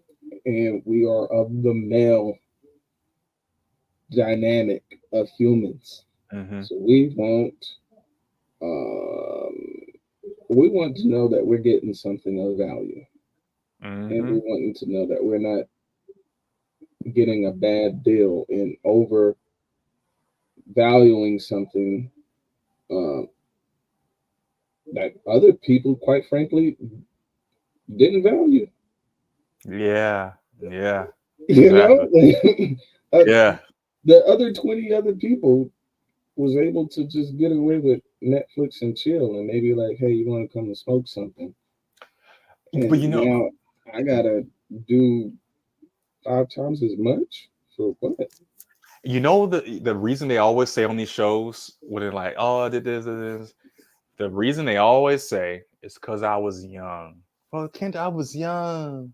and we are of the male dynamic of humans. Mm-hmm. So um, we want to know that we're getting something of value, and we Mm-hmm. want to know that we're not getting a bad deal and overvaluing something uh, that other people, quite frankly, didn't value. Yeah. Yeah. You Exactly. know, uh, Yeah. the other 20 other people was able to just get away with Netflix and chill, and maybe like, hey, you want to come and smoke something? But you And know, now I gotta do 5 times as much for what? the reason they always say on these shows when they're like, "Oh, I did this," the reason they always say is because I was young. Well, Kendra, I was young.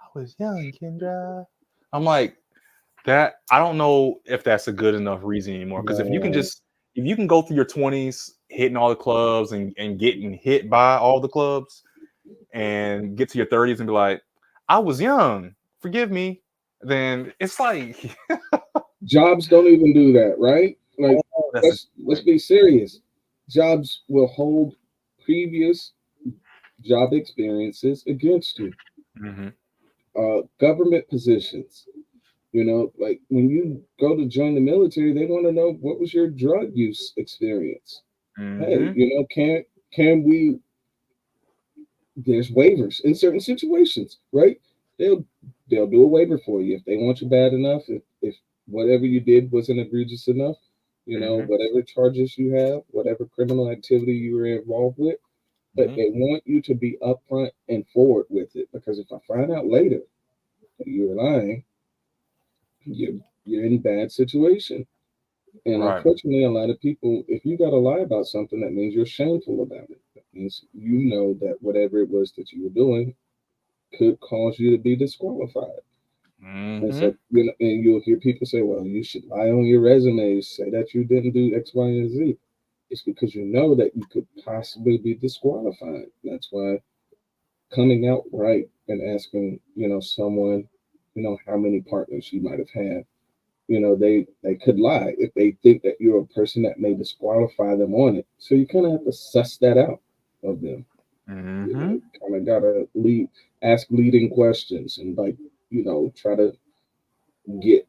I was young, Kendra. I'm like that. I don't know if that's a good enough reason anymore. Because No, if you can go through your 20s hitting all the clubs and getting hit by all the clubs, and get to your 30s and be like, I was young, forgive me, then it's like, jobs don't even do that, right? Like, oh, that's a let's be serious. Jobs will hold previous job experiences against you. mm-hmm, Government positions, like when you go to join the military, they want to know what was your drug use experience. Hey, mm-hmm, can we there's waivers in certain situations, right? They'll they'll do a waiver for you if they want you bad enough. If whatever you did wasn't egregious enough, mm-hmm, whatever charges you have, whatever criminal activity you were involved with, but mm-hmm. they want you to be upfront and forward with it because if I find out later that you're lying, you're in a bad situation. And Right. unfortunately, a lot of people, if you got to lie about something, that means you're shameful about it. That means you know that whatever it was that you were doing could cause you to be disqualified. And Mm-hmm. so, and you'll hear people say, well, you should lie on your resume, say that you didn't do X, Y, and Z. It's because you know that you could possibly be disqualified. That's why coming out right and asking, someone, how many partners you might have had, they could lie if they think that you're a person that may disqualify them on it. So you kind of have to suss that out of them. Mm-hmm. Kind of gotta ask leading questions and like, try to get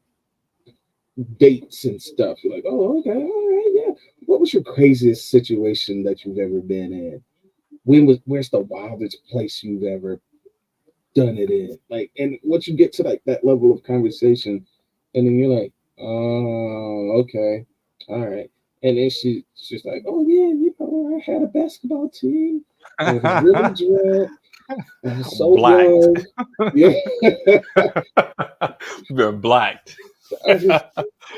dates and stuff. You're like, oh, okay, all right, yeah. What was your craziest situation that you've ever been in? Where's the wildest place you've ever done it in? Like, and once you get to like that level of conversation, and then you're like, oh, okay, all right. And then she's like, oh yeah, I had a basketball team. I was really drunk. I was so Blacked. young. Yeah, Been blacked. I was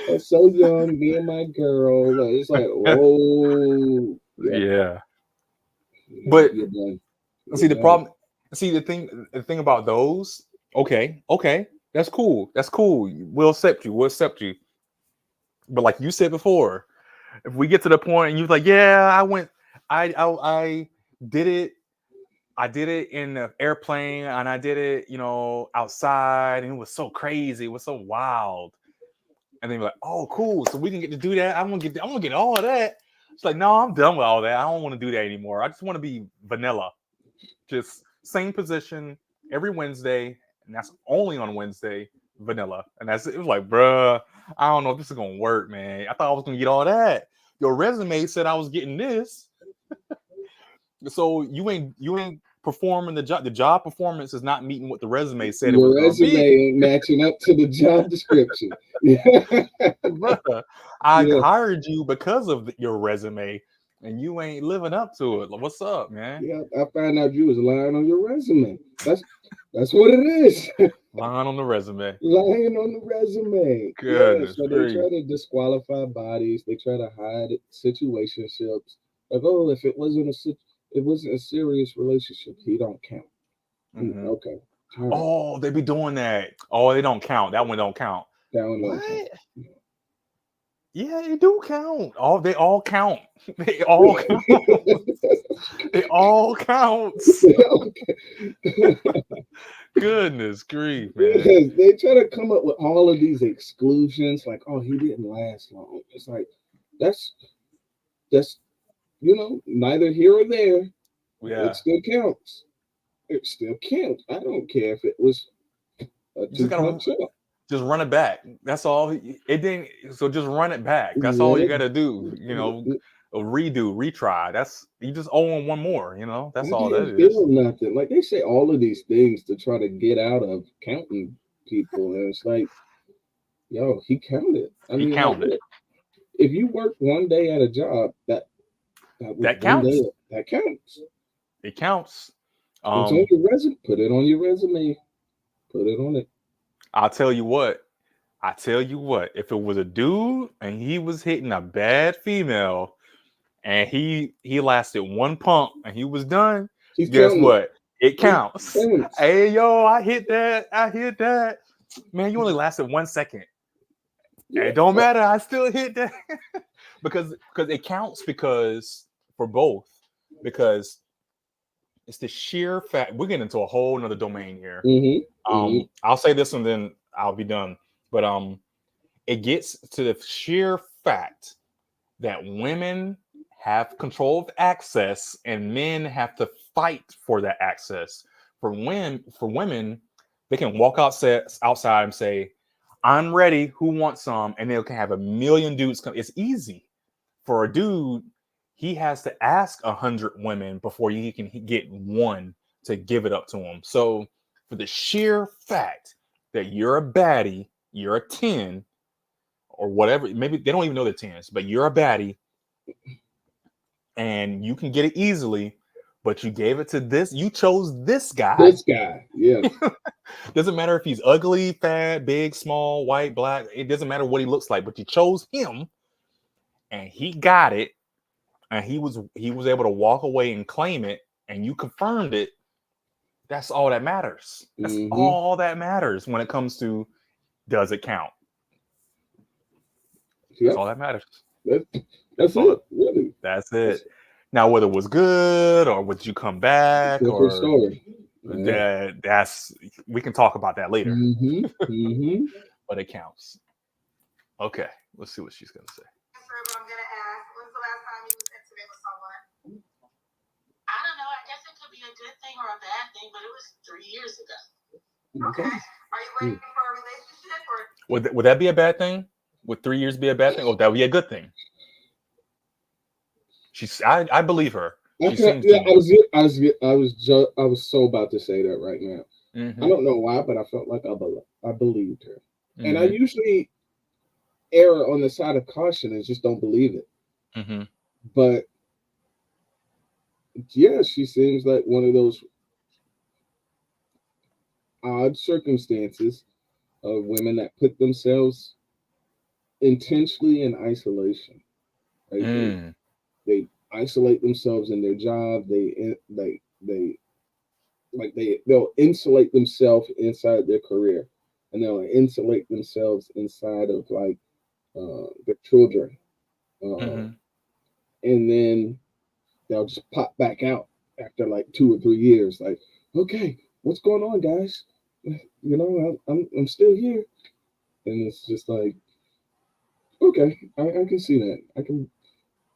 just so young. Me and my girl. Like, it's like, whoa, yeah, Yeah. But you're done. see You're the done. problem. See the thing about those. Okay, that's cool. That's cool. We'll accept you. We'll accept you. But like you said before, if we get to the point and you're like, yeah, I did it. I did it in the airplane and I did it, outside, and it was so crazy. It was so wild. And then you're like, oh, cool. So we can get to do that. I'm gonna get all of that. It's like, no, I'm done with all that. I don't want to do that anymore. I just want to be vanilla. Just same position every Wednesday, and that's only on Wednesday, vanilla. And that's it. It was like, bruh, I don't know if this is gonna work, man. I thought I was gonna get all that. Your resume said I was getting this. So you ain't performing the job. The job performance is not meeting what the resume said it was Your gonna resume be. ain't matching up to the job description. Yeah, Bruh, I yeah, hired you because of your resume, and you ain't living up to it. Like, what's up, man? yeah. I found out you was lying on your resume. That's what it is. Line on the resume. Lying on the resume. Yeah, Goodness so they grief. try to disqualify bodies. They try to hide situationships. Like, oh, if it wasn't a serious relationship, he don't count. Mhm. Okay. All right. Oh, they be doing that. Oh, they don't count. That one don't count. That one don't What? count. Yeah, they do count. They all count. They all count. They all counts. Goodness grief, man. Because they try to come up with all of these exclusions, like, oh, he didn't last long. It's like that's neither here or there. Yeah. It still counts. It still counts. I don't care if it was a You just gotta just run it back. That's all. It didn't. So just run it back. That's all you gotta do. A redo, retry. That's you just owe him one more. That's all that is. Feel nothing. Like they say all of these things to try to get out of counting people, and it's like, yo, he counted. He counted. Like, if you work one day at a job, that counts. That counts. It counts. It's on your resume. Put it on your resume. Put it on it. I'll tell you what. If it was a dude and he was hitting a bad female, and he lasted one pump and he was done, guess what? It counts. Hey, yo, I hit that. Man, you only lasted 1 second. Yeah. It don't matter. I still hit that because it counts for both because it's the sheer fact. We're getting into a whole nother domain here. I'll say this and then I'll be done. But it gets to the sheer fact that women have control of access and men have to fight for that access. For women, they can walk outside and say, I'm ready. Who wants some? And they can have a million dudes come. It's easy. For a dude, he has to ask 100 women before he can get one to give it up to him. So for the sheer fact that you're a baddie, you're a 10 or whatever, maybe they don't even know they're 10s, but you're a baddie and you can get it easily, but you gave it to this. You chose this guy. Yeah. Doesn't matter if he's ugly, fat, big, small, white, black. It doesn't matter what he looks like, but you chose him and he got it. And he was able to walk away and claim it, and you confirmed it. That's all that matters. That's all that matters when it comes to does it count? That's all that matters. That's it. Really. That's it. Now, whether it was good or would you come back or story. That's we can talk about that later. But it counts. Okay, let's see what she's gonna say. I'm gonna ask, when's the last time you was intimate with someone? I don't know. I guess it could be a good thing or a bad thing, but it was 3 years ago. Okay. Are you waiting for a relationship or? Would that be a bad thing? Would 3 years be a bad thing, or would that be a good thing? I believe her. I was so about to say that right now. I don't know why, but I felt like I believed her, and I usually err on the side of caution and just don't believe it. But yeah, she seems like one of those odd circumstances of women that put themselves intentionally in isolation. Right? They isolate themselves in their job. They'll insulate themselves inside their career, and they'll insulate themselves inside of like their children, and then they'll just pop back out after like 2 or 3 years. Like, okay, what's going on, guys? I'm still here, and it's just like, okay, I can see that.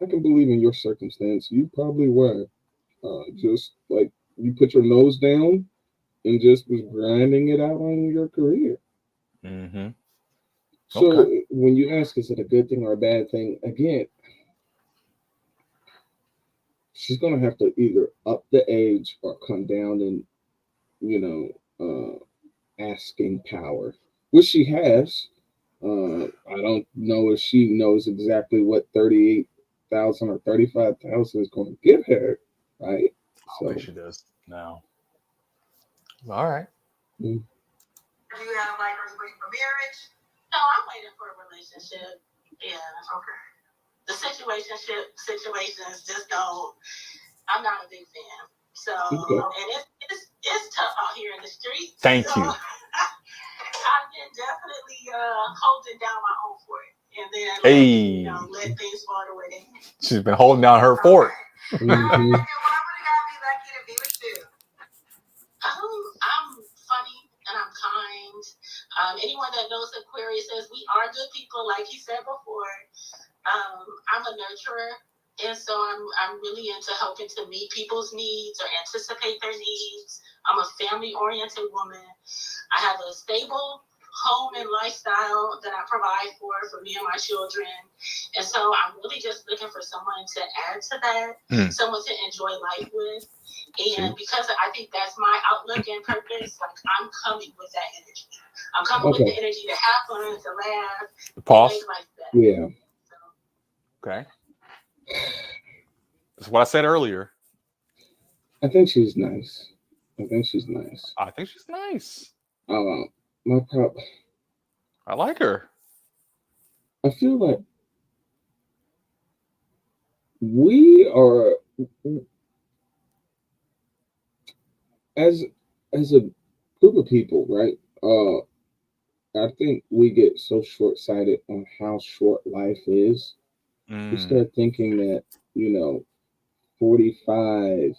I can believe in your circumstance. You probably were just like you put your nose down and just was grinding it out on your career. So when you ask, is it a good thing or a bad thing? Again, she's gonna have to either up the age or come down in, asking power, which she has. I don't know if she knows exactly what 38,000 or 35,000 is going to give her, right? I think she does now. All right. Do you have are you waiting for marriage? No, I'm waiting for a relationship. Yeah. Okay. The situations just don't. I'm not a big fan. So and it's tough out here in the streets. Thank you. I've been definitely holding down my own fort, and then let things fall the way they do. She's been holding down her fort. Mm-hmm. Why would a guy be lucky to be with you? I'm funny and I'm kind. Anyone that knows Aquarius says we are good people, like he said before. I'm a nurturer, and so I'm really into helping to meet people's needs or anticipate their needs. I'm a family-oriented woman. I have a stable home and lifestyle that I provide for me and my children. And so I'm really just looking for someone to add to that, someone to enjoy life with. And because I think that's my outlook and purpose, I'm coming with that energy. I'm coming with the energy to have fun, to laugh, Pause. to make life better. Yeah. Okay. That's what I said earlier. I think she's nice. I think she's nice. My prop. I like her. I feel like we are, as a group of people, right? I think we get so short-sighted on how short life is. We start thinking that, 45,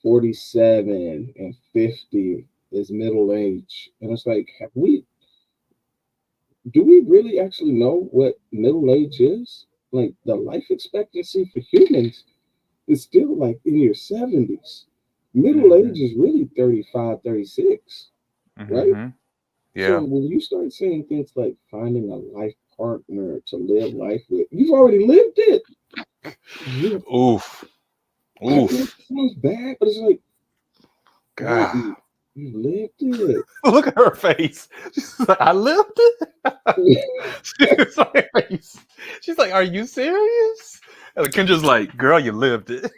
47, and 50 is middle age. And it's like, do we really actually know what middle age is? Like, the life expectancy for humans is still like in your 70s. Middle age is really 35, 36, right? Yeah. So when you start saying things like finding a life partner to live life with, you've already lived it. Oof. It sounds bad, but it's like, God, you lived it. Look at her face. She's like, I lived it. She's like, are you serious? And Kendra's like, girl, you lived it.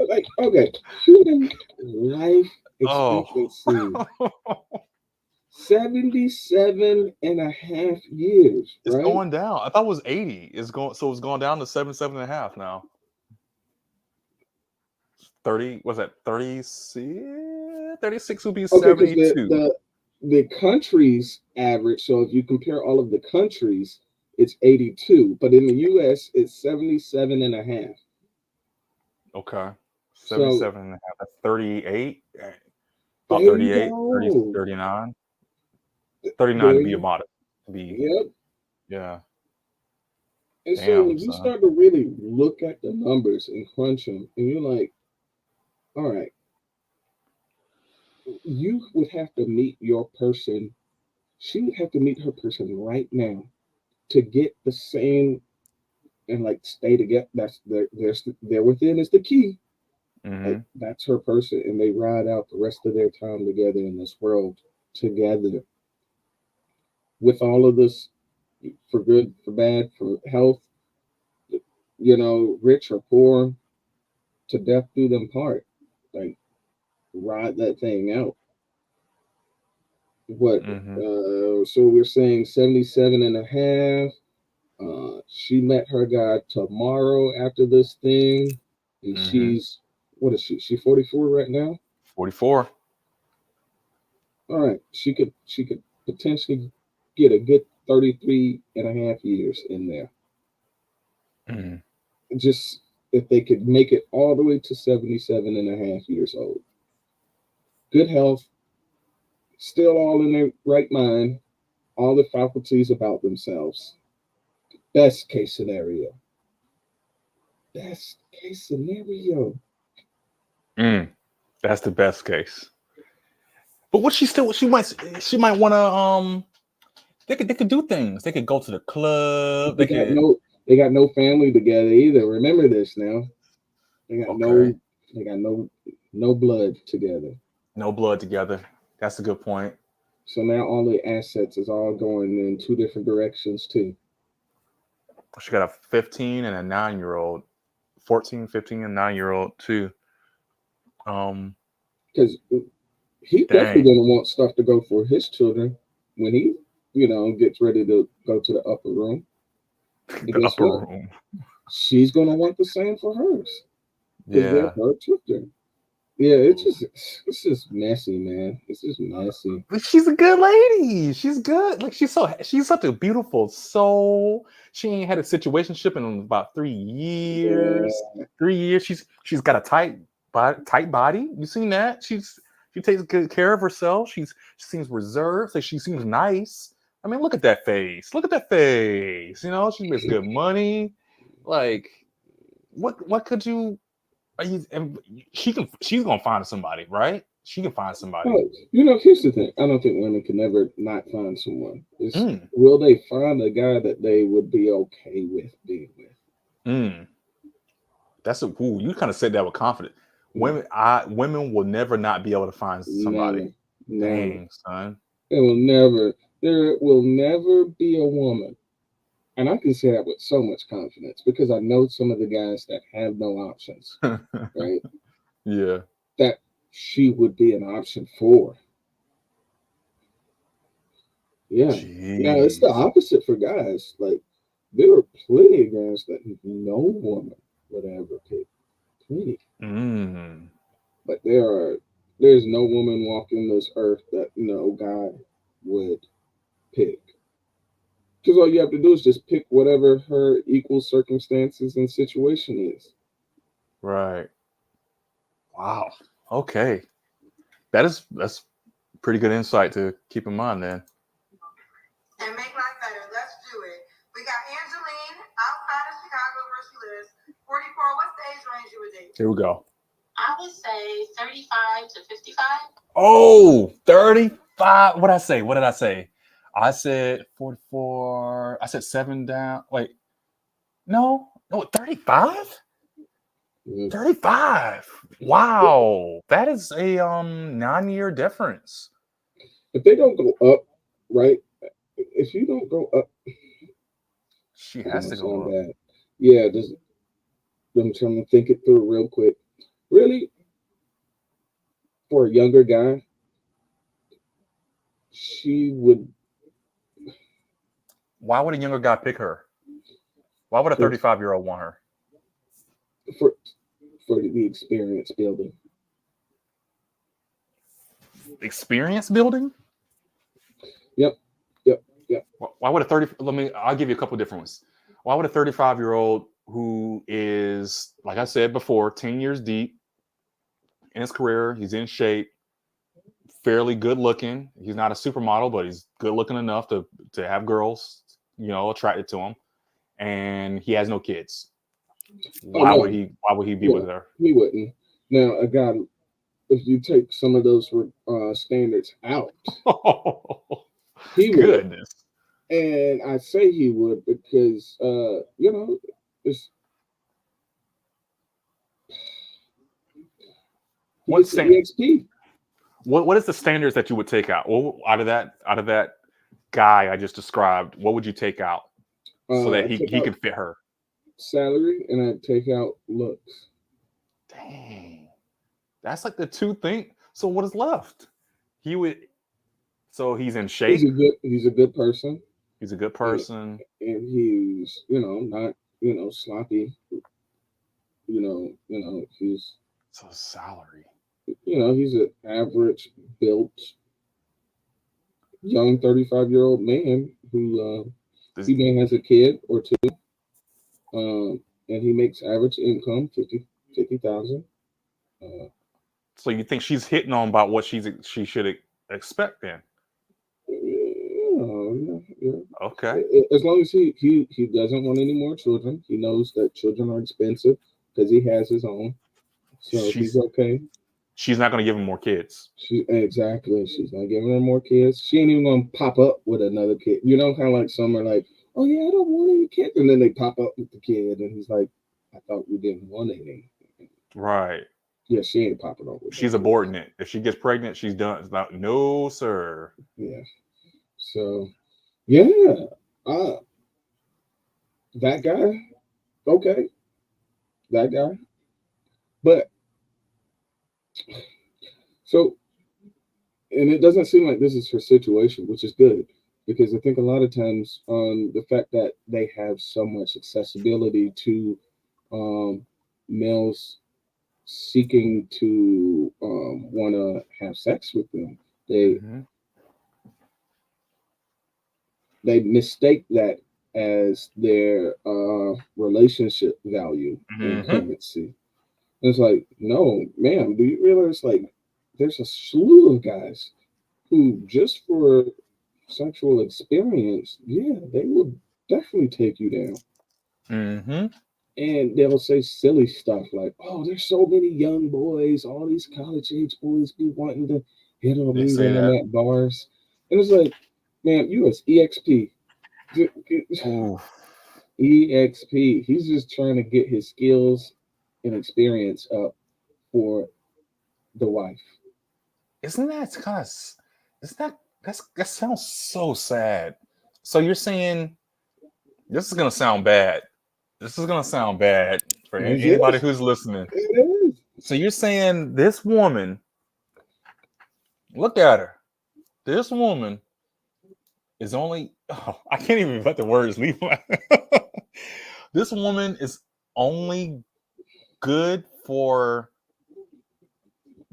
Like, okay, human life expectancy. 77 and a half years, It's right? going down. I thought it was 80. It's going down to 77 and a half now. 30, was that 36? 36 would be 72. The country's average, so if you compare all of the countries, it's 82. But in the US, it's 77 and a half. Okay. 77 and a half. That's 38. About 38, 30, 39. 39 to be a modest. Yep. Yeah. And so when you start to really look at the numbers and crunch them, and you're like, all right, you would have to meet your person. She would have to meet her person right now to get the same and stay together. That's there within is the key. Like, that's her person, and they ride out the rest of their time together in this world together. With all of this, for good, for bad, for health, rich or poor, to death do them part. Like, ride that thing out. What? So we're saying 77 and a half. She met her guy tomorrow after this thing. And she's, what is she? She 44 right now? 44. All right. She could potentially get a good 33 and a half years in there. Just if they could make it all the way to 77 and a half years old. Good health, still all in their right mind, all the faculties about themselves. Best case scenario. Best case scenario. That's the best case. But she might want to they could do things. They could go to the club. They got no family together either. Remember this now. They got no blood together. No blood together. That's a good point. So now all the assets is all going in two different directions too. She got a 15 and a 9-year-old. 14, 15, and 9-year-old too. Because He definitely Dang. gonna want stuff to go for his children when he, gets ready to go to the upper room. And The guess upper what? room. She's gonna want the same for hers because they're Yeah. her children. Yeah, it's just messy, man. It's just messy. But she's a good lady. She's good. Like she's such a beautiful soul. She ain't had a situationship in about 3 years. Yeah. 3 years. She's got a tight body. You seen that? She takes good care of herself. She seems reserved. Like she seems nice. I mean, look at that face. Look at that face. You know, she makes good money. Like, what could you? Are you? And she's gonna find somebody, right? She can find somebody. Oh, here's the thing. I don't think women can never not find someone. Mm, Will they find a guy that they would be okay with being with? mm. You kind of said that with confidence. Mm. Women will never not be able to find somebody. Never, never. Dang, son. There will never be a woman, and I can say that with so much confidence because I know some of the guys that have no options, right? Yeah. That she would be an option for. Yeah. Now it's the Jeez. opposite for guys. Like there are plenty of guys that no woman would ever pick. Plenty. Mm. But there's no woman walking this earth that no guy would pick. Because all you have to do is just pick whatever her equal circumstances and situation is. Right. Wow. Okay. That's pretty good insight to keep in mind then. And make life better. Let's do it. We got Angeline outside of Chicago where she lives. 44. What's the age range you would date? Here we go. I would say 35 to 55. Oh, 35. What did I say? I said 44. I said 7 down. Wait. No, 35? 35. Wow. That is a 9-year difference. If they don't go up, right? If you don't go up, She has to go up. bad. Yeah, just I'm trying to think it through real quick. Really, for a younger guy, she would. Why would a younger guy pick her? Why would a 35-year-old want her? For the experience building. Experience building? Yep. Why would I'll give you a couple different ones. Why would a 35-year-old who is, like I said before, 10 years deep in his career, he's in shape, fairly good looking. He's not a supermodel, but he's good looking enough to have girls, attracted to him. And he has no kids. Why would he be with her? He wouldn't. Now, a guy, if you take some of those standards out, he would. Goodness. And I say he would because it's what's EXP. What is the standards that you would take out? Well, out of that guy I just described, what would you take out so that he could fit her? Salary, and I'd take out looks. Dang, that's like the two things. So what is left? He would. So he's in shape. He's a good person. He's a good person, and he's not sloppy. He's so salary. He's an average built young 35-year-old man who he may has a kid or two, and he makes average income 50,000. So you think she's hitting on about what she should expect then? Yeah. Okay. As long as he doesn't want any more children, he knows that children are expensive because he has his own. So he's okay. She's not going to give him more kids. Exactly. She's not giving her more kids. She ain't even going to pop up with another kid. Kind of like some are like, oh yeah, I don't want any kids, and then they pop up with the kid, and he's like, I thought we didn't want any. Right. Yeah, she ain't popping up with. She's aborting it. If she gets pregnant, she's done. It's not, no, sir. Yeah. So, yeah. That guy. Okay. That guy. But so and it doesn't seem like this is her situation, which is good because I think a lot of times the fact that they have so much accessibility to males seeking to want to have sex with them, they Mm-hmm. they mistake that as their relationship value and Mm-hmm. currency. And it's like, no, ma'am, do you realize like there's a slew of guys who just for sexual experience, yeah, they will definitely take you down. Mm-hmm. And they'll say silly stuff like, oh, there's so many young boys, all these college age boys be wanting to hit on They me say when I'm that. at bars. And it's like, man, you as EXP. Ooh. EXP. He's just trying to get his skills and experience up for the wife. Isn't that kind of? Isn't that sounds so sad? So you're saying this is gonna sound bad. This is gonna sound bad for It anybody is. who's listening. It is. So you're saying this woman? Look at her. This woman is only. Oh, I can't even let the words leave. This woman is only good for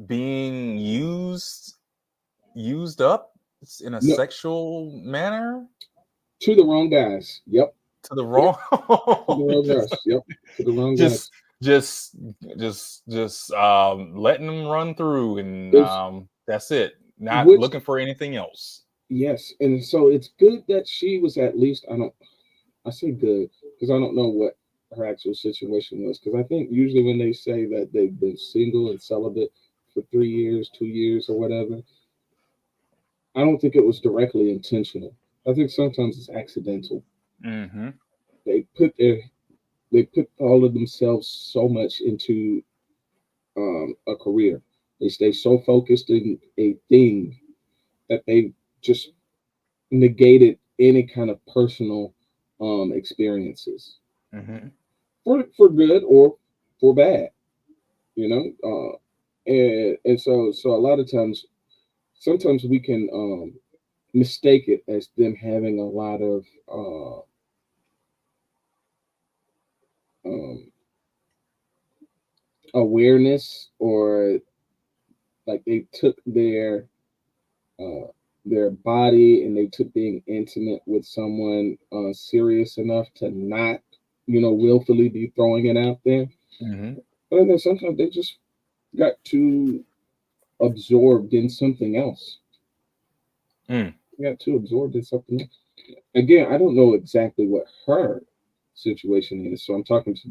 being used up in a No, sexual manner to the wrong guys. Yep. to the Yep. wrong To the wrong guys. Yep. To the wrong guys. just just just letting them run through and It's that's it, not which looking for anything else. yes, and so it's good that she was at least I say good because I don't know what her actual situation was because I think usually when they say that they've been single and celibate for 3 years, 2 years, or whatever, I don't think it was directly intentional. I think sometimes it's accidental. Mm-hmm. They put their they put all of themselves so much into a career. They stay so focused in a thing that they just negated any kind of personal experiences Mm-hmm. for good or for bad, you know. And so a lot of times, sometimes we can mistake it as them having a lot of um, awareness or like they took uh, their body and they took being intimate with someone serious enough to not, willfully be throwing it out there. Mm-hmm. But then sometimes they just got too absorbed in something else. Mm. Got too absorbed in something else. Again, I don't know exactly what her situation is, so I'm talking to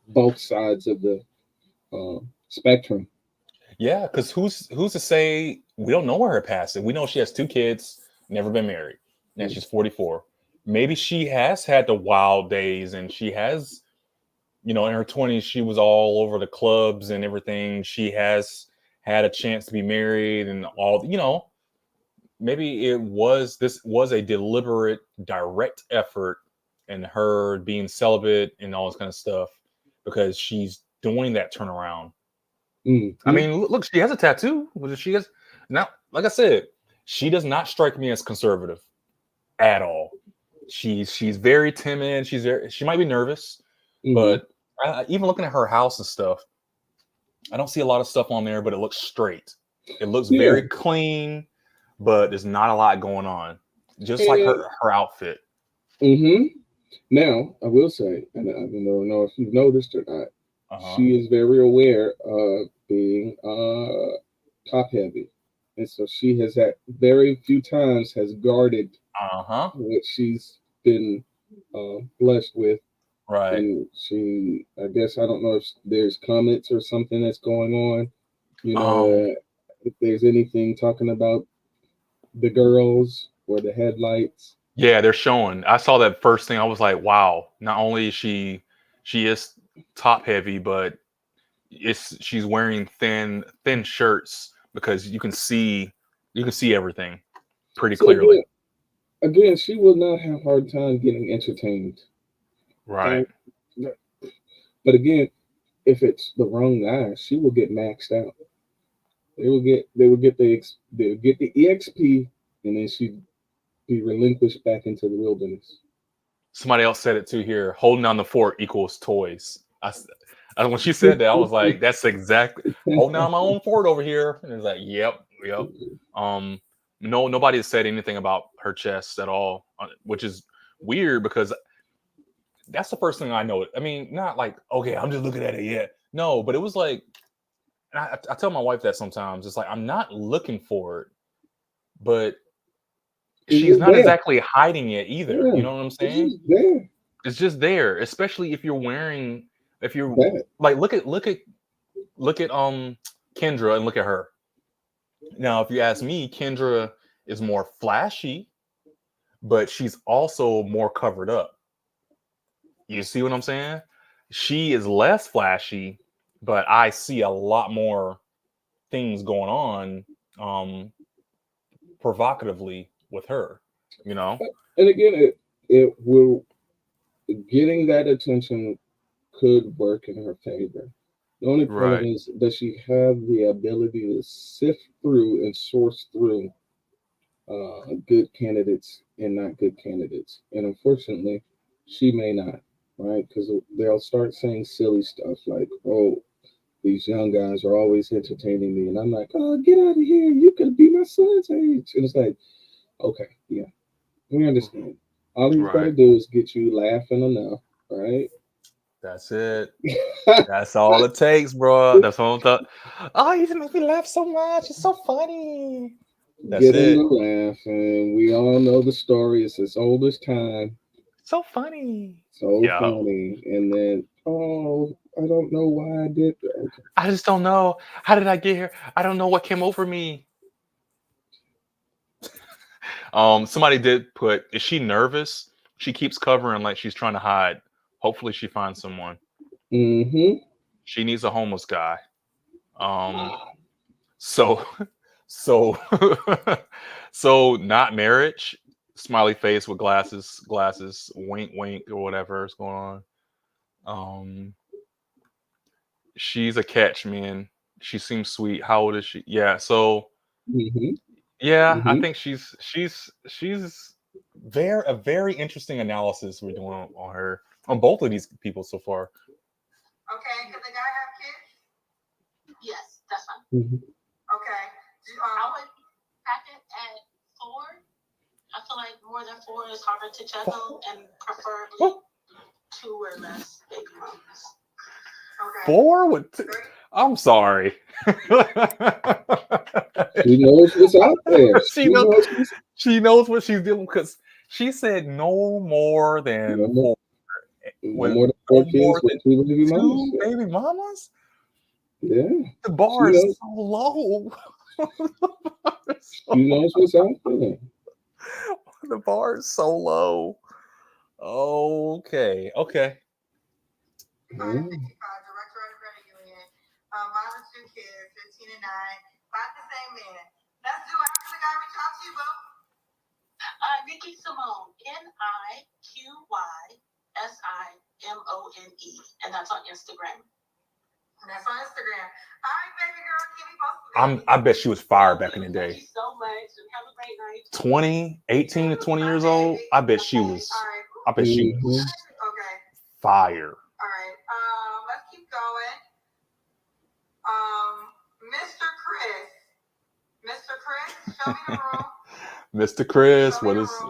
both sides of the spectrum. Yeah, because who's to say we don't know where her past is? We know she has two kids, never been married, and Mm. she's 44. Maybe she has had the wild days, and she has, in her 20s, she was all over the clubs and everything. She has had a chance to be married and all. Maybe this was a deliberate, direct effort in her being celibate and all this kind of stuff because she's doing that turnaround. I Mm-hmm. mean, look, she has a tattoo. She has now, like I said, she does not strike me as conservative at all. She's very timid. She might be nervous, Mm-hmm. but even looking at her house and stuff, I don't see a lot of stuff on there, but it looks straight. It looks Yeah. very clean, but there's not a lot going on. Just like And her outfit. mm-hmm. Now, I will say, and I don't know if you've noticed or not, Uh-huh. she is very aware of being top heavy. And so she has at very few times has guarded Uh-huh. what she's been blessed with. Right. And she, I guess, I don't know if there's comments or something that's going on, Um, if there's anything talking about the girls or the headlights. yeah, they're showing. I saw that first thing. I was like, wow, not only is she is top heavy, but she's wearing thin shirts because you can see everything pretty So clearly. again, she will not have a hard time getting entertained. Right. Okay? But again, if it's the wrong guy, she will get maxed out. They would get the EXP, and then she'd be relinquished back into the wilderness. Somebody else said it too here. Holding down the fort equals toys. When she said that, I was like, that's exactly holding down my own fort over here. And it's like, yep. Nobody has said anything about her chest at all, which is weird because that's the first thing I know. I mean, not like, okay, I'm just looking at it yet. No, but it was like, and I tell my wife that sometimes. It's like, I'm not looking for it, but she's not exactly hiding it either. Yeah, you know what I'm saying? It's just there, especially if you're like, look at Kendra and look at her. Now, if you ask me, Kendra is more flashy, but she's also more covered up. You see what I'm saying? She is less flashy, but I see a lot more things going on provocatively with her, you know? And again, it will, getting that attention could work in her favor. The only problem is, does she have the ability to sift through and source through good candidates and not good candidates? And unfortunately, she may not, right? Because they'll start saying silly stuff like, oh, these young guys are always entertaining me. And I'm like, oh, get out of here. You could be my son's age. And it's like, okay, yeah, we understand. All he's got to do is get you laughing enough, right? That's it. That's all it takes, bro. That's all I thought. Oh, you just make me laugh so much. It's so funny. That's Get it. him to laugh, and we all know the story. It's as old as time. So funny. So funny. And then, oh, I don't know why I did that. Okay. I just don't know. How did I get here? I don't know what came over me. Somebody did put, is she nervous? She keeps covering like she's trying to hide. Hopefully she finds someone. Mm-hmm. She needs a homeless guy. So not marriage. Smiley face with glasses, wink, or whatever is going on. She's a catch, man. She seems sweet. How old is she? Yeah. So I think she's a very interesting analysis we're doing on her, on both of these people so far. Okay, can the guy have kids? Yes, that's fine. Mm-hmm. Okay. I would pack it at 4. I feel like more than 4 is harder to juggle, and preferably 2 or less baby mamas. Okay. 4 with I'm sorry. She knows what's out there. She knows what she's doing, because she said no more than 4. No more than 4 kids with 2 baby mamas. Baby mamas? Yeah. The bar is so low. She knows what's out there. The bar is so low. Okay. Mm. Director of the credit union. Mom of 2 kids, 15 and 9. About the same man. Let's do it. How can the guy reach out to you, boo? Nikki Simone, NIQYSIMONE, and that's on Instagram. All right, baby girl, keep me posted. I bet she was fired back in the day. Thank you so much, and have a great night. 18 to 20 years old. I bet she was. I bet she was Okay. fire. All right. Let's keep going. Mr. Chris, show me the room. Mr. Chris,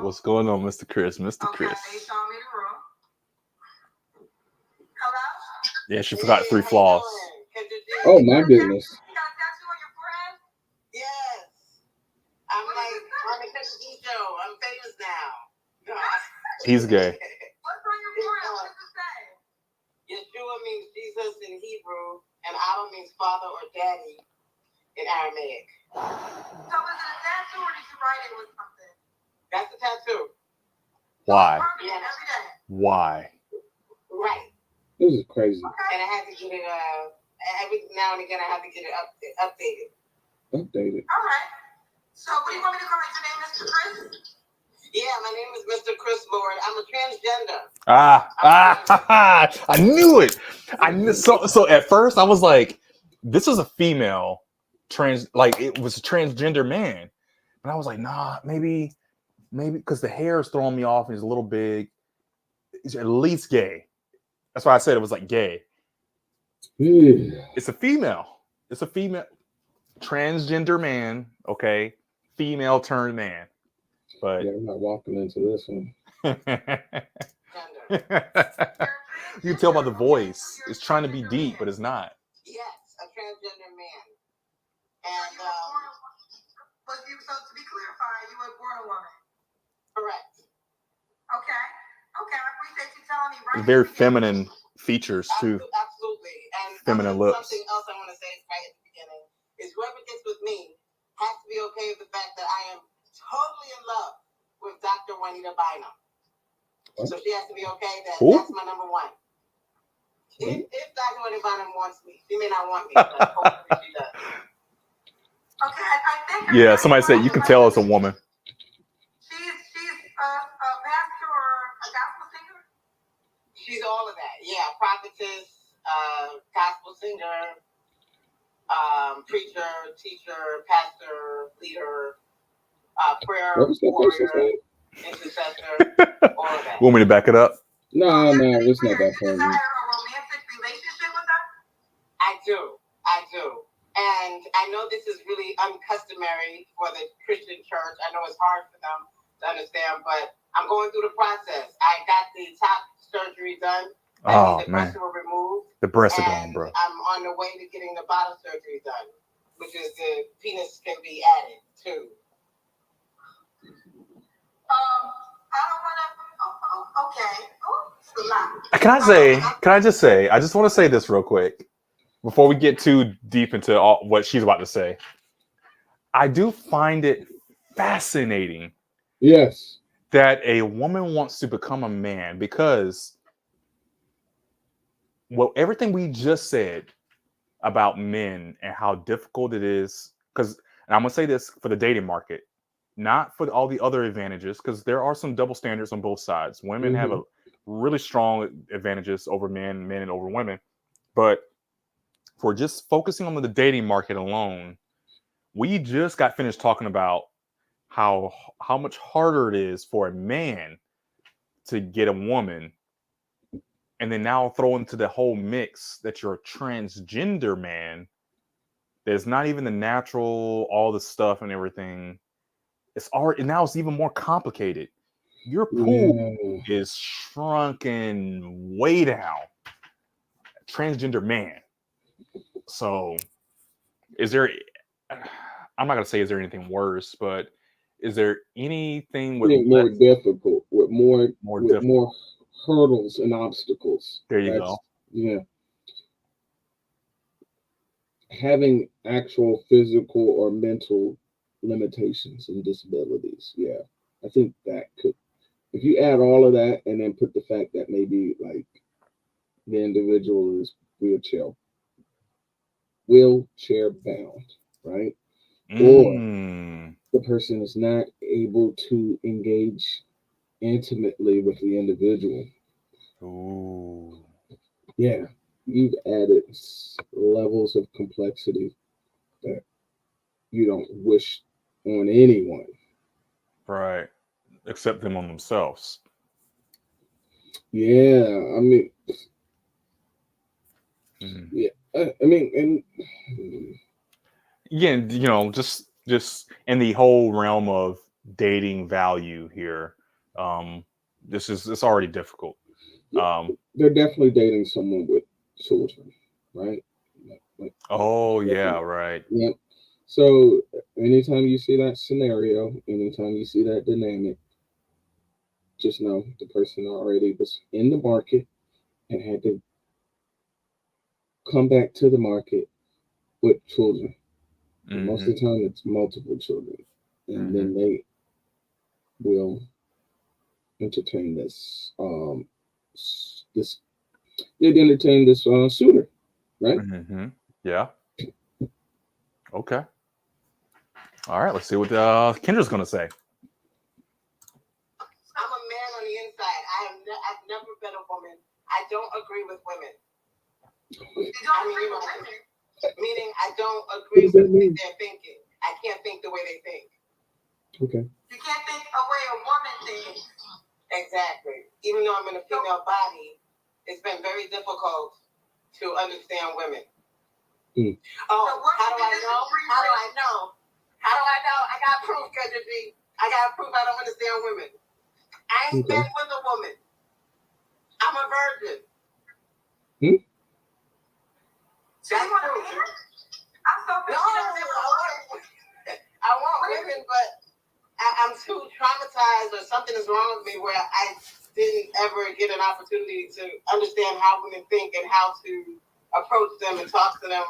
what's going on, Mr. Chris? Mr. Chris. Okay, show me the room. Hello? Yeah, she forgot 3 flaws. Oh my goodness. You got a tattoo on your forehead? Yes. I'm like on the Castillo. I'm famous now. He's gay. What's on your forehead? What does it say? Yeshua means Jesus in Hebrew, and Abba means father or daddy in Aramaic. So was it a tattoo or did you write it with something? That's the tattoo. Why? Yeah. Every day. Why? Right. This is crazy. Okay. And I had to get it, every now and again, I have to get it updated. Updated. All right. So what do you want me to call your name, Mr. Chris? Yeah, my name is Mr. Chris Lord. I'm a transgender. I knew it. So at first I was like, this is a female it was a transgender man. And I was like, nah, maybe because the hair is throwing me off and he's a little big. He's at least gay. That's why I said it was like gay. It's a female. It's a female transgender man. Okay, female turned man. But yeah, I'm not walking into this one. You can tell by the voice. It's trying to be deep, but it's not. Yes, a transgender man. And but you, so to be clarified, you were born a woman. Correct. Okay. Okay, I appreciate you telling me right. Very feminine features too. Absolutely. And feminine lips. Something else I want to say right at the beginning is whoever gets with me has to be okay with the fact that I am totally in love with Dr. Juanita Bynum. So she has to be okay that that's my number one. If Dr. Juanita Bynum wants me, she may not want me, but hopefully she does. Okay, I think. Yeah, somebody said you can tell it's a woman. She's a pastor or a gospel singer. She's all of that. Yeah, prophetess, gospel singer, preacher, teacher, pastor, leader, prayer warrior, intercessor, all of that. Want me to back it up? No, it's not that funny. funny. You desire a romantic relationship with her? I do. And I know this is really uncustomary for the Christian church. I know it's hard for them to understand, but I'm going through the process. I got the top surgery done. The breasts were removed. The breasts are gone, bro. I'm on the way to getting the bottom surgery done, which is the penis can be added too. I don't want to. Okay. Oh, it's a lot. Can I just say? I just want to say this real quick before we get too deep into what she's about to say. I do find it fascinating. Yes. That a woman wants to become a man because everything we just said about men and how difficult it is, and I'm going to say this for the dating market, not for all the other advantages, because there are some double standards on both sides. Women have a really strong advantages over men and over women. But for just focusing on the dating market alone, we just got finished talking about how much harder it is for a man to get a woman, and then now throw into the whole mix that you're a transgender man. There's not even the natural, all the stuff and everything. It's even more complicated. Your pool is shrunken way down. Transgender man. So, I'm not gonna say is there anything worse, but is there anything more difficult, with more hurdles and obstacles? There you go. Yeah. Having actual physical or mental limitations and disabilities. Yeah. I think that could, if you add all of that and then put the fact that maybe like the individual is wheelchair bound, right? Or the person is not able to engage intimately with the individual. Ooh. Yeah, you've added levels of complexity that you don't wish on anyone. Right. Except them on themselves. Yeah, I mean, yeah, I mean, and again, just in the whole realm of dating value here, it's already difficult. They're definitely dating someone with children, right? Yeah, right. Yep. So anytime you see that scenario, anytime you see that dynamic, just know the person already was in the market and had to come back to the market with children. Most of the time, it's multiple children, and then they will entertain this. They'd entertain this suitor, right? Yeah. Okay. All right. Let's see what Kendra's gonna say. I'm a man on the inside. I've never been a woman. I don't agree with women. You don't agree with women? Meaning I don't agree with their thinking. I can't think the way they think. Okay. You can't think the way a woman thinks. Exactly. Even though I'm in a female body, it's been very difficult to understand women. Mm. Oh, how do I know? How do I know? How do I know? I got proof, Kendra G. I got proof I don't understand women. I ain't been with a woman. I'm a virgin. Hmm? So you want a man? I'm so pissed. I want women, but I'm too traumatized or something is wrong with me where I didn't ever get an opportunity to understand how women think and how to approach them and talk to them.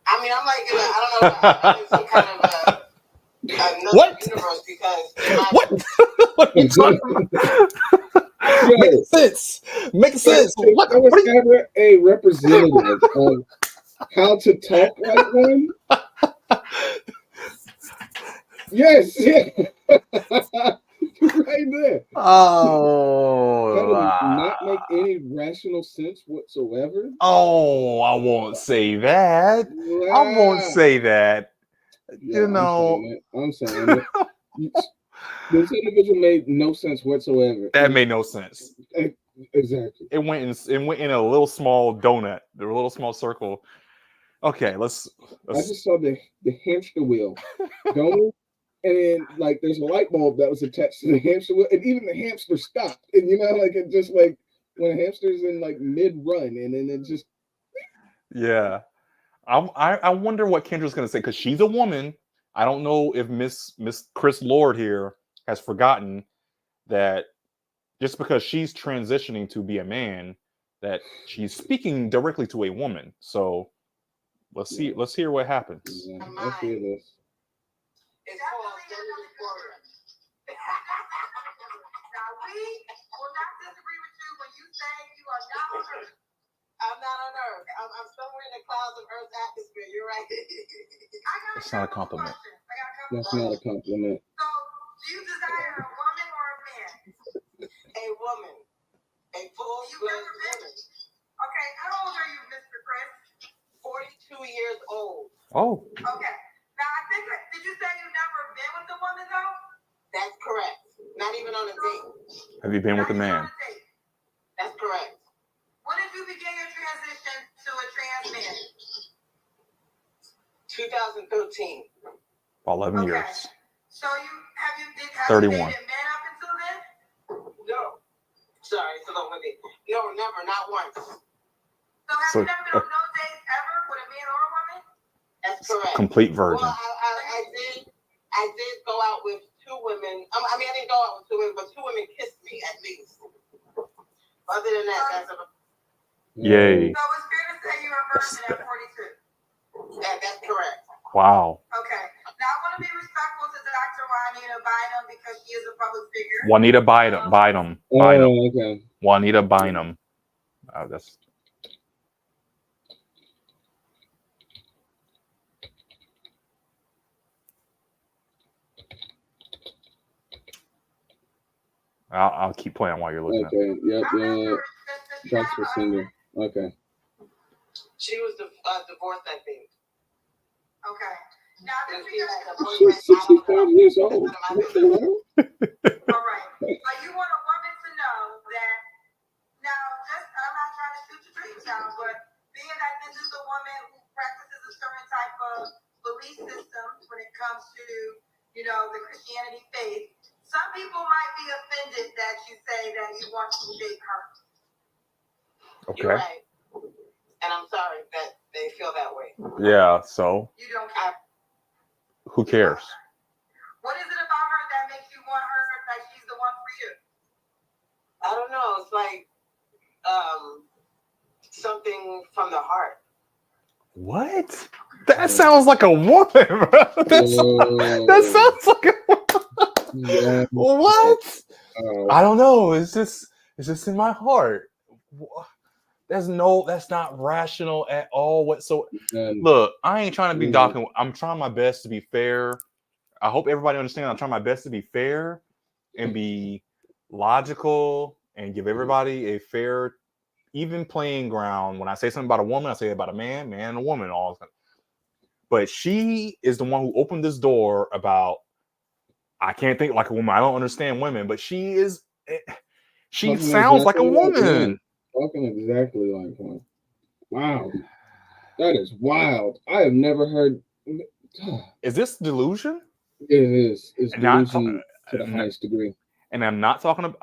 I mean, I'm like, I don't know, I'm in some kind of another universe because What? What are you talking about? Makes sense. Makes sense. What? I was never a representative of how to talk like one. Yes, yeah. Right there. Oh, That does not make any rational sense whatsoever. Oh, I won't say that. Wow. I won't say that. Yeah, You know, I'm saying it. This individual made no sense whatsoever. That made no sense. Exactly. It went in a little small donut, a little small circle. Okay, let's I just saw the hamster wheel going, and then like there's a light bulb that was attached to the hamster wheel, and even the hamster stopped. And like it just like when a hamster's in like mid run, and then it just yeah. I wonder what Kendra's gonna say because she's a woman. I don't know if Miss Chris Lord here has forgotten that just because she's transitioning to be a man, that she's speaking directly to a woman. So let's see. Let's hear what happens. Yeah, I feel this. It's called Gender Dysphoria. Now, we will not disagree with you when you say you are not on Earth. I'm not on Earth. I'm somewhere in the clouds of Earth's atmosphere. You're right. That's not a compliment. That's not a compliment. So, do you desire a woman or a man? A woman. A full-fledged woman. Okay, how old are you, Mr. Chris? 42 years old. Oh. Okay. Now, I think, did you say you've never been with a woman, though? That's correct. Not even on a date. Have you been with a man? That's correct. When did you begin your transition to a trans man? 2013. 11 years. So have you 31. dated men up until then? No. Sorry, so don't with it. No, never, not once. So have you never been on no dates ever with a man or a woman? That's correct. Complete virgin. Well, I did go out with two women. I mean, I didn't go out with two women, but two women kissed me at least. Other than that, that's a... Yay. So it's fair to say you're a virgin at 42. That's correct. Wow. Okay. Now I want to be respectful to Dr. Juanita Bynum because she is a public figure. Juanita Bynum. Oh, okay. Juanita Bynum. That's. I'll keep playing while you're looking at it. Yep. Yeah. Gospel singer. Okay. She was divorced, I think. Okay. Now this She's 65 years old. What the hell? all right. But you want a woman to know that now, I'm not trying to shoot your dreams down, but being that this is a woman who practices a certain type of belief system when it comes to, the Christianity faith, some people might be offended that you say that you want to date her. Okay. You're right. And I'm sorry that they feel that way. Yeah, so. You don't care. Who cares? What is it about her that makes you want her, like she's the one for you? I don't know. It's like something from the heart. What? That sounds like a woman, bro. That sounds like a woman. What? I don't know. It's just in my heart. That's not rational at all. Look, I ain't trying to be docking. I'm trying my best to be fair. I hope everybody understands. I'm trying my best to be fair and be logical and give everybody a fair even playing ground. When I say something about a woman, I say about a man, man and a woman, all. But she is the one who opened this door about. I can't think like a woman. I don't understand women, but she is. She Talking sounds like a exactly like woman. one. Talking exactly like one. Wow, that is wild. I have never heard. Is this delusion? It is. It's Not delusion to the highest degree. And I'm not talking about.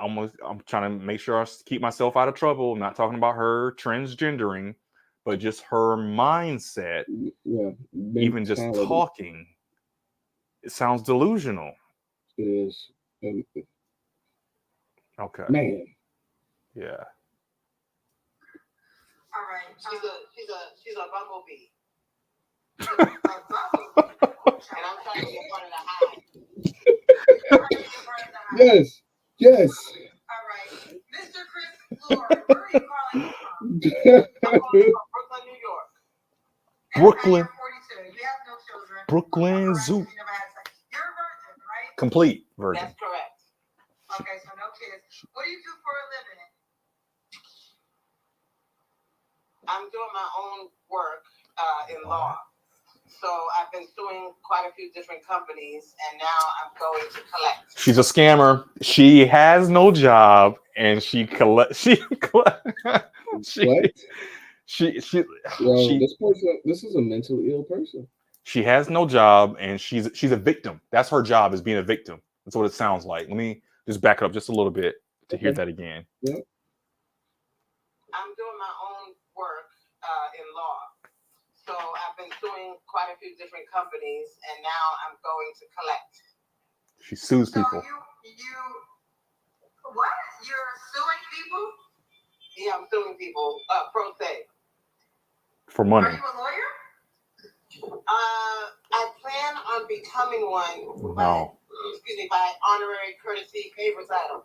I'm trying to make sure I keep myself out of trouble. I'm not talking about her transgendering, but just her mindset. Yeah, Even just mentality. talking, it sounds delusional. It is. Okay. Man. Yeah. All right. She's a bumblebee. And I'm trying to get one of the hive. Yes. Yes. All right. Mr. Chris Lord, where are you calling from? I'm calling from Brooklyn, New York. Brooklyn. You're 42. You have no children. Brooklyn Zoo. You never had sex. You're a virgin, right? Complete virgin. That's correct. Okay, so no kids. What do you do for a living? I'm doing my own work in law. So I've been suing quite a few different companies, and now I'm going to collect. She's a scammer. She has no job, and she collect. This is a mentally ill person. She has no job, and she's a victim. That's her job, is being a victim. That's what it sounds like. Let me just back it up just a little bit to hear that again. Yeah. I'm doing my own work in law. So I've been suing quite a few different companies, and now I'm going to collect. She sues people. So you what? You're suing people? Yeah, I'm suing people pro se. For money. Are you a lawyer? I plan on becoming one. No. By honorary courtesy pay recital.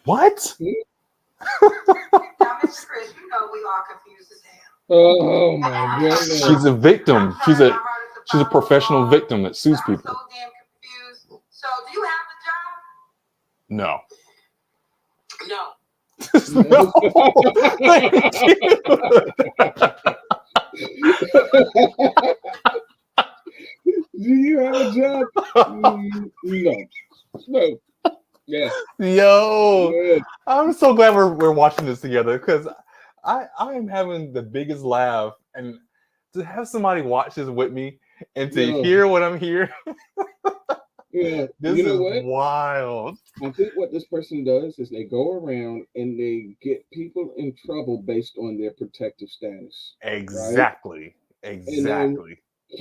What? Now, Mr. Chris, you know we all confused as hell. Oh my goodness. She's a victim. She's a professional victim that sues people. I'm so damn confused. So, do you have a job? No. No. Do you have a job? No. Yeah. Yo, Yeah. I'm so glad we're watching this together, because I am having the biggest laugh, and to have somebody watch this with me and to hear what I'm hearing. Yeah. This is wild. I think what this person does is they go around and they get people in trouble based on their protective status. Exactly. Right? Exactly. And then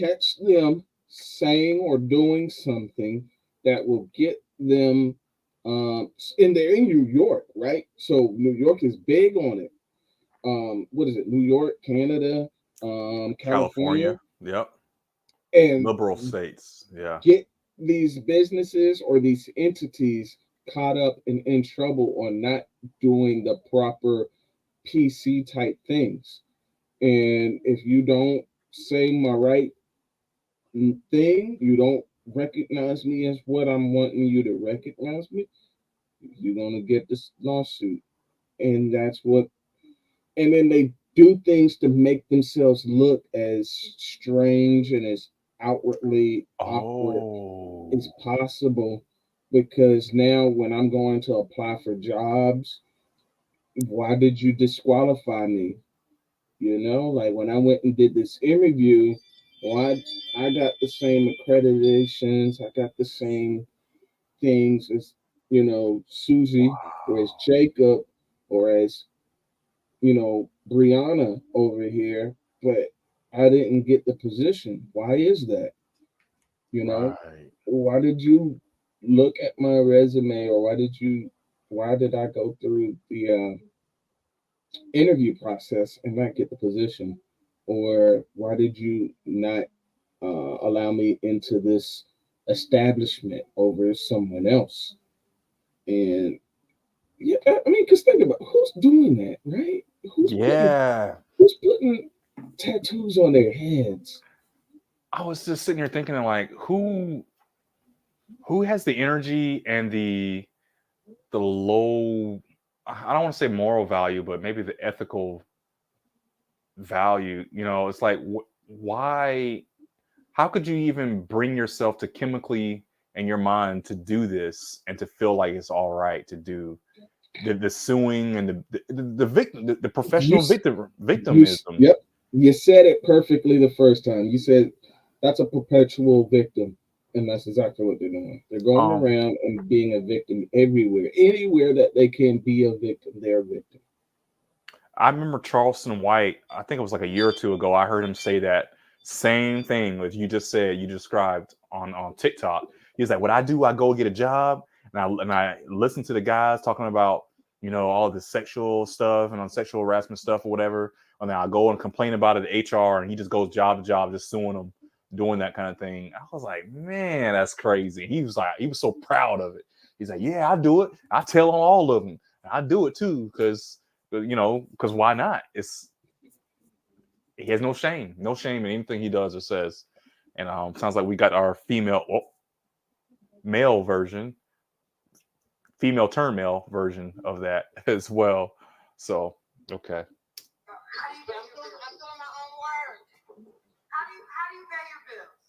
catch them saying or doing something that will get them and they're in New York, right? So New York is big on it. What is it? New York, Canada, California. Yep. And liberal states. Yeah. Get these businesses or these entities caught up and in trouble on not doing the proper PC type things. And if you don't say my right thing, you don't recognize me as what I'm wanting you to recognize me, you're going to get this lawsuit. And that's what, and then they do things to make themselves look as strange and as outwardly awkward as possible. Because now when I'm going to apply for jobs, why did you disqualify me? You know, like when I went and did this interview, well, I got the same accreditations, I got the same things as, you know, Susie or as Jacob or as, you know, Brianna over here, but I didn't get the position. Why is that? You know, why did you look at my resume, or why did I go through the interview process and not get the position? Or why did you not allow me into this establishment over someone else? And yeah, I mean, because think about who's doing that, right? Who's putting tattoos on their heads? I was just sitting here thinking, like, who has the energy and the low I don't want to say moral value, but maybe the ethical value. It's like, why? How could you even bring yourself to chemically in your mind to do this and to feel like it's all right to do the suing and the victim, the professional victimism? Yep, you said it perfectly the first time. You said that's a perpetual victim, and that's exactly what they're doing. They're going around and being a victim everywhere, anywhere that they can be a victim. They're a victim. I remember Charleston White. I think it was like a year or two ago. I heard him say that same thing that you just said. You described on TikTok. He's like, "What I do, I go get a job, and I listen to the guys talking about all the sexual stuff and on sexual harassment stuff or whatever, and then I go and complain about it to HR, and he just goes job to job, just suing them, doing that kind of thing." I was like, "Man, that's crazy." He was so proud of it. He's like, "Yeah, I do it. I tell on all of them. I do it too because why not? He has no shame in anything he does or says." And sounds like we got our male version, female turn male version of that as well. So, okay. I'm doing my own work. How do you pay your bills?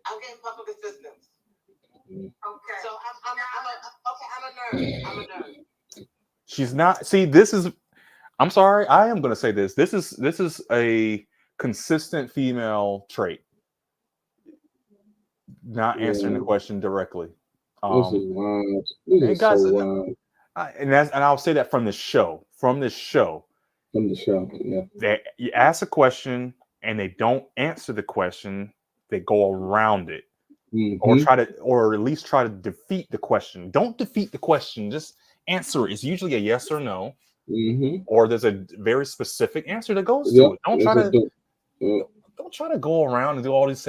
I'm getting public assistance. Okay. So I'm a nerd. I'm a nerd. She's not. See, this is. I'm sorry. I am going to say this. This is a consistent female trait. Not answering the question directly. This is wild. This is guys, so wild. And I'll say that from this show. From the show, yeah. You ask a question and they don't answer the question. They go around it, or at least try to defeat the question. Don't defeat the question. Just answer it. It's usually a yes or no, or there's a very specific answer that goes to it. Don't try to go around and do all these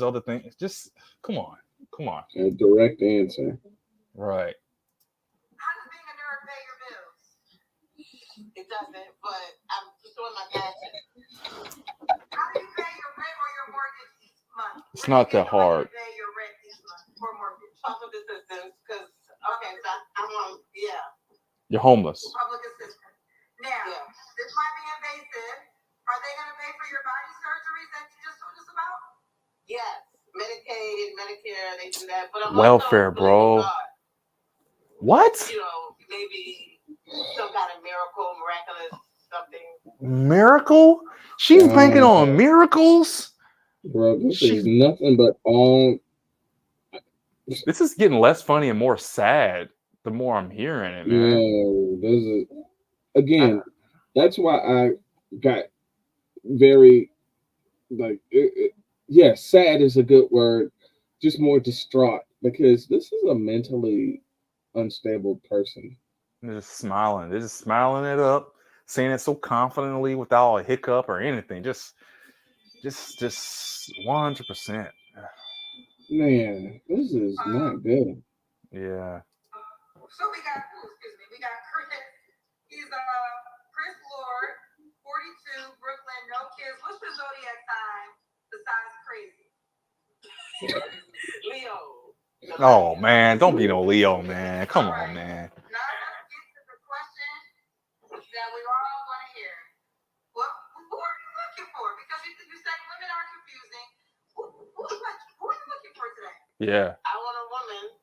other things. Just come on. A direct answer. Right. How does being a nerd pay your bills? It doesn't, but I'm pursuing my passion. How do you pay your rent or your mortgage each month? It's not that hard. How do you pay your rent each month or mortgage? Public assistance, because so I'm on. Yeah. You're homeless. Public assistance. Now, this might be invasive. Are they going to pay for your body surgeries that you just told us about? Yes. Medicaid, Medicare, they do that. But I'm welfare, bro. What? Maybe some kind of miracle, miraculous something. Miracle? She's banking on miracles? Bro, this is nothing but all. This is getting less funny and more sad the more I'm hearing it, man. This is again. That's why I got very sad is a good word. Just more distraught because this is a mentally unstable person. They're just smiling. They're just smiling it up, saying it so confidently without a hiccup or anything. Just 100%. Man, this is not good. Yeah. So we got Chris. He's Chris Lord, 42, Brooklyn, no kids. What's your zodiac sign besides crazy? Leo. Oh man, don't be no Leo, man. Come on, man. Now let's get to the question that we all want to hear. Who are you looking for? Because you said women are confusing. Who are you looking for today? Yeah. I want a woman.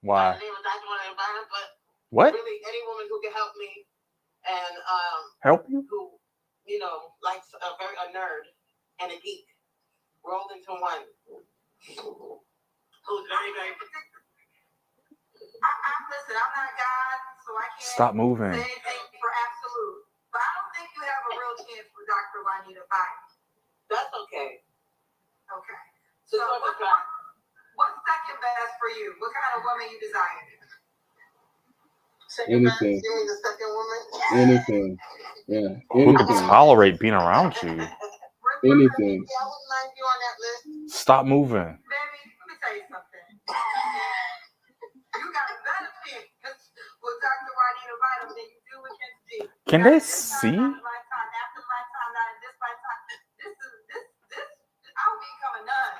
Why? By the name of Dr. Wanda, but what? Really, any woman who can help me and help you? Who likes a nerd and a geek rolled into one. Who's very, very. Listen, I'm not God, so I can't stop moving. Say anything for absolute. But I don't think you have a real chance for Dr. Juanita Biden. That's okay. Okay. So what's second best for you? What kind of woman you desire? Anything. The second woman? Anything. Yeah. Who can tolerate being around you? Anything. Yeah, I wouldn't mind you on that list. Stop moving. Baby, let me tell you something. You got a better pick with Dr. Juanita Biden than you do with Kendra G. Can they see? After lifetime, not in this lifetime. This, I'll become a nun.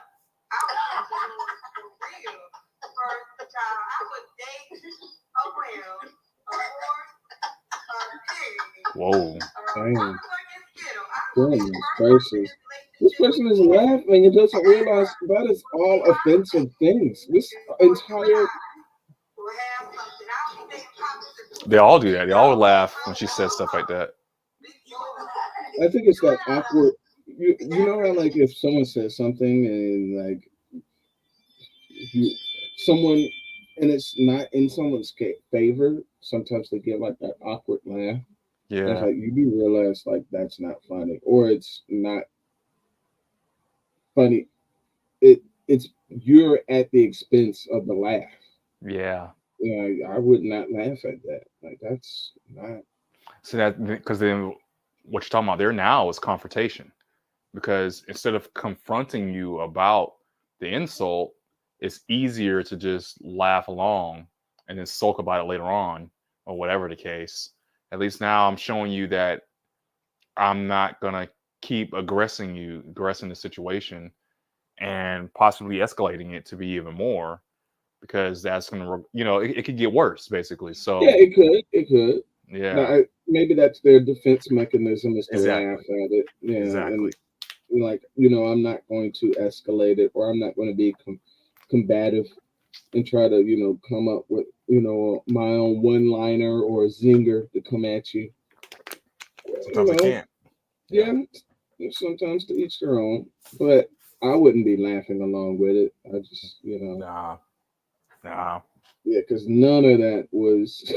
I would for real. For a child, I would date a whale. Whoa. Damn. Goodness gracious. This person is laughing and doesn't realize that is all offensive things. This entire They all do that. They all laugh when she says stuff like that. I think it's that awkward. You know how like if someone says something and like someone and it's not in someone's favor, sometimes they get like that awkward laugh. Yeah. It's like you do realize like that's not funny or it's not funny. It's you're at the expense of the laugh. Yeah. Yeah, I would not laugh at that. Like that's not. So that because then what you're talking about there now is confrontation, because instead of confronting you about the insult, it's easier to just laugh along and then sulk about it later on or whatever the case. At least now I'm showing you that I'm not gonna keep aggressing the situation and possibly escalating it to be even more, because that's gonna, it could get worse basically. So Yeah, it could. yeah, Now, maybe that's their defense mechanism is to exactly. laugh at it. Yeah, Exactly. and like I'm not going to escalate it, or I'm not going to be combative and try to come up with my own one-liner or a zinger to come at you. Sometimes I can't. Yeah, sometimes to each their own, but I wouldn't be laughing along with it. I just Nah. Yeah, because none of that was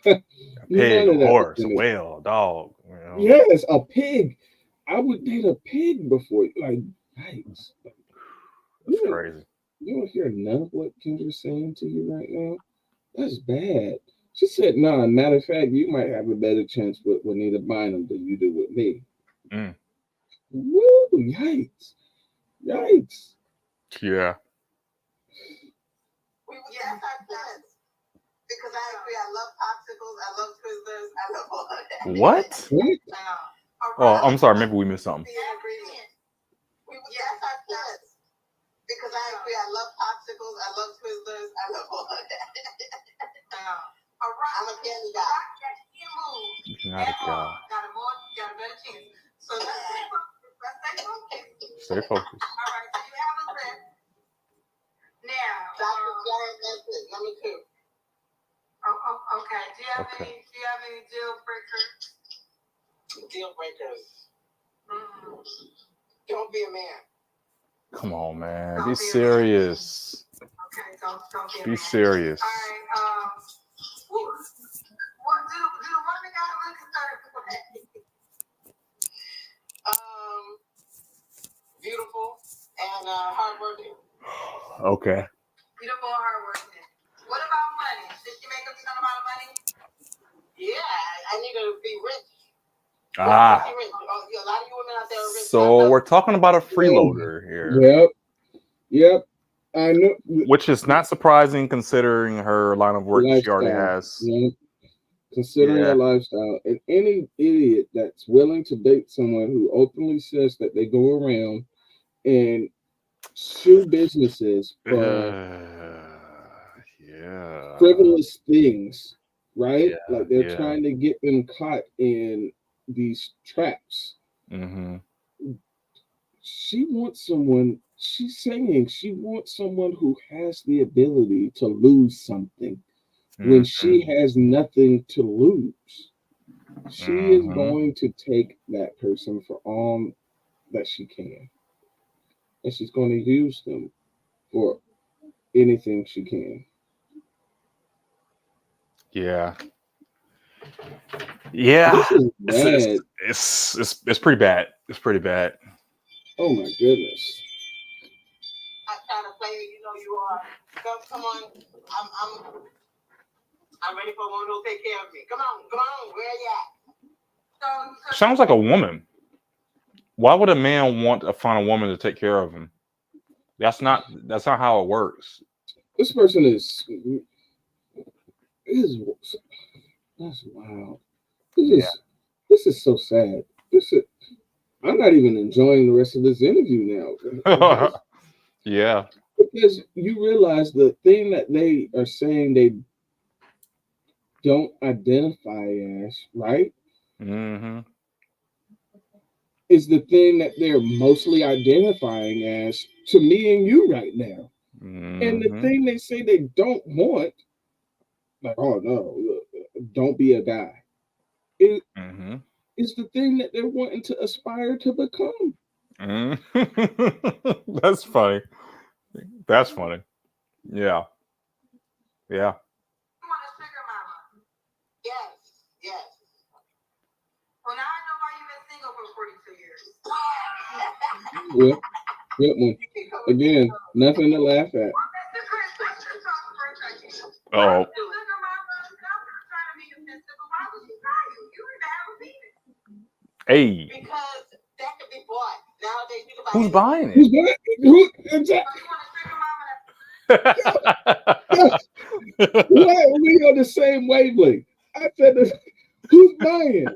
A pig, a horse, a whale, a dog. Yes, a pig. I would date a pig before. Like, yikes. That's crazy. You don't hear none of what Kendra's saying to you right now? That's bad. She said, "Nah." Matter of fact, you might have a better chance with Juanita Bynum than you do with me. Woo! Yikes! Yikes! Yeah. Yes, I did. Because I agree. I love popsicles. I love Twizzlers. I love all of that. What? Oh, I'm sorry. Maybe we missed something. Yes, I did. Because I agree. I love popsicles. I love Twizzlers. I love all of that. All right. I'm a candy guy. You're not a guy. Got a better chance. So let's stay focused. Stay focused. All right. So you have a list. Now, Dr. Jared, that's it. Number 2. Oh, okay. Do you have any deal breakers? Deal breakers. Don't be a man. Come on, man. Be serious. Okay, don't be serious. All right. What do the women got to look at? Beautiful and hardworking. Okay. Beautiful and hardworking. What about money? Did she make a ton amount of money? Yeah, I need her to be rich. A lot of you women out there are rich. So we're talking about a freeloader here. Yep. I know. Which is not surprising considering her line of work she already has. Yep. Considering her lifestyle. And any idiot that's willing to date someone who openly says that they go around and sue businesses for frivolous things, right? Like they're trying to get them caught in these traps. Mm-hmm. She wants someone. She's saying she wants someone who has the ability to lose something when she has nothing to lose. She is going to take that person for all that she can, and she's going to use them for anything she can. Yeah. It's pretty bad. It's pretty bad. Oh my goodness. I try to play you are. Come on. I'm ready for one who'll take care of me. Come on, where you at? Sounds like a woman. Why would a man want to find a woman to take care of him? That's not how it works. This person is that's wild. This is so sad. I'm not even enjoying the rest of this interview now. Yeah. Because you realize the thing that they are saying they don't identify as, right? Mm-hmm. is the thing that they're mostly identifying as to me and you right now. Mm-hmm. And the thing they say they don't want, like, oh no, don't be a guy, is the thing that they're wanting to aspire to become. That's funny. That's funny. Yeah. Yeah. You want a sugar mama? Yes. Well, now I know why you've been single for 42 years. Yeah. Good one. Again, nothing to laugh at. Mr. Chris, let's just talk for a second. Oh. Sugar mama, I'm not trying to be offensive, but why would she buy you? You don't even have a penis. Hey. Because that could be bought. Nowadays, you can buy Who's buying it? Who's buying it? Who? Exactly. You want a sugar mama? Why are we on the same wavelength? I said, who's buying?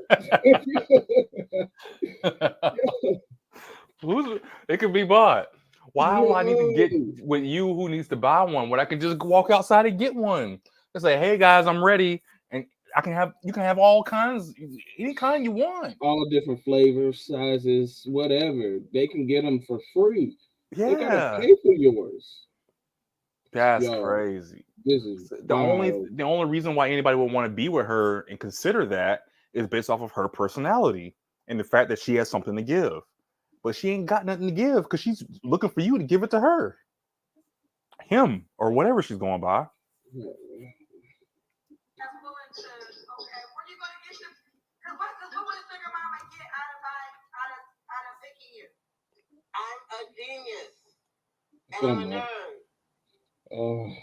It could be bought. Why do I need to get with you who needs to buy one when I can just walk outside and get one? It's like, hey guys, I'm ready, and you can have all kinds, any kind you want, all different flavors, sizes, whatever. They can get them for free. Yeah, they gotta pay for yours. That's crazy. This is the only reason why anybody would want to be with her and consider that is based off of her personality and the fact that she has something to give. But she ain't got nothing to give because she's looking for you to give it to her, him, or whatever she's going by. That's willing to. Okay, where you gonna get this? Because what would a sugar mama get out of picking you? I'm a genius, and I'm a nerd. Okay,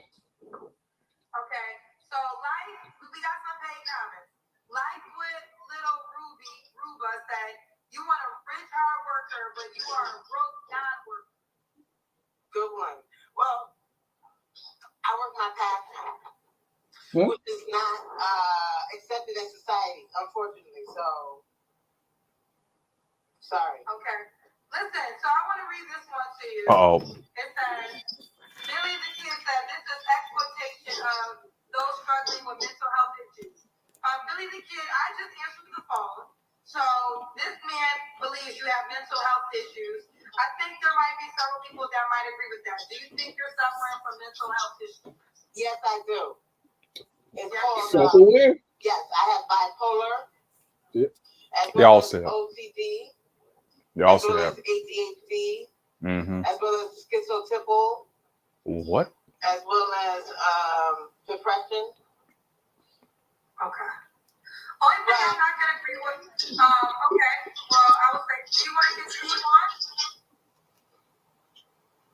so we got some paid comments. Like what little Ruba said, you want a rich hard worker, but you are a broke non-worker. Good one. Well, I work my passion, which is not accepted in society, unfortunately. So, sorry. Okay. Listen, so I want to read this one to you. It says, Billy the Kid said, this is exploitation of those struggling with mental health issues. Billy the Kid, I just answered the phone. So this man believes you have mental health issues. I think there might be several people that might agree with that. Do you think you're suffering from mental health issues? Yes, I do. It's called self-aware. Yes, I have bipolar. Yep. They all say OCD. They all as say well that. as ADHD. As well as schizotypal. What? As well as depression. Okay. Only thing I'm not going to agree with. Okay. Well, I would say, do you want to continue on?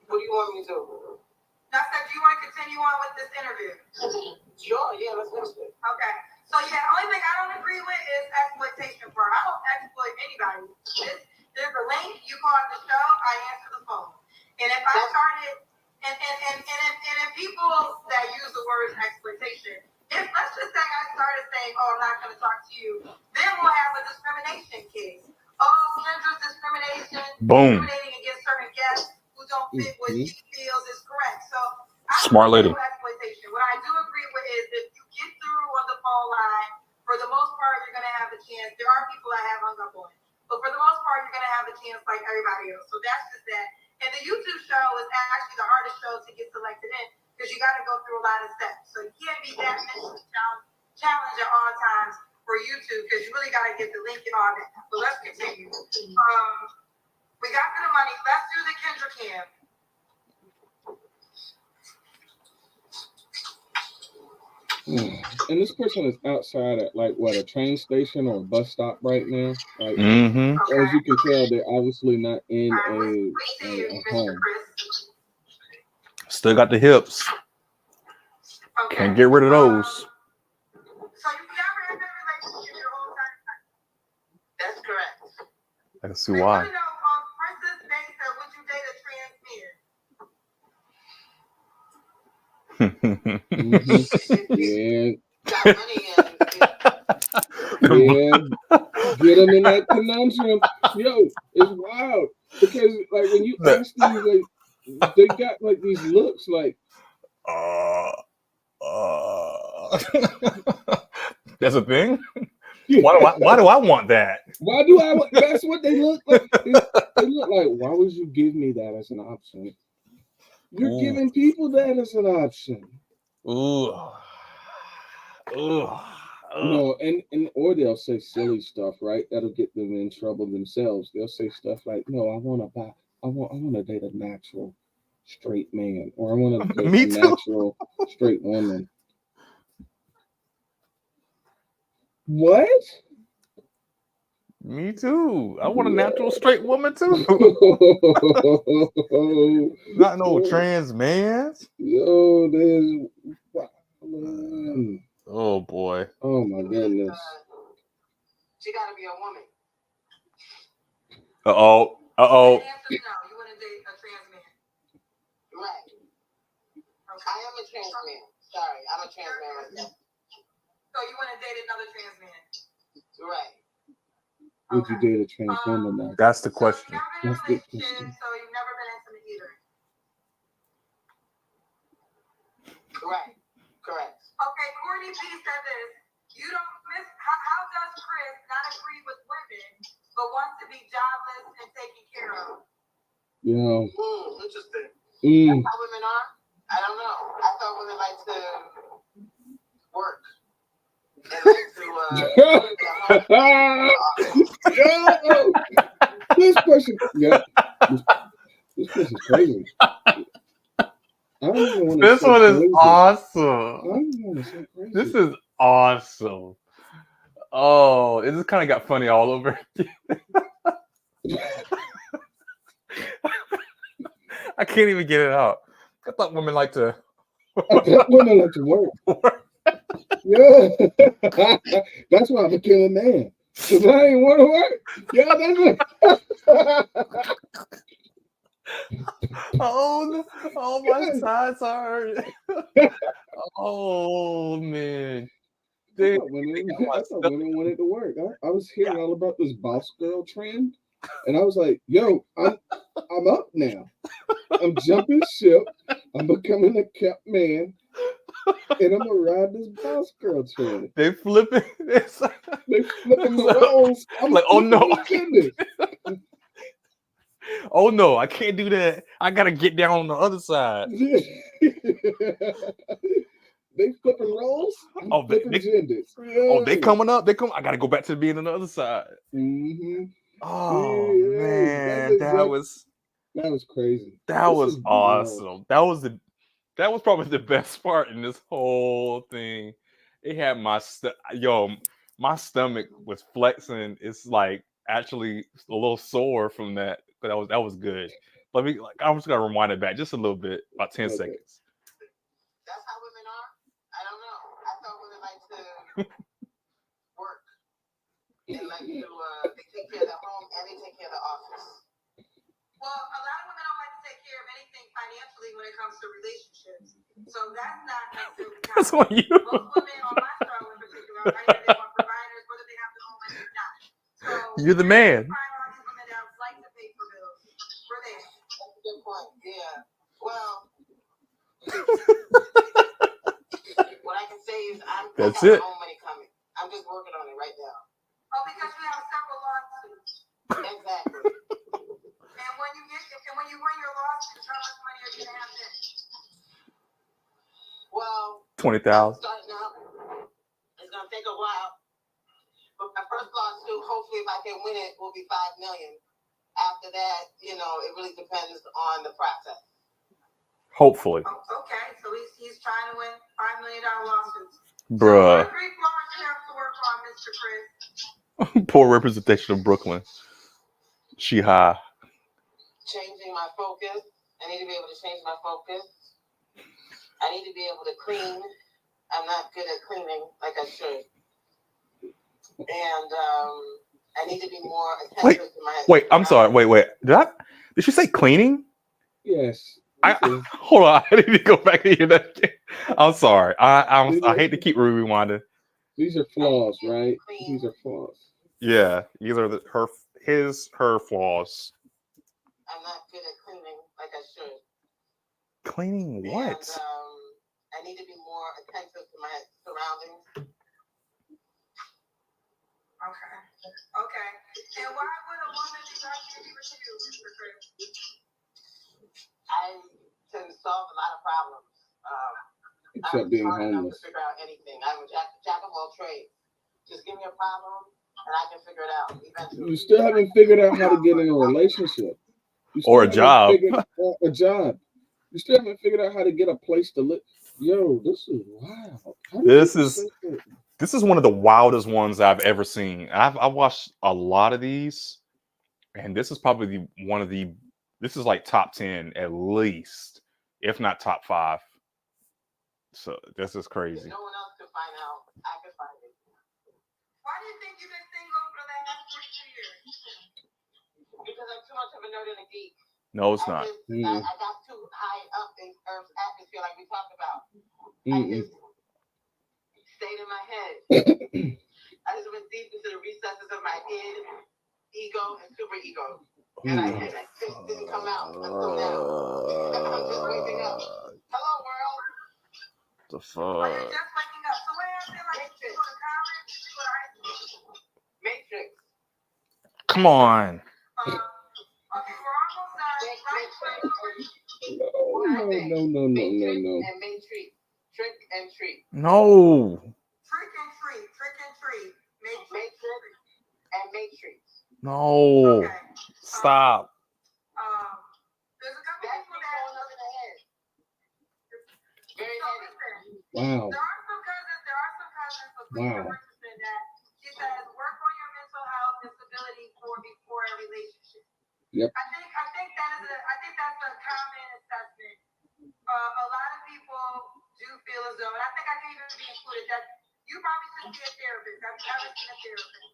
What do you want me to do? I said, do you want to continue on with this interview? Sure. Yeah, let's do it. Okay. So yeah, only thing I don't agree with is exploitation part. I don't exploit anybody. There's a link. You call the show. I answer the phone. And if I started, and if people that use the word exploitation, if let's just say I started saying, "Oh, I'm not going to talk to you," then we'll have a discrimination case. Oh, Kendra's discriminating against certain guests who don't fit what she feels is correct. So I smart lady. Exploitation. What I do agree with is if you get through on the phone line, for the most part, you're going to have a chance. There are people I have hung up on, but for the most part, you're going to have a chance like everybody else. So that's just that. And the YouTube show is actually the hardest show to get selected in because you got to go through a lot of steps. So you can't be that mentally challenged at all times for YouTube because you really got to get the link and all that. But let's continue. We got to the money. Let's do the Kendra Cam. And this person is outside at like what, a train station or a bus stop right now. Like, as you can tell, they're obviously not in a home. Still got the hips. Can't get rid of those. So you never had that relationship your whole time? That's correct. I can see why. Princess Bay said, would you date a trans man? Yeah. Yeah. Get them in that conundrum. Yo, it's wild. Because like when you ask these, like they got like these looks like that's a thing? Why do I want that? Why do I? That's what they look like. They look like. Why would you give me that as an option? You're Ooh. giving people that as an option. Ooh. Ooh. No, and or they'll say silly stuff, right? That'll get them in trouble themselves. They'll say stuff like, "No, I want to date a natural straight man, or I want to date Me a too. natural straight woman." What? Me too. I want a natural straight woman too. Not no trans man. Yo, there's wow, man. Oh boy. Oh my goodness. She got to be a woman. Uh-oh. Uh-oh. The answer is no. You want to date a trans man. Right. I am a trans man. Sorry, I'm a trans man right now. So you want to date another trans man. Right. Would you date a trans woman now? That's the question. So you've never been in a relationship, so you've never been intimate either. Right. Correct. Okay, Courtney B said this. You don't miss. How does Chris not agree with women, but wants to be jobless and taken care of? Yeah. Interesting. Mm. That's how women are? I don't know. I thought women like to work. Yo, this person, yeah, this person's crazy. I don't even want to. This one is awesome. I don't even want to say crazy. This is awesome. Oh, it just kind of got funny all over again. I can't even get it out. I thought women like to. I thought women like to work. Yeah, that's why I became a man. Cause I ain't want to work. Yeah, that's it. Oh, my sides hurt. Oh man. I thought women wanted to work. I was hearing all about this boss girl trend, and I was like, "Yo, I'm up now. I'm jumping ship. I'm becoming a kept man, and I'm gonna ride this boss girl trend." They flipping. They flipping the roles. I'm like, oh no. Oh no, I can't do that. I gotta get down on the other side. They flipping roles. Oh, flipping genders. Yeah. Oh, they coming up. They come. I gotta go back to being on the other side. Mm-hmm. Oh yeah, man, that was crazy. That was awesome. That was probably the best part in this whole thing. It had my my stomach was flexing. It's like actually a little sore from that. But that was good. Let me I'm just gonna rewind it back just a little bit, about 10 seconds. That's how women are? I don't know. I thought women like to work. They like to they take care of the home and they take care of the office. Well, a lot of women don't like to take care of anything financially when it comes to relationships. So that's not necessarily That's on you. Most women on my show in particular, either they want providers, whether they have their own money or not. So you're the man. Find all these women that like to pay for bills. We're there. That's a good point. Yeah. Well, what I can say is I got my own money coming. I'm just working on it right now. Oh, because you have several lawsuits. Exactly. And when you win your lawsuits, how much money are you gonna have then? Well, 20,000. Starting out, it's gonna take a while. But my first lawsuit, hopefully, if I can win it, will be $5 million. After that, it really depends on the process. Hopefully. Oh, okay, so he's trying to win $5 million lawsuits. Bruh. So what 3 floors you have to work on, Mr. Chris? Poor representation of Brooklyn. She high. Changing my focus. I need to be able to change my focus. I need to be able to clean. I'm not good at cleaning like I should. And I need to be more attentive to my. Wait, I'm sorry. Wait. Did she say cleaning? Yes. Hold on. I need to go back and hear that again. I'm sorry. I hate to keep rewinding. These are flaws, right? These are flaws. Yeah, these are her flaws. I'm not good at cleaning like I should. Cleaning what? And, I need to be more attentive to my surroundings. Okay. And why would a woman be lucky to be with you, Mr. Chris? I can solve a lot of problems. Except being homeless. To figure out anything. I'm a jack of all trades. Just give me a problem and I can figure it out eventually. You still haven't figured out how to get in a relationship. Or a job. A job. You still haven't figured out how to get a place to live. Yo, this is wild. This is one of the wildest ones I've ever seen. I've watched a lot of these, and this is probably this is like top 10 at least, if not top 5. So this is crazy. If no one else could find out, I could find it. Why do you think you've been single for the last 42 years? Because I'm too much of a nerd and a geek. No, it's not. I got too high up in Earth's atmosphere, like we talked about. I just stayed in my head. I just went deep into the recesses of my id, ego, and super ego. And I just didn't come out until now. I'm just waking up. Hello, world. The fuck? Are you just waking up? So where I feel like you go to college, you go to high school? Matrix. Come on. Okay, we're almost done. No. And Matrix. Trick and treat. No. Trick and treat. Trick and treat. Matrix and Matrix. No. Okay. Stop. There's a couple That's people me that showing up in the head. Very so heavy. listen. Wow. There are some cousins, but please Wow. Richardson that she says work on your mental health and stability before a relationship. Yep. I think that's a common assessment. A lot of people do feel as though, and I think I can even be included, that you probably should see a therapist. Have you ever seen a therapist?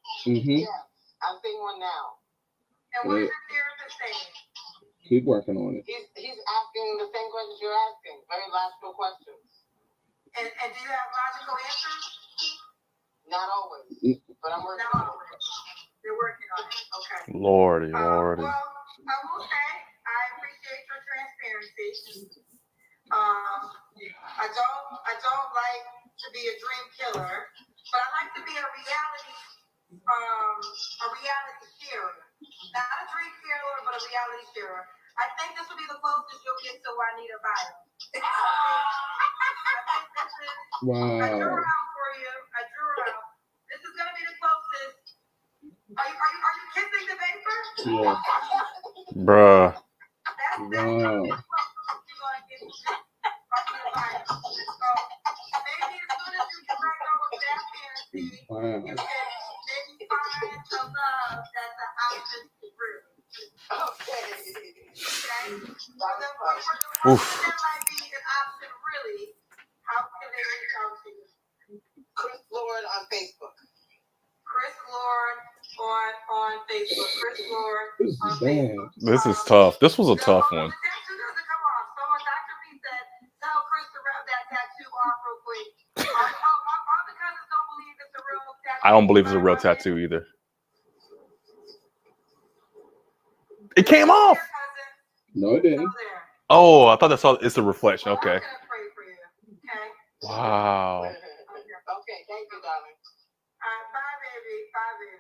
Yeah, I'm seeing one now. And what is your therapist saying? Keep working on it. He's asking the same questions you're asking. Very logical questions. And do you have logical answers? Not always, but I'm working on it. You're working on it. Okay. Lordy. Well, I will say I appreciate your transparency. I don't like to be a dream killer, but I like to be a reality sharer. Not a dream killer, but a reality sharer. I think this will be the closest you'll get to Juanita Bynum. Wow. I drew her out for you. This is gonna be the closest. Are you kissing the paper? Yeah. Bruh. Wow. Wow. Oof. Chris Lord on Facebook. Chris Lord on Facebook. Chris Lord on Facebook. This is tough. This was a tough one. The tattoo doesn't come off. Someone, Dr. P said, tell Chris to rub that tattoo off real quick. All the cousins don't believe it's a real tattoo. I don't believe it's a real tattoo either. It came off. No, it didn't. Oh, I thought it's a reflection. Okay. I'm gonna pray for you. Okay. Wow. Okay, thank you, darling. Bye, baby. Bye, baby.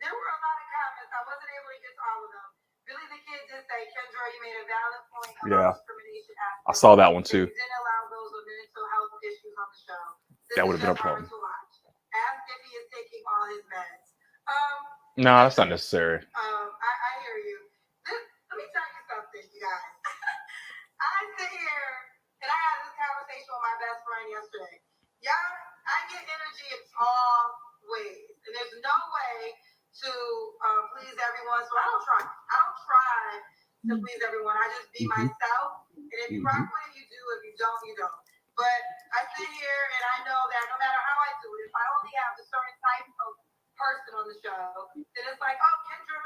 There were a lot of comments. I wasn't able to get to all of them. Billy the Kid did say, Kendra, you made a valid point about discrimination. I saw that one too. You didn't allow those with mental health issues on the show. That would have been a problem. Ask if he is taking all his meds. No, that's not necessary. I hear you. Let me tell you something, you guys. I sit here and I had this conversation with my best friend yesterday. Y'all, I get energy in all ways, and there's no way to please everyone. So I don't try to please everyone. I just be myself, and if you rock with it, you do. If you don't, you don't. But I sit here and I know that no matter how I do it, if I only have a certain type of person on the show, then it's like, oh, Kendra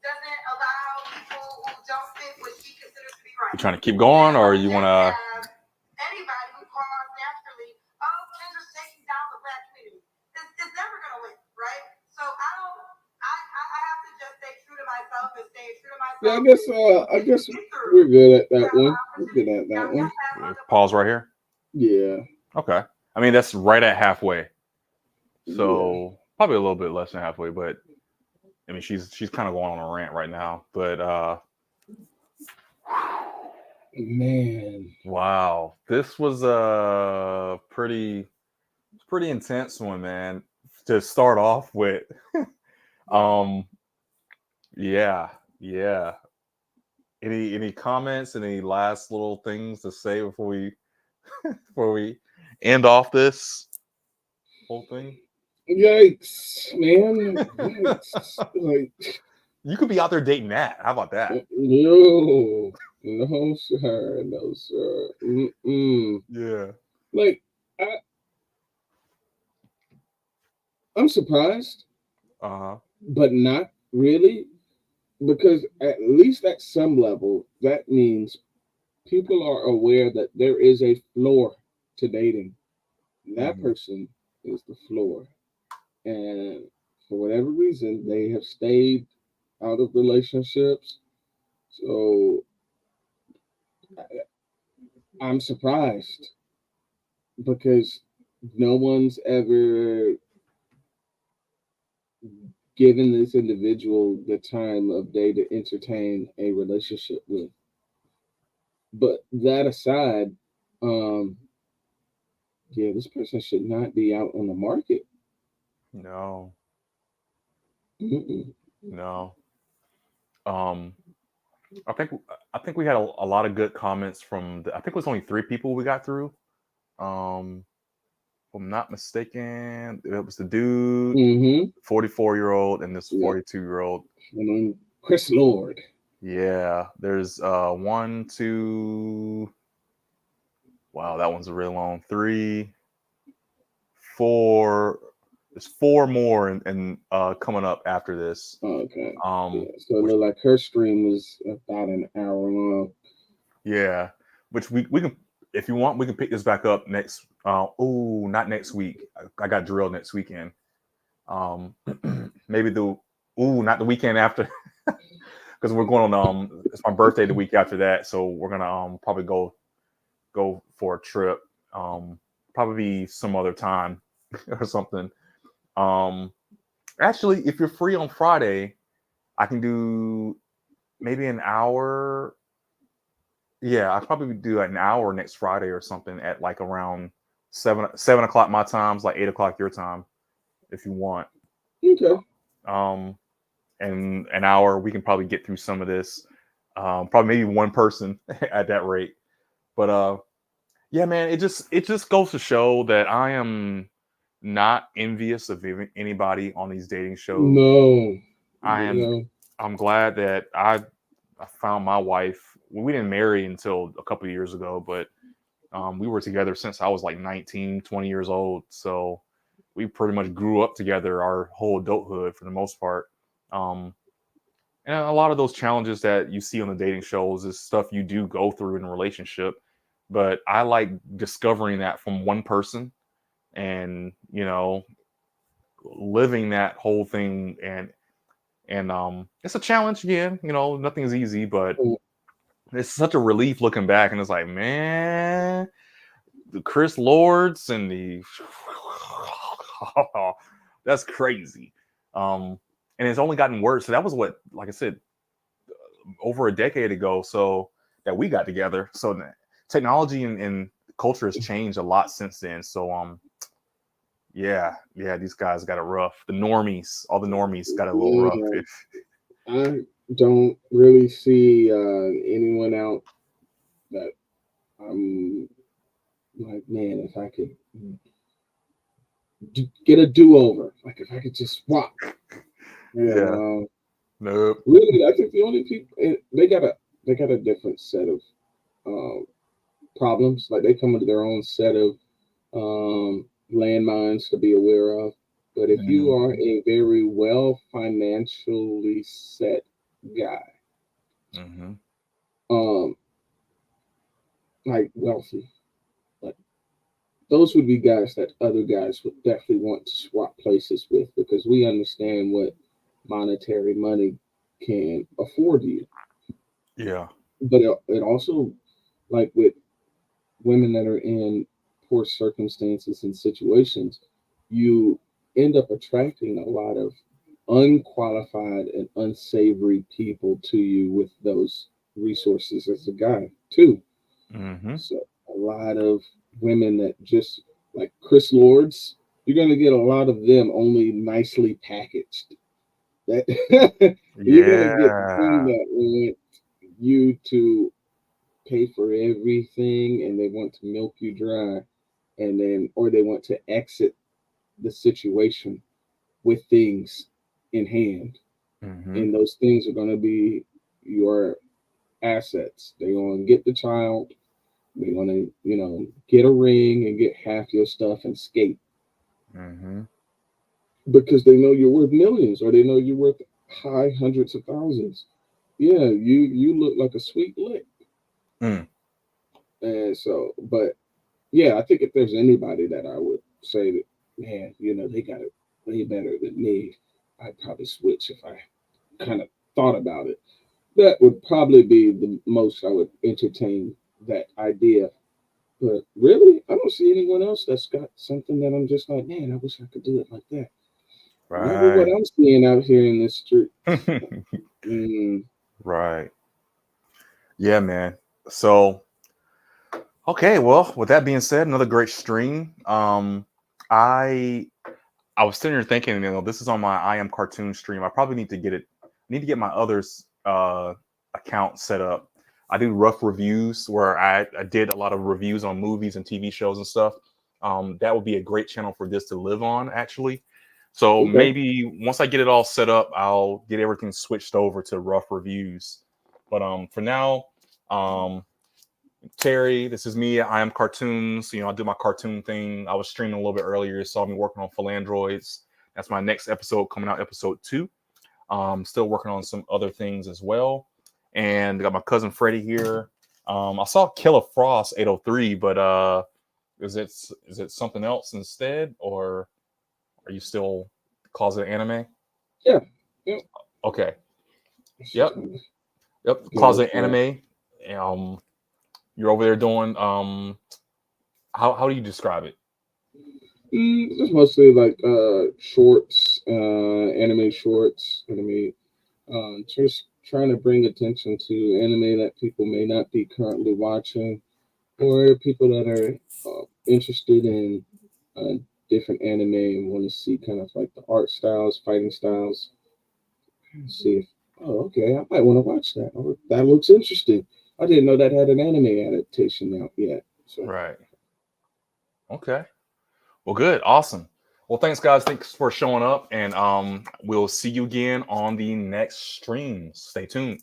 doesn't allow people who don't fit what she considers to be right. You trying to keep going, or you want to? Anybody who calls naturally, oh, Kendra's taking down the Black community. It's never gonna win, right? So I have to just stay true to myself and stay true to myself. Yeah, I guess we're good at that one. We're good at that one. Pause right here. Yeah. Okay. I mean, that's right at halfway. So probably a little bit less than halfway, but I mean, she's kind of going on a rant right now. But man, wow, this was a pretty intense one, man. To start off with, yeah. Any comments? Any last little things to say before we end off this whole thing? Yikes, man! Yikes. Like, you could be out there dating that. How about that? No, sir, no, sir. Yeah. Like, I'm surprised, but not really, because at least at some level, that means people are aware that there is a floor to dating. That person is the floor. And for whatever reason, they have stayed out of relationships. So I'm surprised because no one's ever given this individual the time of day to entertain a relationship with. But that aside, yeah, this person should not be out on the market. No. Mm-mm. No. I think we had a lot of good comments from I think it was only 3 people we got through. If I'm not mistaken, it was the dude, 44-year-old, and this 42-year-old. Chris Lord. Yeah, there's 1, 2. Wow, that one's really long. 3, 4. There's 4 more and coming up after this. Okay. So it looked like her stream was about an hour long. Yeah, which we can, if you want, we can pick this back up next. Not next week. I got drilled next weekend. Maybe not the weekend after, because we're going on. It's my birthday the week after that, so we're gonna probably go for a trip. Probably some other time or something. Actually, if you're free on Friday, I can do maybe an hour. Yeah, I'll probably do an hour next Friday or something at like around 7 o'clock my time, like 8 o'clock your time, if you want. Okay. And an hour we can probably get through some of this. Probably maybe one person at that rate. But yeah, man, it just goes to show that I am not envious of anybody on these dating shows. No. I'm glad that I found my wife. We didn't marry until a couple of years ago, but we were together since I was like 19, 20 years old. So we pretty much grew up together our whole adulthood for the most part. And a lot of those challenges that you see on the dating shows is stuff you do go through in a relationship. But I like discovering that from one person and, living that whole thing. And it's a challenge again, nothing's easy, but it's such a relief looking back. And it's like, man, the Chris Lords and that's crazy. And it's only gotten worse. So that was what, like I said, over a decade ago. So that we got together. So technology and culture has changed a lot since then. So, yeah, these guys got it rough. All the normies got it a little rough. I don't really see anyone out that I'm like, man, if I could get a do-over, like if I could just swap. Nope. Really, I think the only people they got a different set of problems. Like they come with their own set of landmines to be aware of. But if you are a very well financially set guy, like wealthy, like those would be guys that other guys would definitely want to swap places with, because we understand what monetary money can afford you. Yeah. But it also, like with women that are in poor circumstances and situations, you end up attracting a lot of unqualified and unsavory people to you with those resources as a guy too. Mm-hmm. So a lot of women that just like Chris Lords, you're gonna get a lot of them only nicely packaged. That you're gonna get them Yeah. that want you to pay for everything and they want to milk you dry and then or they want to exit the situation with things in hand. Mm-hmm. And those things are gonna be your assets. They're gonna get the child, they're gonna, get a ring and get half your stuff and skate Mm-hmm. because they know you're worth millions or they know you're worth high hundreds of thousands. Yeah, you look like a sweet lick. Mm. And so, but yeah, I think if there's anybody that I would say that, man, they got it way better than me, I'd probably switch if I kind of thought about it. That would probably be the most I would entertain that idea. But really, I don't see anyone else that's got something that I'm just like, man, I wish I could do it like that. Not with what Right. I'm seeing out here in this street. Mm, Right. Yeah, man. So, okay, well, with that being said, another great stream. I I was sitting here thinking, this is on my I Am Cartoon stream. I probably need to get it. I need to get my others account set up. I do rough reviews where I did a lot of reviews on movies and TV shows and stuff. That would be a great channel for this to live on, actually. So okay. maybe once I get it all set up, I'll get everything switched over to rough reviews. But for now, Terry, this is me. I am cartoons. I do my cartoon thing. I was streaming a little bit earlier. You saw me working on Philandroids. That's my next episode coming out, episode 2. Still working on some other things as well. And got my cousin Freddie here. I saw Killer Frost 803, but is it something else instead, or are you still closet anime? Yeah. Yep. Okay. Yep. Get Closet it right. anime. You're over there doing how do you describe it? Just mostly like shorts, anime shorts, just trying to bring attention to anime that people may not be currently watching, or people that are interested in uh, different anime and want to see kind of like the art styles, fighting styles. See if, oh, okay, I might want to watch that. Oh, that looks interesting. I didn't know that had an anime adaptation out yet. So, Right. Okay. Well, good. Awesome. Well, thanks, guys. Thanks for showing up. And we'll see you again on the next stream. Stay tuned.